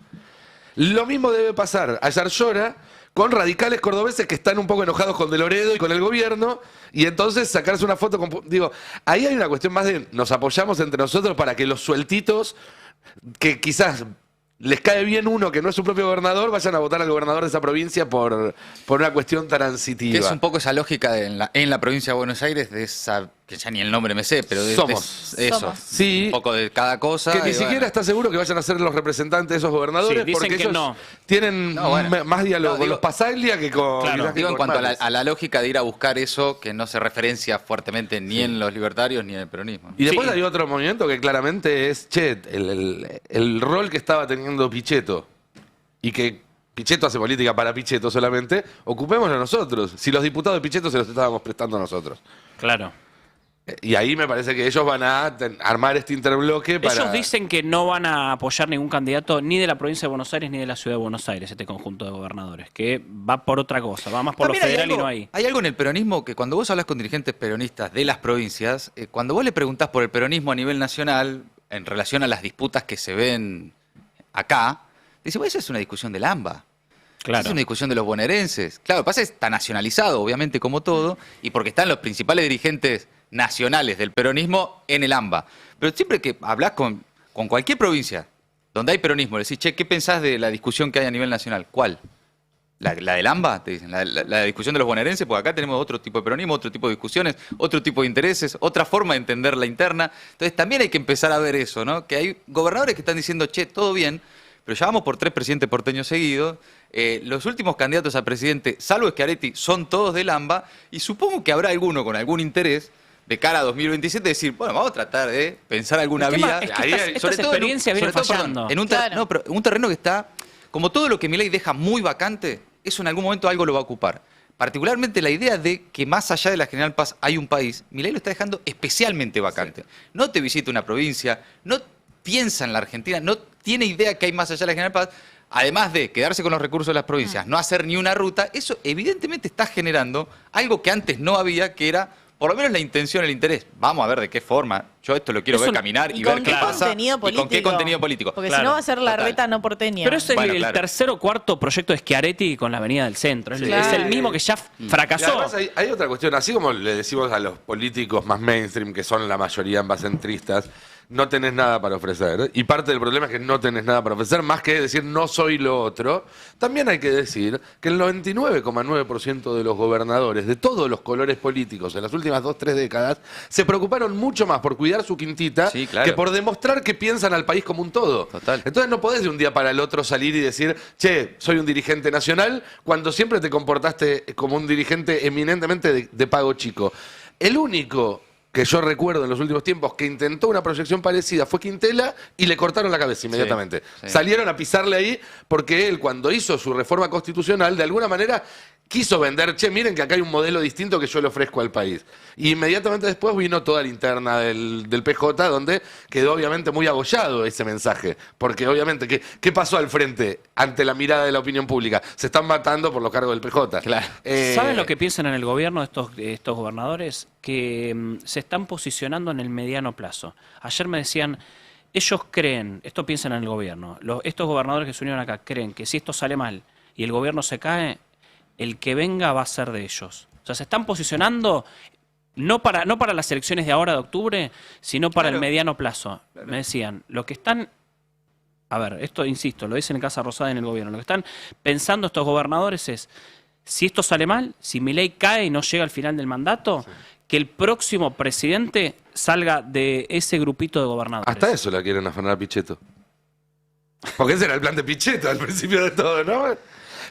Lo mismo debe pasar a Yarlora con radicales cordobeses que están un poco enojados con De Loredo y con el gobierno, y entonces sacarse una foto con... Digo, ahí hay una cuestión más de nos apoyamos entre nosotros para que los sueltitos, que quizás les cae bien uno que no es su propio gobernador, vayan a votar al gobernador de esa provincia por una cuestión transitiva. Que es un poco esa lógica en la provincia de Buenos Aires, de esa, que ya ni el nombre me sé, pero de eso. Sí, un poco de cada cosa. Que ni siquiera está seguro que vayan a ser los representantes de esos gobernadores, porque ellos tienen más diálogo con los Pasaglia que con... Claro, digo en cuanto a la lógica de ir a buscar eso que no se referencia fuertemente ni en los libertarios ni en el peronismo. Y después hay otro movimiento que claramente es, el rol que estaba teniendo Pichetto, y que Pichetto hace política para Pichetto solamente, ocupémoslo nosotros. Si los diputados de Pichetto se los estábamos prestando a nosotros. Claro. Y ahí me parece que ellos van a armar este interbloque para... Ellos dicen que no van a apoyar ningún candidato ni de la provincia de Buenos Aires ni de la ciudad de Buenos Aires, este conjunto de gobernadores, que va por otra cosa, va más por lo federal y no ahí. Hay algo en el peronismo que cuando vos hablas con dirigentes peronistas de las provincias, cuando vos le preguntás por el peronismo a nivel nacional, en relación a las disputas que se ven acá, dice, bueno, esa es una discusión del AMBA. Claro. Es una discusión de los bonaerenses. Claro, lo que pasa es que está nacionalizado, obviamente, como todo, y porque están los principales dirigentes nacionales del peronismo en el AMBA. Pero siempre que hablas con cualquier provincia donde hay peronismo, le decís, che, ¿qué pensás de la discusión que hay a nivel nacional? ¿Cuál? ¿La del AMBA? Te dicen, la discusión de los bonaerenses, porque acá tenemos otro tipo de peronismo, otro tipo de discusiones, otro tipo de intereses, otra forma de entender la interna. Entonces también hay que empezar a ver eso, ¿no? Que hay gobernadores que están diciendo, che, todo bien, pero ya vamos por 3 presidentes porteños seguidos. Los últimos candidatos a presidente, salvo Schiaretti, son todos del AMBA, y supongo que habrá alguno con algún interés de cara a 2027 decir, bueno, vamos a tratar de pensar alguna vía. Es que estas experiencias vienen fallando. En un terreno que está, como todo lo que Milei deja muy vacante, eso en algún momento algo lo va a ocupar. Particularmente la idea de que más allá de la General Paz hay un país, Milei lo está dejando especialmente vacante. Sí. No te visita una provincia, no piensa en la Argentina, no tiene idea que hay más allá de la General Paz. Además de quedarse con los recursos de las provincias, no hacer ni una ruta, eso evidentemente está generando algo que antes no había, que era por lo menos la intención, el interés. Vamos a ver de qué forma. Yo esto lo quiero ver caminar y ver qué pasa. Y con qué contenido político. Porque si no va a ser la reta no porteña. Pero es el tercer o cuarto proyecto de Schiaretti con la Avenida del Centro. Sí. Es el mismo que ya fracasó. Y además hay otra cuestión. Así como le decimos a los políticos más mainstream, que son la mayoría ambacentristas, no tenés nada para ofrecer. Y parte del problema es que no tenés nada para ofrecer, más que decir no soy lo otro. También hay que decir que el 99,9% de los gobernadores de todos los colores políticos en las últimas 2-3 décadas se preocuparon mucho más por cuidar su quintita que por demostrar que piensan al país como un todo. Total. Entonces no podés de un día para el otro salir y decir, che, soy un dirigente nacional, cuando siempre te comportaste como un dirigente eminentemente de pago chico. El único que yo recuerdo en los últimos tiempos que intentó una proyección parecida fue Quintela y le cortaron la cabeza inmediatamente. Sí. Salieron a pisarle ahí porque él, cuando hizo su reforma constitucional, de alguna manera quiso vender, che, miren que acá hay un modelo distinto que yo le ofrezco al país. Y inmediatamente después vino toda la interna del PJ, donde quedó obviamente muy abollado ese mensaje. Porque obviamente, ¿qué pasó al frente ante la mirada de la opinión pública? Se están matando por los cargos del PJ. Claro. ¿Saben lo que piensan en el gobierno estos gobernadores? Que se están posicionando en el mediano plazo. Ayer me decían, ellos creen, esto piensan en el gobierno, estos gobernadores que se unieron acá creen que si esto sale mal y el gobierno se cae, el que venga va a ser de ellos. O sea, se están posicionando no para las elecciones de ahora de octubre, sino para el mediano plazo. Me decían, lo que están, a ver, esto insisto, lo dicen en Casa Rosada y en el gobierno, lo que están pensando estos gobernadores es, si esto sale mal, si Milei cae y no llega al final del mandato, que el próximo presidente salga de ese grupito de gobernadores. Hasta eso la quieren afanar a Pichetto. Porque ese era el plan de Pichetto al principio de todo, ¿no?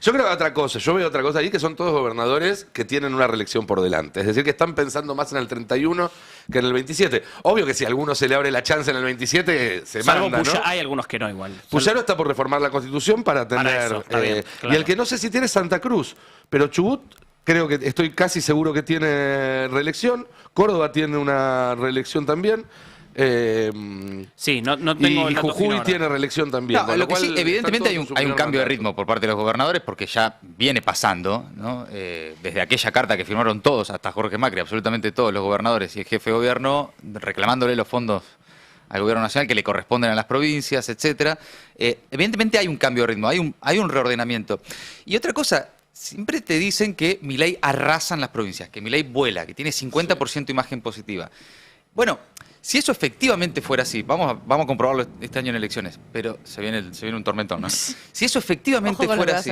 Yo creo que otra cosa, yo veo otra cosa ahí, que son todos gobernadores que tienen una reelección por delante. Es decir, que están pensando más en el 31 que en el 27. Obvio que si a alguno se le abre la chance en el 27, se manda, ¿no? Hay algunos que no igual. Puyaro está por reformar la Constitución para tener... eso, bien, claro. Y el que no sé si tiene es Santa Cruz, pero Chubut creo que estoy casi seguro que tiene reelección. Córdoba tiene una reelección también. Sí, no tengo y Jujuy tiene reelección también. No, lo que sí, evidentemente hay un cambio de ritmo por parte de los gobernadores porque ya viene pasando, ¿no? Desde aquella carta que firmaron todos, hasta Jorge Macri, absolutamente todos los gobernadores y el jefe de gobierno, reclamándole los fondos al gobierno nacional que le corresponden a las provincias, etcétera. Evidentemente hay un cambio de ritmo, hay un reordenamiento. Y otra cosa, siempre te dicen que Milei arrasa en las provincias, que Milei vuela, que tiene 50% imagen positiva. Bueno, si eso efectivamente fuera así, vamos a comprobarlo este año en elecciones, pero se viene un tormentón, ¿no? Si eso efectivamente fuera así,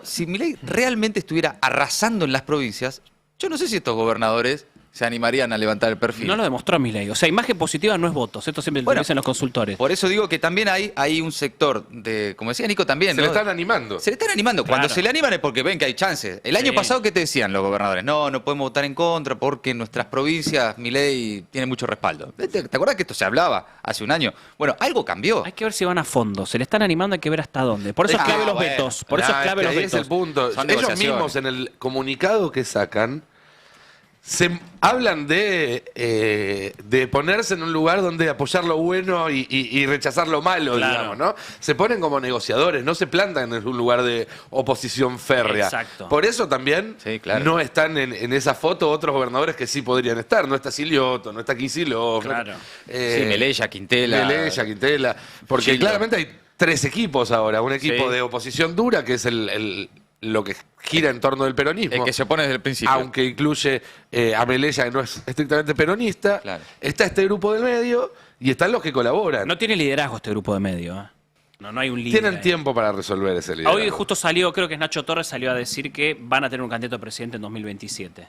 si Milei realmente estuviera arrasando en las provincias, yo no sé si estos gobernadores se animarían a levantar el perfil. No lo demostró Milei. O sea, imagen positiva no es votos. Esto siempre lo dicen los consultores. Por eso digo que también hay un sector de, como decía Nico también, se le están animando. Se le están animando. Claro. Cuando se le animan es porque ven que hay chances. El año pasado, ¿qué te decían los gobernadores? No podemos votar en contra porque en nuestras provincias Milei tiene mucho respaldo. ¿Te acuerdas que esto se hablaba hace un año? Bueno, algo cambió. Hay que ver si van a fondo. Se le están animando, hay que ver hasta dónde. Por eso es clave los vetos. Por eso es clave los vetos. Es el punto. Ellos mismos en el comunicado que sacan se hablan de ponerse en un lugar donde apoyar lo bueno y rechazar lo malo, Claro. digamos, ¿no? Se ponen como negociadores, no se plantan en un lugar de oposición férrea. Exacto. Por eso también no están en esa foto otros gobernadores que sí podrían estar. No está Silioto, no está Kicillof. Claro. Sí, Melella, Quintela. Porque Gildo. claramente hay 3 equipos ahora. Un equipo Sí. de oposición dura, que es lo que gira en torno del peronismo. El que se opone desde el principio. Aunque incluye a Melella, que no es estrictamente peronista. Está este grupo del medio y están los que colaboran. No tiene liderazgo este grupo de medio. No hay un líder. Tienen tiempo para resolver ese liderazgo. Hoy justo salió, creo que es Nacho Torres, salió a decir que van a tener un candidato a presidente en 2027.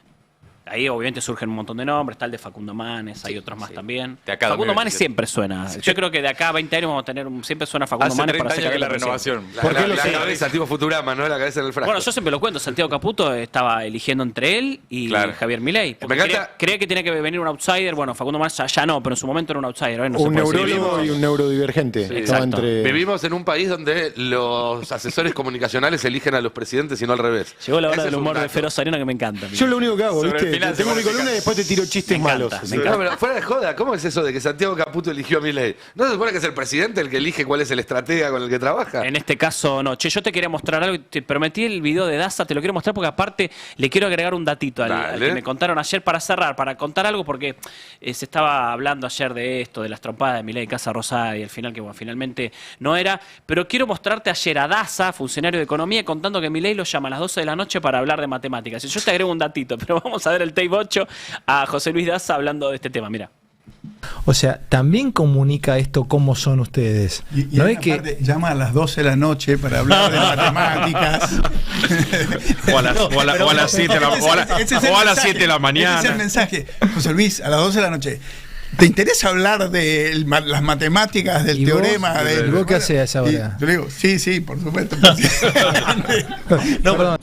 Ahí obviamente surgen un montón de nombres, está el de Facundo Manes, hay otros más también. De acá a Facundo Manes 2027. siempre suena. Yo creo que de acá a 20 años vamos a tener, siempre suena Facundo Hace Manes 30 para ser años que la candidato a renovación. presidente. La cabeza, tipo Futurama, ¿no? La cabeza en el frasco. Bueno, yo siempre lo cuento, Santiago Caputo estaba eligiendo entre él y Javier Milei. Me encanta- Creía que tenía que venir un outsider, bueno, Facundo Manes ya no, pero en su momento era un outsider. Hoy no se Un puede decir. neurólogo y un neurodivergente. Sí, Estaba entre... Vivimos en un país donde los asesores comunicacionales eligen a los presidentes y no al revés. Llegó la hora Ese del es un humor de dato. Feroz Arena que me encanta. Yo lo único que hago, Sobre el ¿viste? final Tengo te mi pone columna y después te tiro chistes malos. No, pero fuera de joda, ¿cómo es eso de que Santiago Caputo eligió a Milei? ¿No se supone que es el presidente el que elige cuál es el estratega con el que trabaja? En este caso, no. Che, yo te quería mostrar algo. Te prometí el video de Daza, te lo quiero mostrar porque aparte le quiero agregar un datito al que me contaron ayer para cerrar, para contar algo, porque se estaba hablando ayer de esto, de las trompadas de Milei, Casa Rosada, y al final, que bueno, finalmente no era. Pero quiero mostrarte ayer a Daza, funcionario de Economía, contando que Milei lo llama a las 12 de la noche para hablar de matemáticas. Y yo te agrego un datito, pero vamos a ver el tape 8 a José Luis Daza hablando de este tema. Mira. O sea, también comunica esto cómo son ustedes. Y no hay es que una parte, llama a las 12 de la noche para hablar de matemáticas. O a las 7 de la, o a las 7 de la mañana. Ese es el mensaje. José Luis, a las 12 de la noche. ¿Te interesa hablar de las matemáticas, del teorema? ¿Y vos qué haces a esa hora? Yo le digo, sí, por supuesto. No, perdón.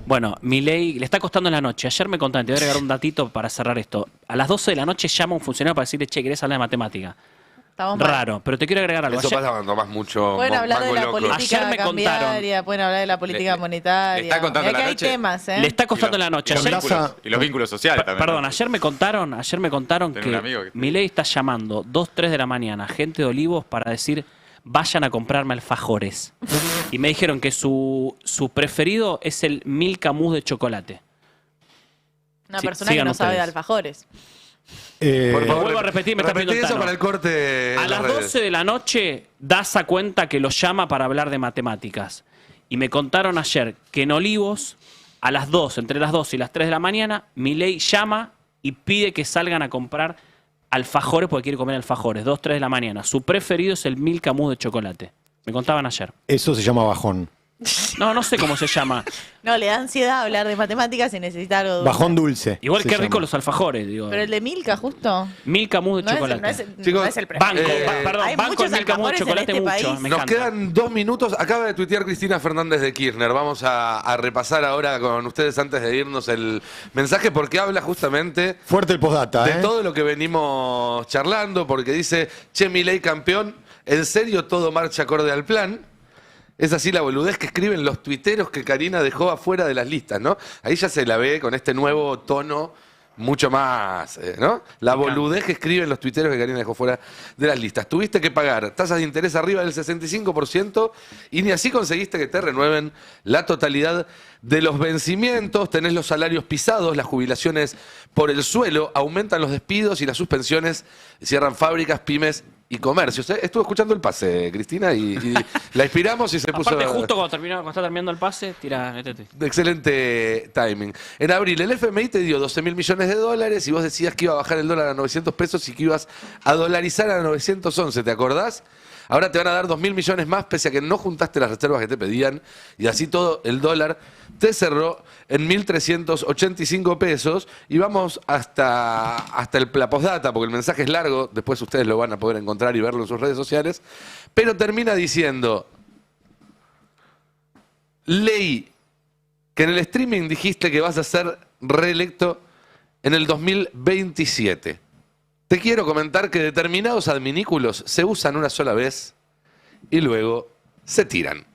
Bueno, Milei le está costando en la noche. Ayer me contaron, te voy a agregar un datito para cerrar esto. A las 12 de la noche llama un funcionario para decirle, che, ¿querés hablar de matemática? Estamos mal. Raro, pero te quiero agregar algo. Eso Ayer- pasa cuando tomás mucho Pueden hablar de mango la loco. política Ayer me cambiaria, pueden hablar de la política monetaria. le está contando Mirá la que noche. hay temas, ¿eh? Le está costando en la noche. Y los Ayer- vínculos, y los vínculos sociales también. Perdón, ayer me contaron Tengo un amigo que que- Milei está llamando 2, 3 de la mañana gente de Olivos para decir vayan a comprarme alfajores. Y me dijeron que su preferido es el Milka Mousse de chocolate. Una Sí, persona que sigan no sabe de ustedes. alfajores. Por favor, Vuelvo a repetir, me está repetí pidiendo eso Tano. para el corte. A en las redes. 12 de la noche, Daza cuenta que lo llama para hablar de matemáticas. Y me contaron ayer que en Olivos, a las 2, entre las 2 y las 3 de la mañana, Milei llama y pide que salgan a comprar alfajores porque quiere comer alfajores. 2, 3 de la mañana. Su preferido es el Milka Mousse de chocolate. Me contaban ayer. Eso se llama bajón. No sé cómo se llama. No, le da ansiedad hablar de matemáticas y necesita algo dulce. Bajón dulce. Igual se que rico llama. los alfajores, digo. Pero el de Milka, justo. Milka Mousse de No es, chocolate. no es, Chicos, no es el banco, preferido. perdón, Hay banco muchos el Milka Mousse de alfajores en chocolate este mucho. país. Me Nos encanta. quedan 2 minutos. Acaba de tuitear Cristina Fernández de Kirchner. Vamos a repasar ahora con ustedes antes de irnos el mensaje porque habla justamente Fuerte el postdata, de ¿eh? todo lo que venimos charlando, porque dice, che, Milei campeón, ¿en serio todo marcha acorde al plan? Es así la boludez que escriben los tuiteros que Karina dejó afuera de las listas, ¿no? Ahí ya se la ve con este nuevo tono mucho más, ¿no? La boludez que escriben los tuiteros que Karina dejó fuera de las listas. Tuviste que pagar tasas de interés arriba del 65% y ni así conseguiste que te renueven la totalidad de los vencimientos, tenés los salarios pisados, las jubilaciones por el suelo, aumentan los despidos y las suspensiones, cierran fábricas, pymes y comercios. Estuve escuchando el pase, Cristina, y la inspiramos y se puso... Aparte, justo cuando está terminando el pase, tira, métete. Excelente timing. En abril el FMI te dio 12 mil millones de dólares y vos decías que iba a bajar el dólar a 900 pesos y que ibas a dolarizar a 911, ¿te acordás? Ahora te van a dar 2.000 millones más pese a que no juntaste las reservas que te pedían y así todo el dólar te cerró en 1.385 pesos y vamos hasta la postdata porque el mensaje es largo, después ustedes lo van a poder encontrar y verlo en sus redes sociales, pero termina diciendo, leí que en el streaming dijiste que vas a ser reelecto en el 2027. Te quiero comentar que determinados adminículos se usan una sola vez y luego se tiran.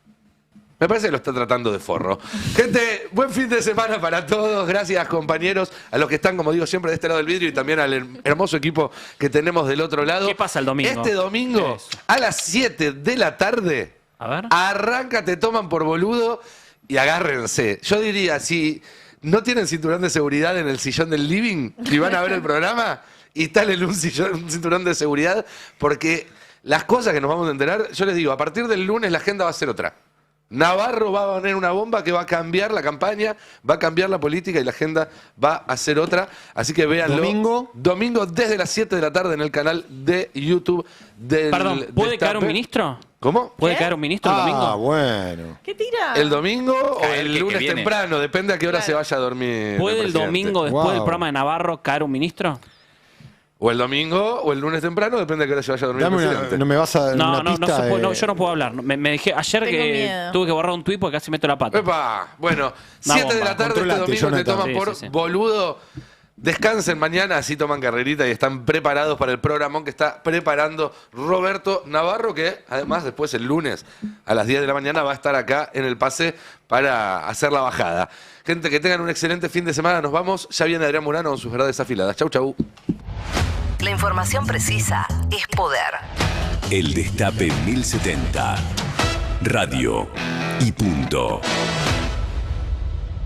Me parece que lo está tratando de forro. Gente, buen fin de semana para todos. Gracias, compañeros, a los que están, como digo, siempre de este lado del vidrio y también al hermoso equipo que tenemos del otro lado. ¿Qué pasa el domingo? Este domingo, a las 7 de la tarde, A ver. arranca Te Toman por Boludo y agárrense. Yo diría, si no tienen cinturón de seguridad en el sillón del living y van a ver el programa, instálenle un cinturón de seguridad, porque las cosas que nos vamos a enterar, yo les digo, a partir del lunes la agenda va a ser otra. Navarro va a poner una bomba que va a cambiar la campaña, va a cambiar la política y la agenda va a ser otra. Así que véanlo. Domingo desde las 7 de la tarde en el canal de YouTube del Perdón, ¿puede caer un Destape. ministro? ¿Cómo? ¿Puede caer un ministro el domingo? Bueno. ¿Qué tira? ¿El domingo o Caer el que lunes viene. temprano? Depende a qué hora se vaya a dormir. ¿Puede el presidente. domingo después del programa de Navarro caer un ministro? O el domingo o el lunes temprano, depende de qué hora se vaya a dormir Dame el una- presidente. no me vas a dar No, una no, no, pista se puede, de- no, yo no puedo hablar. Me dejé, ayer Tengo que miedo. tuve que borrar un tuit porque casi meto la pata. ¡Epa! Bueno, Una 7 de bomba. la tarde este Controlate, domingo te Jonathan. toman Sí, por sí, sí. boludo. Descansen mañana, así toman carrerita y están preparados para el programón que está preparando Roberto Navarro, que además después el lunes a las 10 de la mañana va a estar acá en el pase para hacer la bajada. Gente, que tengan un excelente fin de semana. Nos vamos. Ya viene Adrián Murano con sus verdades afiladas. Chau, chau. La información precisa es poder. El Destape 1070. Radio y punto.